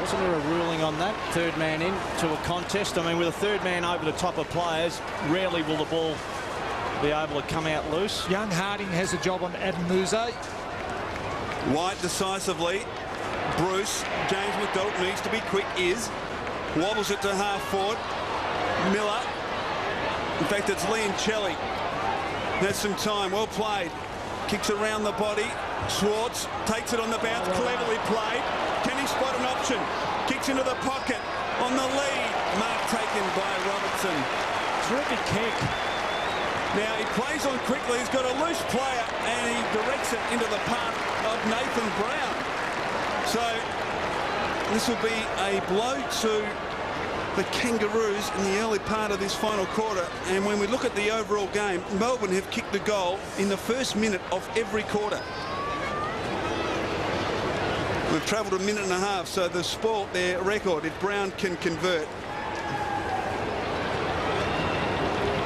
wasn't there a ruling on that? Third man in to a contest. I mean, with a third man over the top of players, rarely will the ball be able to come out loose. Young Harding has a job on Adam Uze. White decisively. Bruce, James McDonald needs to be quick. Wobbles it to half forward. Miller. In fact, it's Liancelli. Has some time. Well played. Kicks around the body. Schwartz takes it on the bounce. Cleverly played. Can he spot an option? Kicks into the pocket. On the lead. Mark taken by Robertson. Terrific kick. Now he plays on quickly. He's got a loose player, and he directs it into the path of Nathan Brown. So this will be a blow to the Kangaroos in the early part of this final quarter. And when we look at the overall game, Melbourne have kicked a goal in the first minute of every quarter. We've travelled a minute and a half, so the sport, their record, if Brown can convert.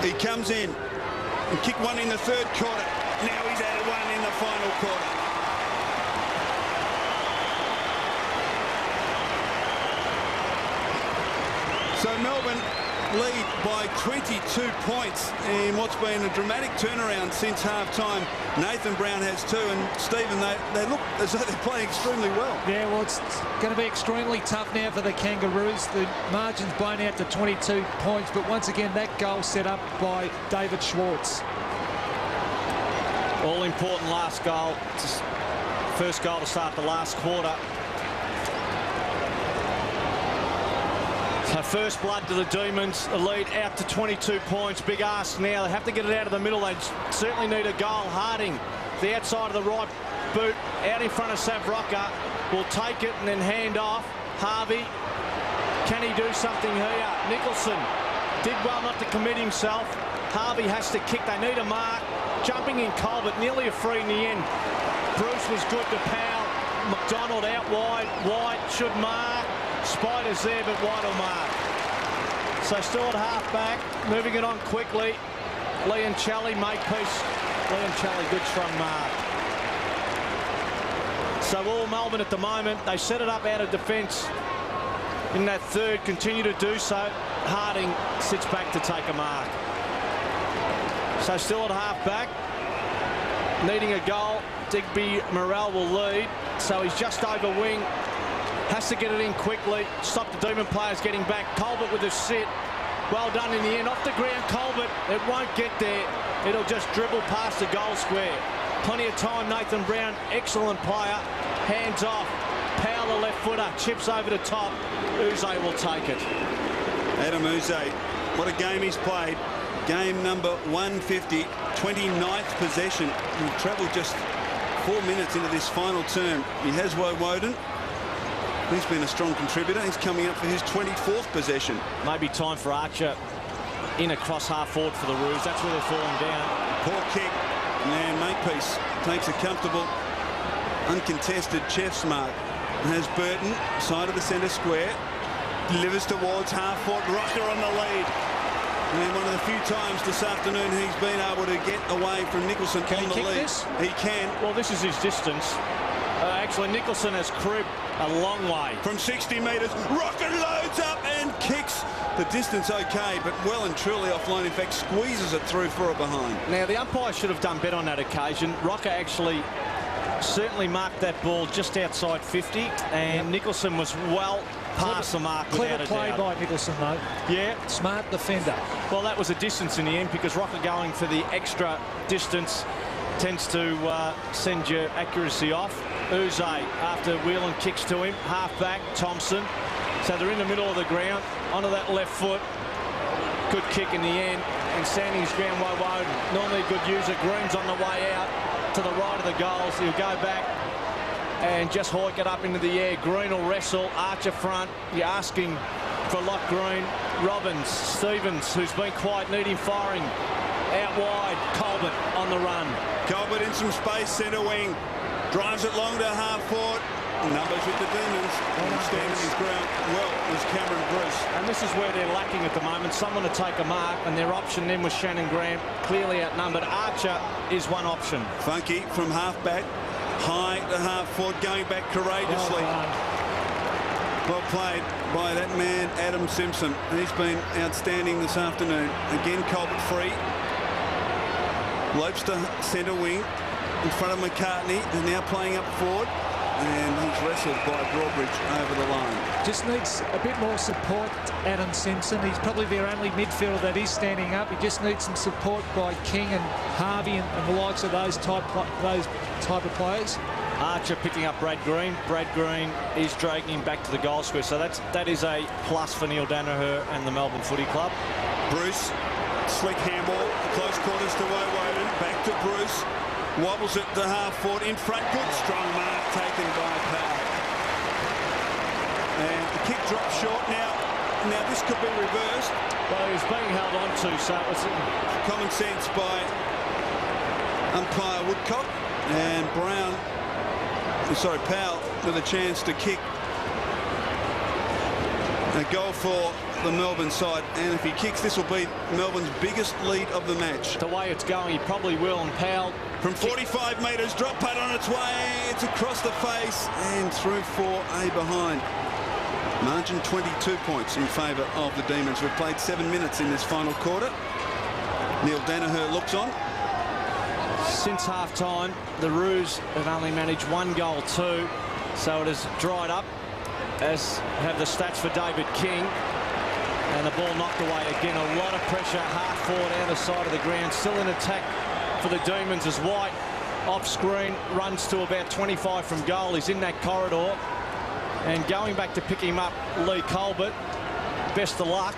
He comes in and kicked one in the third quarter. Now he's added one in the final quarter. So Melbourne lead by 22 points in what's been a dramatic turnaround since half-time. Nathan Brown has 2, and Stephen, they look as though they're playing extremely well. Yeah, well, it's going to be extremely tough now for the Kangaroos. The margin's blown out to 22 points, but once again, that goal set up by David Schwartz. All-important last goal. First goal to start the last quarter. So first blood to the Demons. The lead out to 22 points. Big ask now. They have to get it out of the middle. They certainly need a goal. Harding, the outside of the right boot, out in front of Savroka. Will take it and then hand off. Harvey, can he do something here? Nicholson did well not to commit himself. Harvey has to kick. They need a mark. Jumping in Colbert, nearly a free in the end. Bruce was good to Powell. McDonald out wide. White should mark. Spider's there, but White will mark. So still at half-back, moving it on quickly. Liancelli, make-piece. Liancelli, good strong mark. So all Melbourne at the moment, they set it up out of defence in that third, continue to do so. Harding sits back to take a mark. So still at half-back, needing a goal. Digby Morrell will lead, so he's just over wing. Has to get it in quickly. Stop the Demon players getting back. Colbert with a sit. Well done in the end. Off the ground, Colbert. It won't get there. It'll just dribble past the goal square. Plenty of time. Nathan Brown, excellent player. Hands off. Powell, the left footer. Chips over the top. Uze will take it. Adam Uze, what a game he's played. Game number 150, 29th possession. He travelled just 4 minutes into this final term. He has Woden. He's been a strong contributor. He's coming up for his 24th possession. Maybe time for Archer in across half forward for the Roos. That's where they're falling down. Poor kick. And Makepeace takes a comfortable, uncontested chef's mark. Has Burton, side of the centre square, delivers towards half forward. Rocker on the lead. And one of the few times this afternoon he's been able to get away from Nicholson on the lead. This? He can. Well, this is his distance. Actually, Nicholson has cribbed a long way. From 60 metres, Rocker loads up and kicks. The distance okay, but well and truly offline. In fact, squeezes it through for a behind. Now, the umpire should have done better on that occasion. Rocker actually certainly marked that ball just outside 50, and Nicholson was well past the mark. Clever play by Nicholson, though. Yeah. Smart defender. Well, that was a distance in the end, because Rocker going for the extra distance tends to send your accuracy off. Uze, after Whelan kicks to him, half-back, Thompson. So they're in the middle of the ground, onto that left foot. Good kick in the end, and standing his ground, Woden. Normally a good user. Green's on the way out to the right of the goals. He'll go back and just hoik it up into the air. Green will wrestle, Archer front. You're asking for Lock Green. Robbins, Stevens, who's been quiet, need him firing. Out wide, Colbert on the run. Colbert in some space, centre wing. Drives it long to half forward. Numbers with the Demons. Standing his ground well was Cameron Bruce. And this is where they're lacking at the moment. Someone to take a mark, and their option then was Shannon Grant, clearly outnumbered. Archer is one option. Funky from half back, high to half forward, going back courageously. Well played by that man, Adam Simpson. He's been outstanding this afternoon. Again, Colbert free. Lopes to centre wing in front of McCartney, and now playing up forward. And he's wrestled by Broadbridge over the line. Just needs a bit more support, Adam Simpson. He's probably their only midfielder that is standing up. He just needs some support by King and Harvey and the likes of those type of players. Archer picking up Brad Green. Brad Green is dragging him back to the goal square. So that is a plus for Neil Danaher and the Melbourne Footy Club. Bruce, slick handball, close quarters to Woden. Back to Bruce. Wobbles it to half forward in front. Good strong mark taken by Powell. And the kick drops short now. Now this could be reversed. Well, he was being held on to, so it was common sense by umpire Woodcock, and Powell with a chance to kick a goal for the Melbourne side, and if he kicks, this will be Melbourne's biggest lead of the match. The way it's going, he probably will, and Powell from 45 metres, drop putt on its way, it's across the face and through for a behind. Margin 22 points in favour of the Demons. We've played 7 minutes in this final quarter. Neil Danaher looks on. Since half-time, the Roos have only managed 1 goal, 2, so it has dried up, as have the stats for David King. And the ball knocked away again. A lot of pressure, half forward, either side of the ground. Still in attack for the Demons as White off screen runs to about 25 from goal. He's in that corridor. And going back to pick him up, Lee Colbert. Best of luck.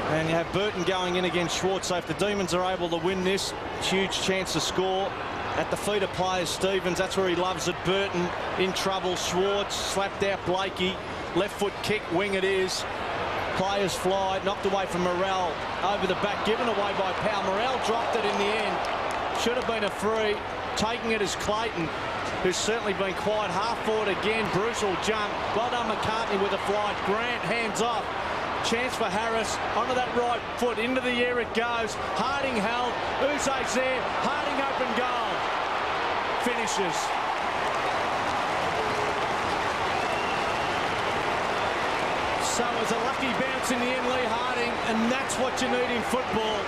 And you have Burton going in against Schwartz. So if the Demons are able to win this, huge chance to score. At the feet of players, Stevens, that's where he loves it. Burton in trouble. Schwartz slapped out Blakey. Left foot kick, wing it is. Players fly, knocked away from Morrell, over the back, given away by Powell. Morrell dropped it in the end. Should have been a free. Taking it is Clayton, who's certainly been quiet. Half forward again, Bruce will jump. Well done McCartney with a flight. Grant hands off. Chance for Harris, onto that right foot, into the air it goes. Harding held, Uze's there, Harding open goal. Finishes. So it was a lucky bounce in the end, Lee Harding, and that's what you need in football.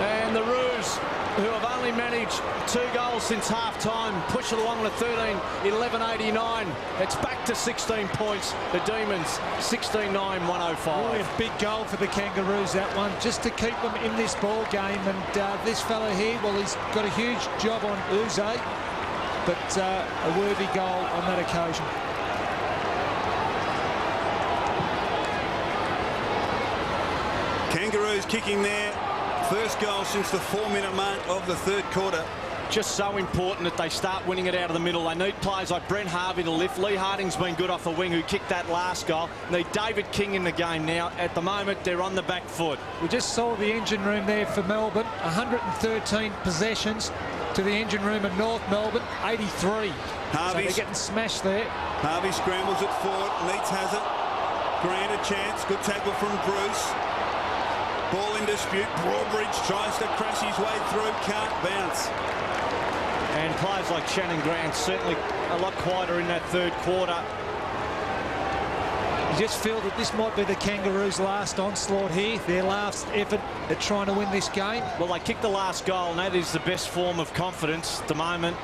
And the Roos, who have only managed 2 goals since half-time, push it along to 13-11-89. It's back to 16 points. The Demons, 16-9-105. Really a big goal for the Kangaroos, that one, just to keep them in this ball game. And this fella here, well, he's got a huge job on Uze, but a worthy goal on that occasion. Kangaroos kicking there. First goal since the 4-minute mark of the third quarter. just so important that they start winning it out of the middle. They need players like Brent Harvey to lift. Lee Harding's been good off the wing, who kicked that last goal. They need David King in the game now. At the moment, they're on the back foot. We just saw the engine room there for Melbourne. 113 possessions to the engine room in North Melbourne, 83. So they're getting smashed there. Harvey scrambles it forward. Neitz has it. Grant a chance. Good tackle from Bruce. Ball in dispute. Broadbridge tries to crash his way through. Can't bounce. And players like Shannon Grant certainly a lot quieter in that third quarter. You just feel that this might be the Kangaroos' last onslaught here, their last effort at trying to win this game. Well, they kicked the last goal, and that is the best form of confidence at the moment.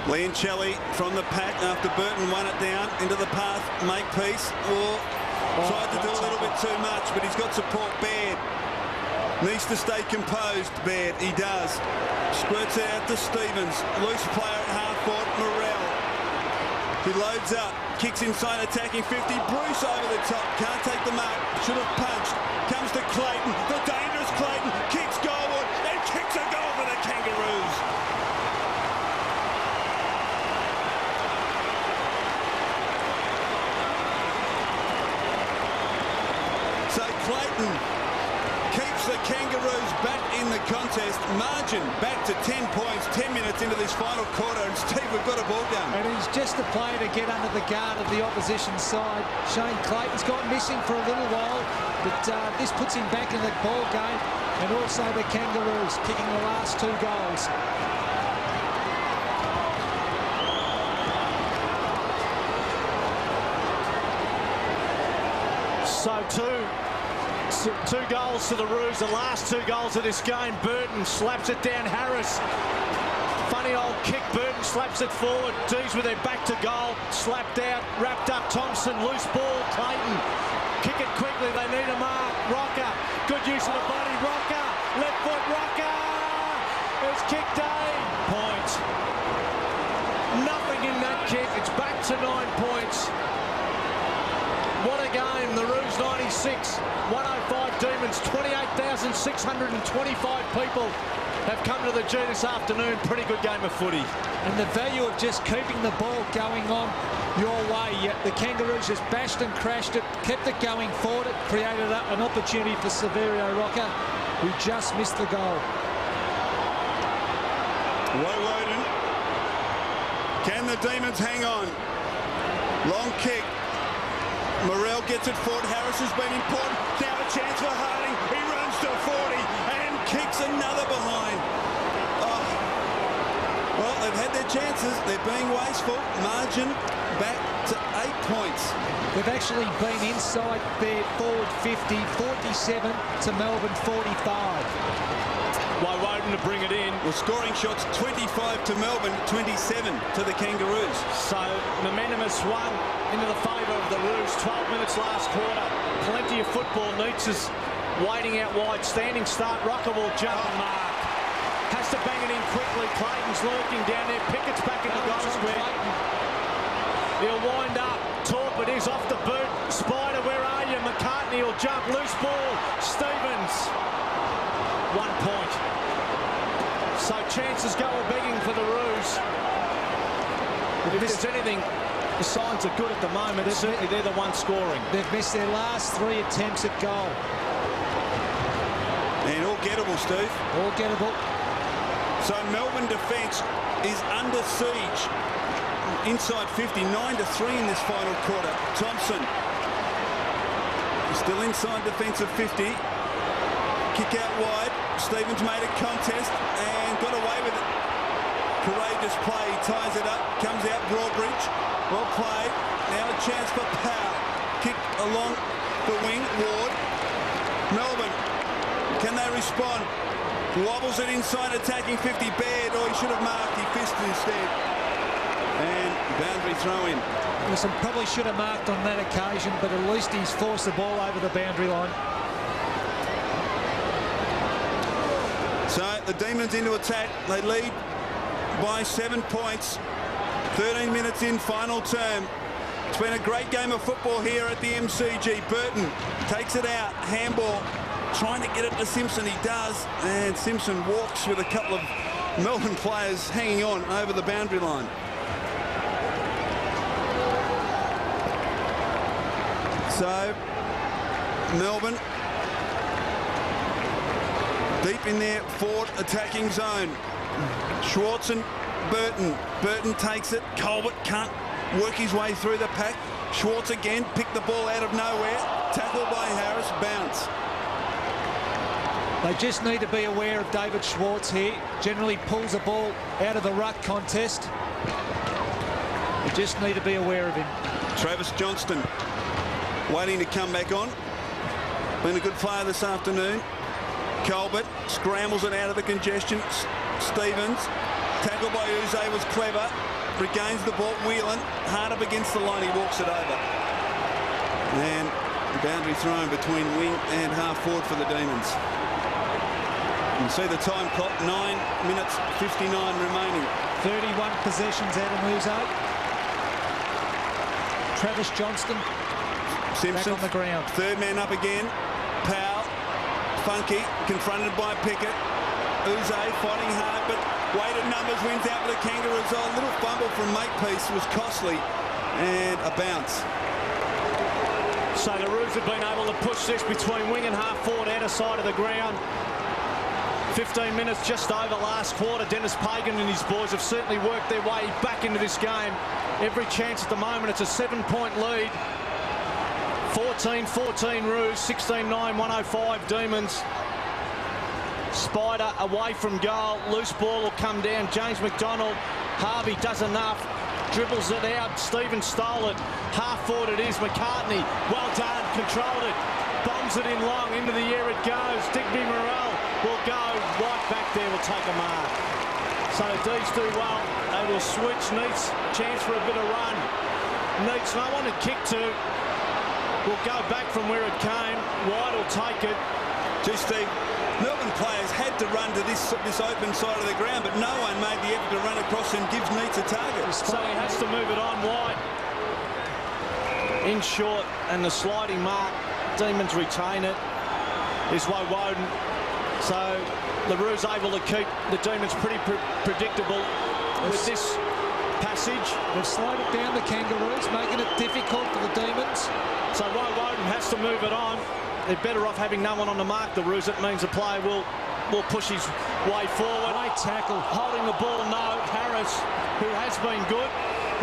Leoncelli from the pack after Burton won it down into the path. Make peace. Tried to do a little bit too much, but he's got support. Baird needs to stay composed. Baird, he does. Squirts it out to Stevens. Loose player at half court. Morrell. He loads up. Kicks inside, attacking 50. Bruce over the top. Can't take the mark. Should have punched. Comes to Clayton. The dangerous Clayton. Kicks goalward and kicks a goal for the Kangaroos. So Clayton keeps the Kangaroos back in the contest. Margin back to 10 points, 10 minutes into this final quarter. And Steve, we've got a ball down. And he's just a player to get under the guard of the opposition side. Shane Clayton's got missing for a little while, but this puts him back in the ball game. And also the Kangaroos kicking the last 2 goals. So two goals to the Roos, the last 2 goals of this game. Burton slaps it down Harris. Funny old kick. Burton slaps it forward. D's with their back to goal. Slapped out, wrapped up Thompson. Loose ball, Clayton. Kick it quickly. They need a mark. Rocker. Good use of the body. Rocker. Left foot. Rocker. It's kicked A. Point. Nothing in that kick. It's back to 9 points. What a game. The Roos 96, 105 Demons, 28,625 people have come to the G this afternoon. Pretty good game of footy. And the value of just keeping the ball going on your way. The Kangaroos just bashed and crashed it, kept it going forward. It created an opportunity for Severio Rocker, who just missed the goal. Woden. Can the Demons hang on? Long kick. Morrell gets it forward. Harris has been important. Now a chance for Harding. He runs to 40 and kicks another behind. Oh. Well, they've had their chances. They're being wasteful. Margin back to 8 points. They've actually been inside their forward 50, 47 to Melbourne 45. Woden to bring it in. Well, scoring shots 25 to Melbourne, 27 to the Kangaroos. So momentum has swung into the favour of the Roos. 12 minutes last quarter. Plenty of football. Neitz is waiting out wide. Standing start. Rocker will jump and mark. Has to bang it in quickly. Clayton's lurking down there. Pickett's back in the goal square. He'll wind up. Torp, it is off the boot. Spider, where are you? McCartney will jump. Loose ball. Stevens. 1 point. So chances go begging for the Roos. If there's anything, the signs are good at the moment. Certainly they're the ones scoring. They've missed their last 3 attempts at goal. And all gettable, Steve. All gettable. So Melbourne defence is under siege. Inside 50, 9-3 in this final quarter. Thompson still inside defensive 50. Kick out wide. Stevens made a contest and got away with it. Courageous play. He ties it up. Comes out Broadbridge. Well played. Now a chance for Powell. Kick along the wing. Ward. Melbourne. Can they respond? Wobbles it inside, attacking 50. Baird. Oh, he should have marked. He fisted instead. And boundary throw in. Listen, probably should have marked on that occasion, but at least he's forced the ball over the boundary line. So the Demons into attack. They lead by 7 points. 13 minutes in, final term. It's been a great game of football here at the MCG. Burton takes it out. Handball. Trying to get it to Simpson. He does. And Simpson walks with a couple of Melbourne players hanging on over the boundary line. So Melbourne deep in their forward attacking zone. Schwartz and Burton. Burton takes it. Colbert can't work his way through the pack. Schwartz again picked the ball out of nowhere. Tackled by Harris. Bounce. They just need to be aware of David Schwartz here. Generally pulls the ball out of the ruck contest. They just need to be aware of him. Travis Johnston waiting to come back on. Been a good player this afternoon. Colbert scrambles it out of the congestion. Stevens, tackled by Uze, was clever. Regains the ball. Whelan hard up against the line. He walks it over. And boundary thrown between wing and half forward for the Demons. You can see the time clock, 9 minutes 59 remaining. 31 possessions out of Uze. Travis Johnston Simpson back on the ground. Third man up again. Powell, Funky, confronted by Pickett. Uze fighting hard, but weighted numbers wins out for the Kangaroos. A little fumble from Makepeace was costly, and a bounce. So the Roos have been able to push this between wing and half forward out of side of the ground. 15 minutes just over last quarter. Dennis Pagan and his boys have certainly worked their way back into this game. Every chance at the moment. It's a 7-point lead. 14-14 Roos, 16-9, 105 Demons. Spider away from goal. Loose ball will come down. James McDonald. Harvey does enough. Dribbles it out. Stevens stole it. Half forward it is. McCartney. Well done. Controlled it. Bombs it in long. Into the air it goes. Digby Morrell will go right back there. Will take a mark. So D's do well. They will switch. Neats chance for a bit of run. Neats no one to kick to. Will go back from where it came. White will take it. Gee, Steve, Melbourne players had to run to this open side of the ground, but no one made the effort to run across and gives Neats a target. So he has to move it on wide. In short, and the sliding mark. Demons retain it. Is Woden. So the Roos able to keep the Demons pretty predictable with this passage. They've slowed it down, the Kangaroos, making it difficult for the Demons. So Woden has to move it on. They're better off having no one on the mark, the Roos. It means the player will push his way forward. Great tackle. Holding the ball, no. Harris, who has been good,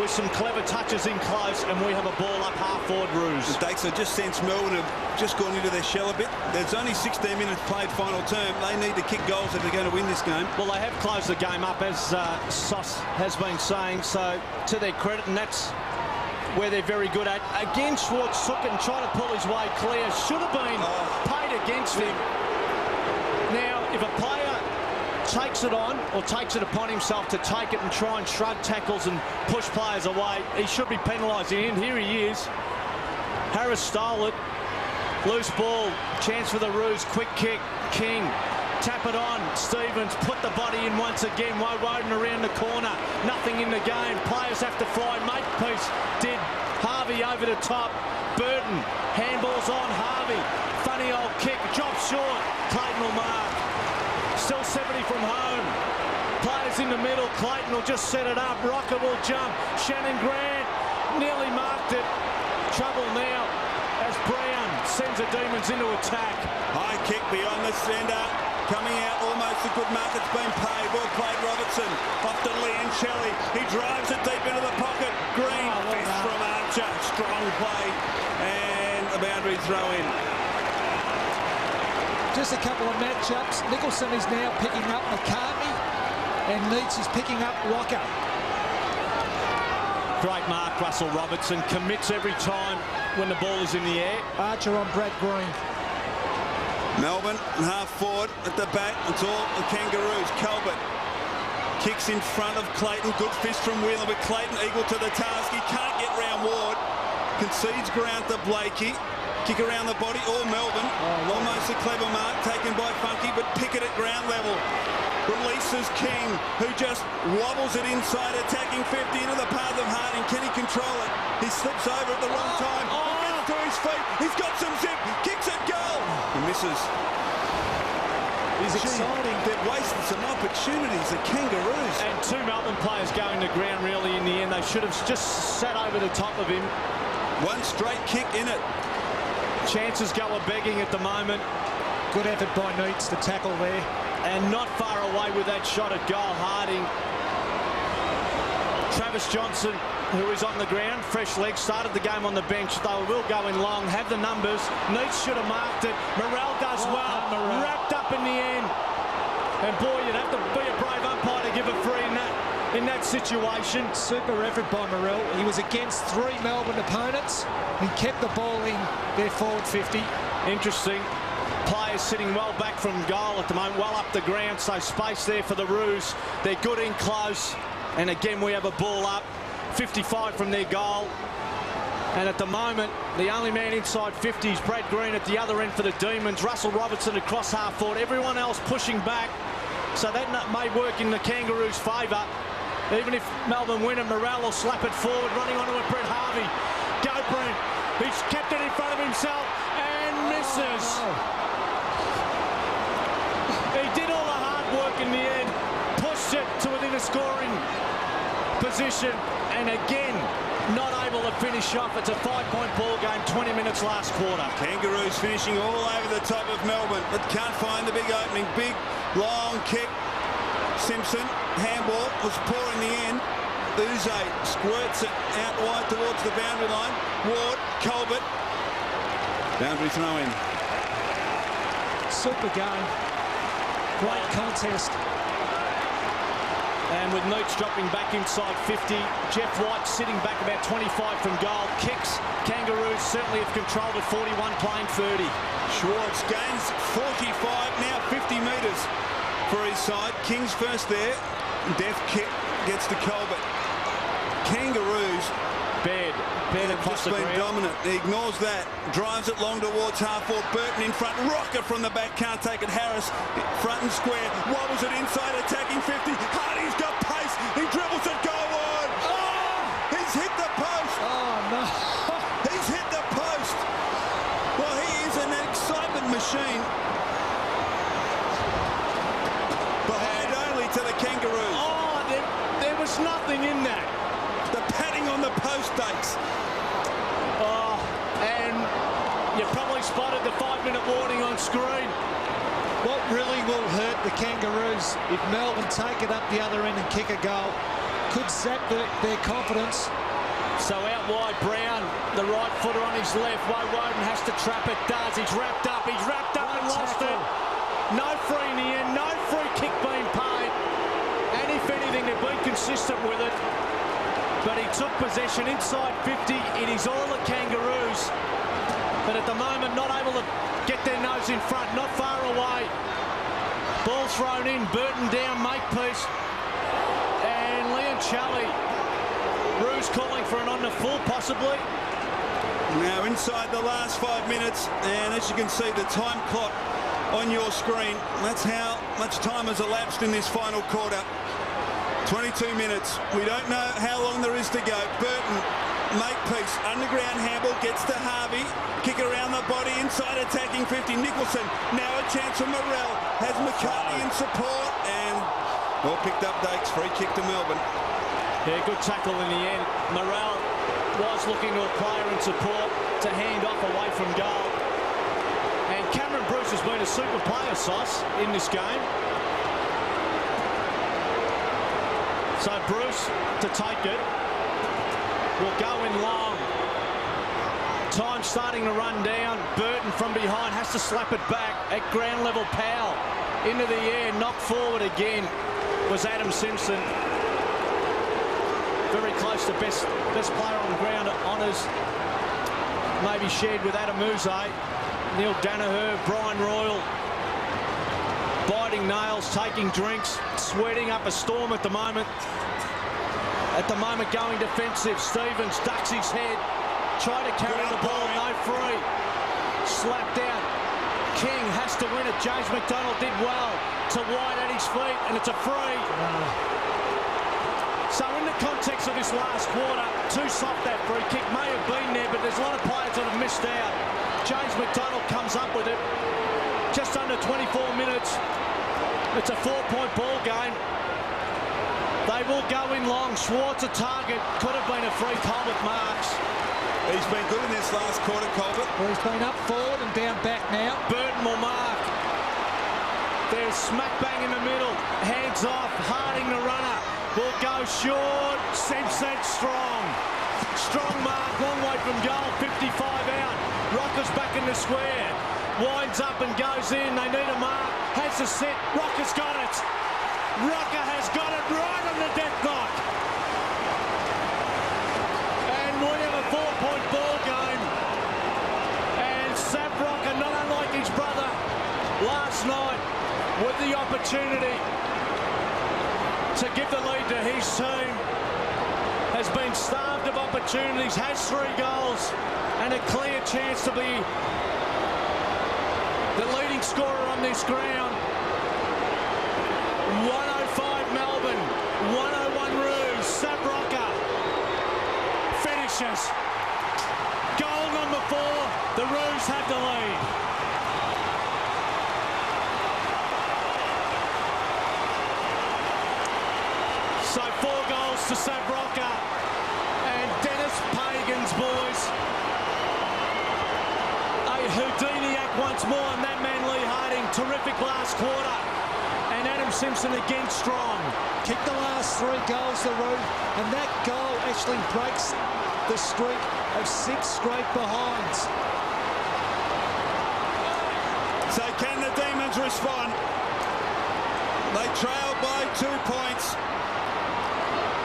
with some clever touches in close, and we have a ball up half forward Roos. The Dakes have just sensed Melbourne have just gone into their shell a bit. There's only 16 minutes played final term. They need to kick goals if they're going to win this game. Well, they have closed the game up, as Sauce has been saying, so to their credit, and that's where they're very good at. Again, Schwartz took it and tried to pull his way clear. Should have been paid against him. Now, if a player takes it on or takes it upon himself to take it and try and shrug tackles and push players away, he should be penalised. And here he is. Harris stole it. Loose ball. Chance for the Roos. Quick kick. King. Tap it on. Stevens put the body in once again. Woden around the corner. Nothing in the game. Players have to fly. Makepeace did. Harvey over the top. Burton. Handballs on Harvey. Funny old kick. Drop short. Clayton will mark. Still 70 from home. Players in the middle. Clayton will just set it up. Rocker will jump. Shannon Grant nearly marked it. Trouble now as Brown sends the Demons into attack. High kick beyond the centre. Coming out almost a good mark. It's been paid. Well played, Robertson. Off to Liancelli. He drives it deep into the pocket. Green. Fist from Archer. Strong play. And a boundary throw in. Just a couple of matchups. Nicholson is now picking up McCartney, and Neats is picking up Rocker. Great mark, Russell Robertson. Commits every time when the ball is in the air. Archer on Brad Green. Melbourne half forward at the back. It's all the Kangaroos. Colbert kicks in front of Clayton. Good fist from Whelan, but Clayton equal to the task. He can't get round Ward. Concedes ground to Blakey. Kick around the body, all Melbourne. Almost a clever mark taken by Funky, but Pickett at ground level. Releases King, who just wobbles it inside, attacking 50 into the path of Harding. Can he control it? He slips over at the wrong time. He gets to his feet. He's got some zip. Kicks it, goal. He misses. is exciting. They've wasted some opportunities, the Kangaroos. And 2 Melbourne players going to ground really in the end. They should have just sat over the top of him. One straight kick in it. Chances go a-begging at the moment. Good effort by Neitz to tackle there. And not far away with that shot at goal. Harding. Travis Johnson, who is on the ground, fresh legs, started the game on the bench. They will go in long, have the numbers. Neitz should have marked it. Morrell does well. Wrapped up in the end. And boy, you'd have to be a brave umpire to give a free in that situation. Super effort by Morrell. He was against 3 Melbourne opponents. He kept the ball in their forward 50. Interesting. Players sitting well back from goal at the moment, well up the ground, so space there for the Roos. They're good in close. And again, we have a ball up. 55 from their goal. And at the moment, the only man inside 50 is Brad Green at the other end for the Demons. Russell Robertson across half forward. Everyone else pushing back. So that may work in the Kangaroos' favour. Even if Melbourne win, and Morrell will slap it forward, running onto it, Brett Harvey. Go Brent. He's kept it in front of himself and misses. He did all the hard work in the end. Pushed it to within a scoring position. And again, not able to finish off. It's a 5-point ball game, 20 minutes last quarter. Kangaroos finishing all over the top of Melbourne, but can't find the big opening. Big, long kick. Simpson, handball, was poor in the end. Uze squirts it out wide towards the boundary line. Ward, Colbert. Boundary throw in. Super game. Great contest. And with Neitz dropping back inside 50, Jeff White sitting back about 25 from goal. Kicks. Kangaroos certainly have controlled at 41, playing 30. Schwartz gains 45, now 50 metres for his side. King's first there. Deft kick gets to Colbert. Kangaroos. Bed across the just been ground. dominant. He ignores that. Drives it long towards half forward. Burton in front. Rocker from the back. Can't take it. Harris front and square. Wobbles it inside. Attacking 50. Hardy's got pace. He dribbles it. Goal wide. Oh! He's hit the post. Oh, no. He's hit the post. Well, he is an excitement machine. Behind only to the Kangaroos. Oh, there was nothing in that. The padding on the post dates. Oh, and you probably spotted the 5-minute warning on screen. What really will hurt the Kangaroos if Melbourne take it up the other end and kick a goal? Could zap their confidence. So out wide, Brown, the right footer on his left. Woden has to trap it. Does. He's wrapped up and lost it. No free in the end. No free kick being paid. And if anything, they've been consistent with it. But he took possession inside 50. It is all the Kangaroos. But at the moment, not able to get their nose in front, not far away. Ball thrown in, Burton down, Makepeace. And Leoncelli. Roos calling for an on the full, possibly. Now inside the last 5 minutes, and as you can see, the time clock on your screen, that's how much time has elapsed in this final quarter. 22 minutes. We don't know how long there is to go. Burton, Makepeace, underground handball, gets to Harvey. Kick around the body, inside attacking 50. Nicholson, now a chance for Morrell. Has McCartney in support, and all picked up Dakes. Free kick to Melbourne. Yeah, good tackle in the end. Morrell was looking to a player in support to hand off away from goal. And Cameron Bruce has been a super player, Sauce, in this game. So Bruce to take it. Will go in long. Time starting to run down. Burton from behind has to slap it back at ground level. Powell into the air, knocked forward again was Adam Simpson. Very close to best player on the ground. Honours maybe shared with Adam Uze, Neil Danaher, Brian Royal. Biting nails, taking drinks, sweating up a storm at the moment. At the moment going defensive. Stevens ducks his head. Tried to carry the ball, no free. Slapped out. King has to win it. James McDonald did well. To White at his feet, and it's a free. So in the context of this last quarter, too soft that free kick. May have been there, but there's a lot of players that have missed out. James McDonald comes up with it. just under 24 minutes. It's a 4-point ball game. They will go in long. Schwartz a target. Could have been a free Colbert marks. He's been good in this last quarter, Colbert. Well, he's been up forward and down back now. Burton will mark. There's smack bang in the middle. Hands off. Harding the runner. Will go short. Simpson strong. Strong mark. Long way from goal. 55 out. Rocker's back in the square. Winds up and goes in. They need a mark. Has the set. Rocker's got it. Rocker has got it right on the death knock. And we have a 4-point ball game. And Sam Rocker, not unlike his brother last night, with the opportunity to give the lead to his team, has been starved of opportunities, has 3 goals and a clear chance to be the leading scorer on this ground. 105 Melbourne, 101 Roos. Sam Rocker finishes. Goal number 4, the Roos have the lead. So 4 goals to Sam Rocker and Dennis Pagan's boys. A Houdiniac once more, and that man Lee Harding, terrific last quarter. And Adam Simpson again strong. Kicked the last 3 goals, the Roos, and that goal actually breaks the streak of 6 straight behinds. So can the Demons respond? They trail by 2 points.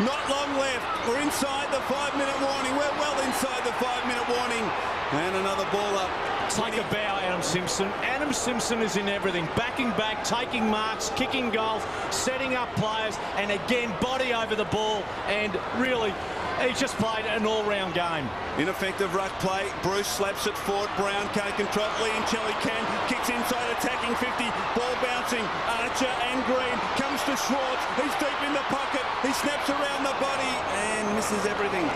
Not long left. We're inside the 5-minute warning. We're well inside the 5-minute warning. And another ball up. Take a bow, Adam Simpson. Adam Simpson is in everything. Backing back, taking marks, kicking goals, setting up players, and again, body over the ball. And really, he's just played an all-round game. Ineffective ruck play. Bruce slaps it forward. Brown can't control. Liancelli can. Kicks inside, attacking 50. Ball bouncing. Archer and Green. Comes to Schwartz. He's deep in the pocket. He snaps around the body and misses everything.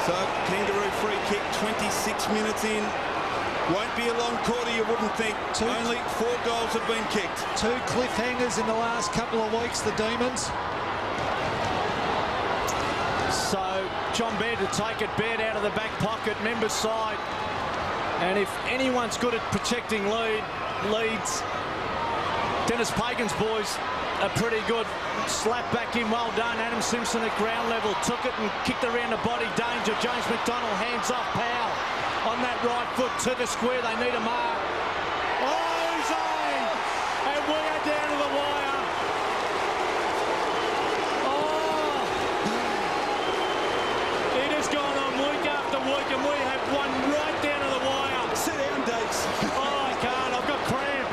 So, Kangaroo free kick, 26 minutes in. Won't be a long quarter, you wouldn't think. Only 4 goals have been kicked. 2 cliffhangers in the last couple of weeks, the Demons. So, John Baird to take it. Baird out of the back pocket, member's side. And if anyone's good at protecting leads, Dennis Pagan's boys are pretty good. Slap back in, well done. Adam Simpson at ground level took it and kicked around the body. Danger. James McDonald hands off. Powell on that right foot to the square. They need a mark. Oh, Zane! And we are down to the wire. Oh! It has gone on week after week, and we have won right down to the wire. Sit down, Dates. Oh, I can't. I've got cramp.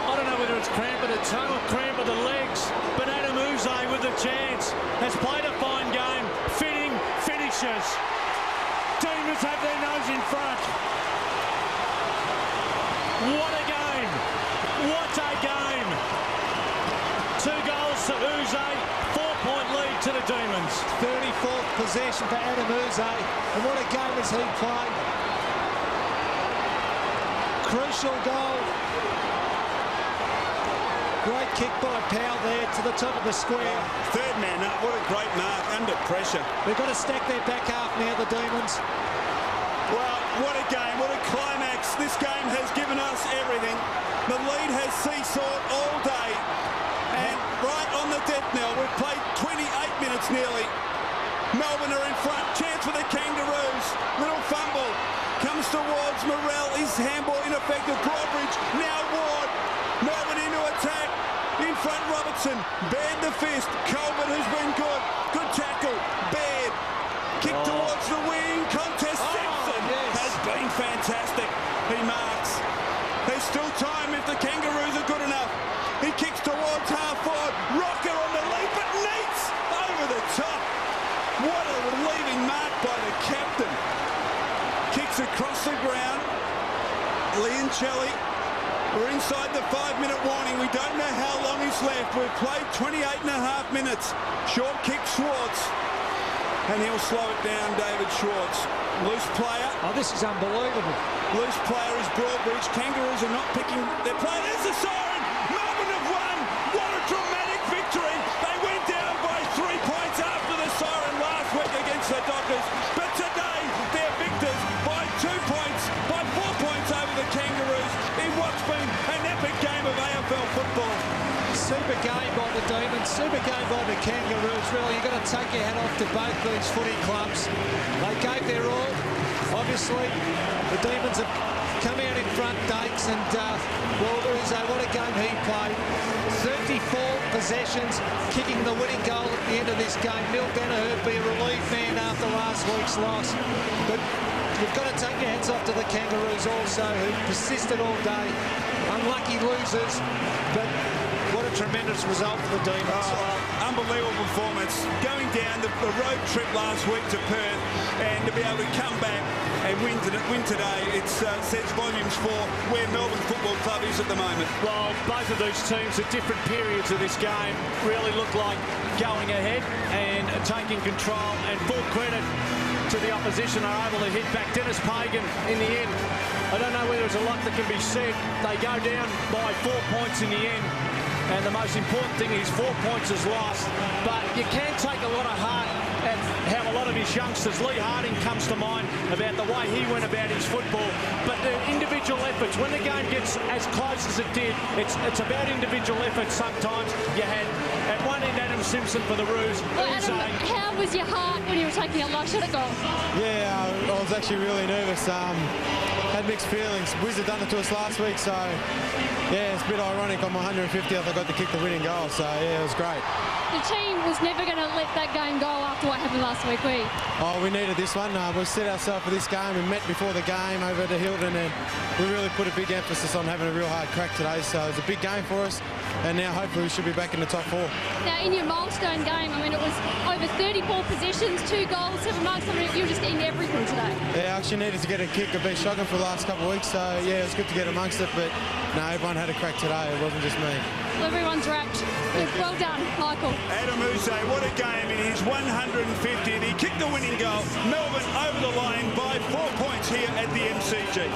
I don't know whether it's cramp at the tongue or cramp at the legs, but Adam Uze with a chance has played a fine game. Fitting finishes. Demons have their nose in front. What a game. What a game. 2 goals to Uze. 4-point lead to the Demons. 34th possession for Adam Uze. And what a game has he played. Crucial goal. Great kick by Powell there to the top of the square. 3rd man up. What a great mark under pressure. They've got to stack their back half now, the Demons. Well, what a game. What a climax. This game has given us everything. The lead has seesawed all day. And right on the death knell, we've played 28 minutes nearly. Melbourne are in front. Chance for the Kangaroos. Little fumble. Comes towards Morrell. His handball ineffective. Broadbridge. Now Ward. Melbourne into attack. In front, Robertson. Baird the fist. Colbert has been good. Good tackle. Baird. Kick towards the wing. Contest. Simpson has been fantastic. He marks. There's still time if the Kangaroos are good enough. He kicks towards half forward. Rocker on the lead, but Neats over the top. What a relieving mark by the captain. Kicks across the ground. Liancelli. We're inside the 5-minute warning. We don't know how long is left. We've played 28.5 minutes. Short kick Schwartz. And he'll slow it down, David Schwartz. Loose player. Oh, this is unbelievable. Loose player is Broadbridge. Kangaroos are not picking their play. There's the siren. Melbourne have won. What a dramatic victory. They went down by 3 points after the siren last week against the Dockers. But today, they're victors by 2 points, by 4 points over the Kangaroos in what's been an epic game of AFL football. Super game by the Demons, super game by the Kangaroos. Really, you've got to take your hat off to both these footy clubs. They gave their all. Obviously, the Demons have come out in front, Dakes, and well, Uzo, what a game he played. 34 possessions, kicking the winning goal at the end of this game. Neil Danaher be a relieved man after last week's loss. But you've got to take your hats off to the Kangaroos also, who persisted all day. Unlucky losers, but what a tremendous result for the Demons. Unbelievable performance. Going down the road trip last week to Perth and to be able to come back and win today, it says volumes for where Melbourne Football Club is at the moment. Well, both of these teams at different periods of this game really look like going ahead and taking control, and full credit to the opposition are able to hit back. Dennis Pagan in the end, I don't know whether there's a lot that can be said. They go down by 4 points in the end. And the most important thing is 4 points is lost. But you can take a lot of heart at how a lot of his youngsters, Lee Harding comes to mind about the way he went about his football. But the individual efforts, when the game gets as close as it did, it's about individual efforts sometimes. You had at one end Adam Simpson for the Roos. Well, Adam, how was your heart when you were taking a low shot at goal? Yeah, I was actually really nervous. Had mixed feelings. Wiz had done it to us last week, so yeah, it's a bit ironic. On my 150th, I got to kick the winning goal, so yeah, it was great. The team was never going to let that game go after what happened last week, were you? Oh, we needed this one. We set ourselves for this game. We met before the game over to Hilton, and we really put a big emphasis on having a real hard crack today, so it's a big game for us, and now hopefully we should be back in the top 4. Now, in your milestone game, I mean, it was over 34 possessions, 2 goals, 7 marks. I mean, you were just getting everything today. Yeah, I actually needed to get a kick. I've been shocking for the last couple of weeks, so yeah, it was good to get amongst it, but no, everyone had a crack today. It wasn't just me. Well, everyone's wrapped. Well done, Michael. Adam Uzo, what a game in his 150th. He kicked the winning goal. Melbourne over the line by 4 points here at the MCG.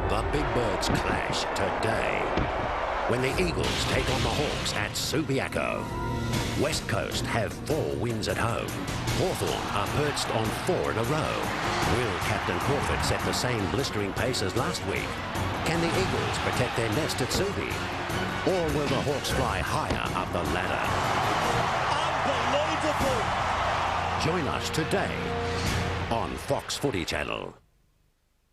The Big Birds clash today when the Eagles take on the Hawks at Subiaco. West Coast have 4 wins at home. Hawthorn are perched on 4 in a row. Will Captain Crawford set the same blistering pace as last week? Can the Eagles protect their nest at Subi? Or will the Hawks fly higher up the ladder? Unbelievable! Join us today on Fox Footy Channel.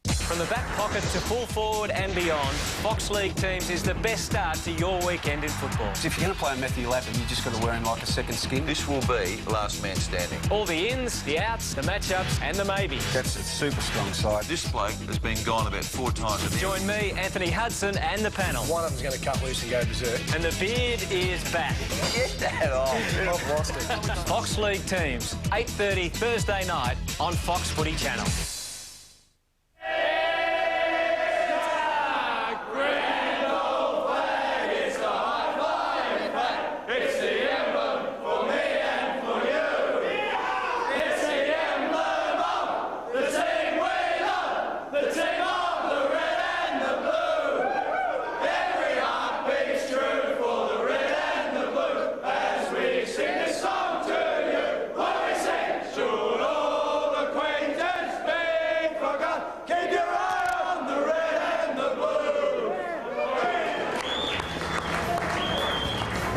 From the back pocket to full forward and beyond, Fox League Teams is the best start to your weekend in football. If you're going to play Matthew Lappin, you just got to wear him like a second skin. This will be last man standing. All the ins, the outs, the matchups and the maybes. That's a super strong side. This bloke has been gone about 4 times. Join me, Anthony Hudson, and the panel. One of them's going to cut loose and go berserk. And the beard is back. Get that off. I've lost it. Fox League Teams, 8:30 Thursday night on Fox Footy Channel.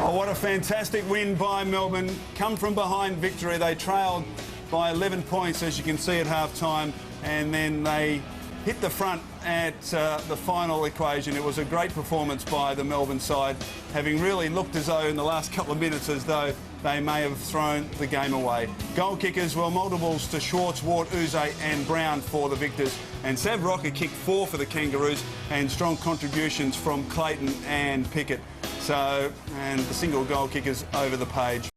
What a fantastic win by Melbourne. Come from behind victory. They trailed by 11 points, as you can see at half-time, and then they hit the front at the final equation. It was a great performance by the Melbourne side, having really looked as though in the last couple of minutes as though they may have thrown the game away. Goal kickers were multiples to Schwartz, Ward, Uze and Brown for the victors. And Sav Rocker kicked 4 for the Kangaroos, and strong contributions from Clayton and Pickett. So, and the single goal kickers over the page.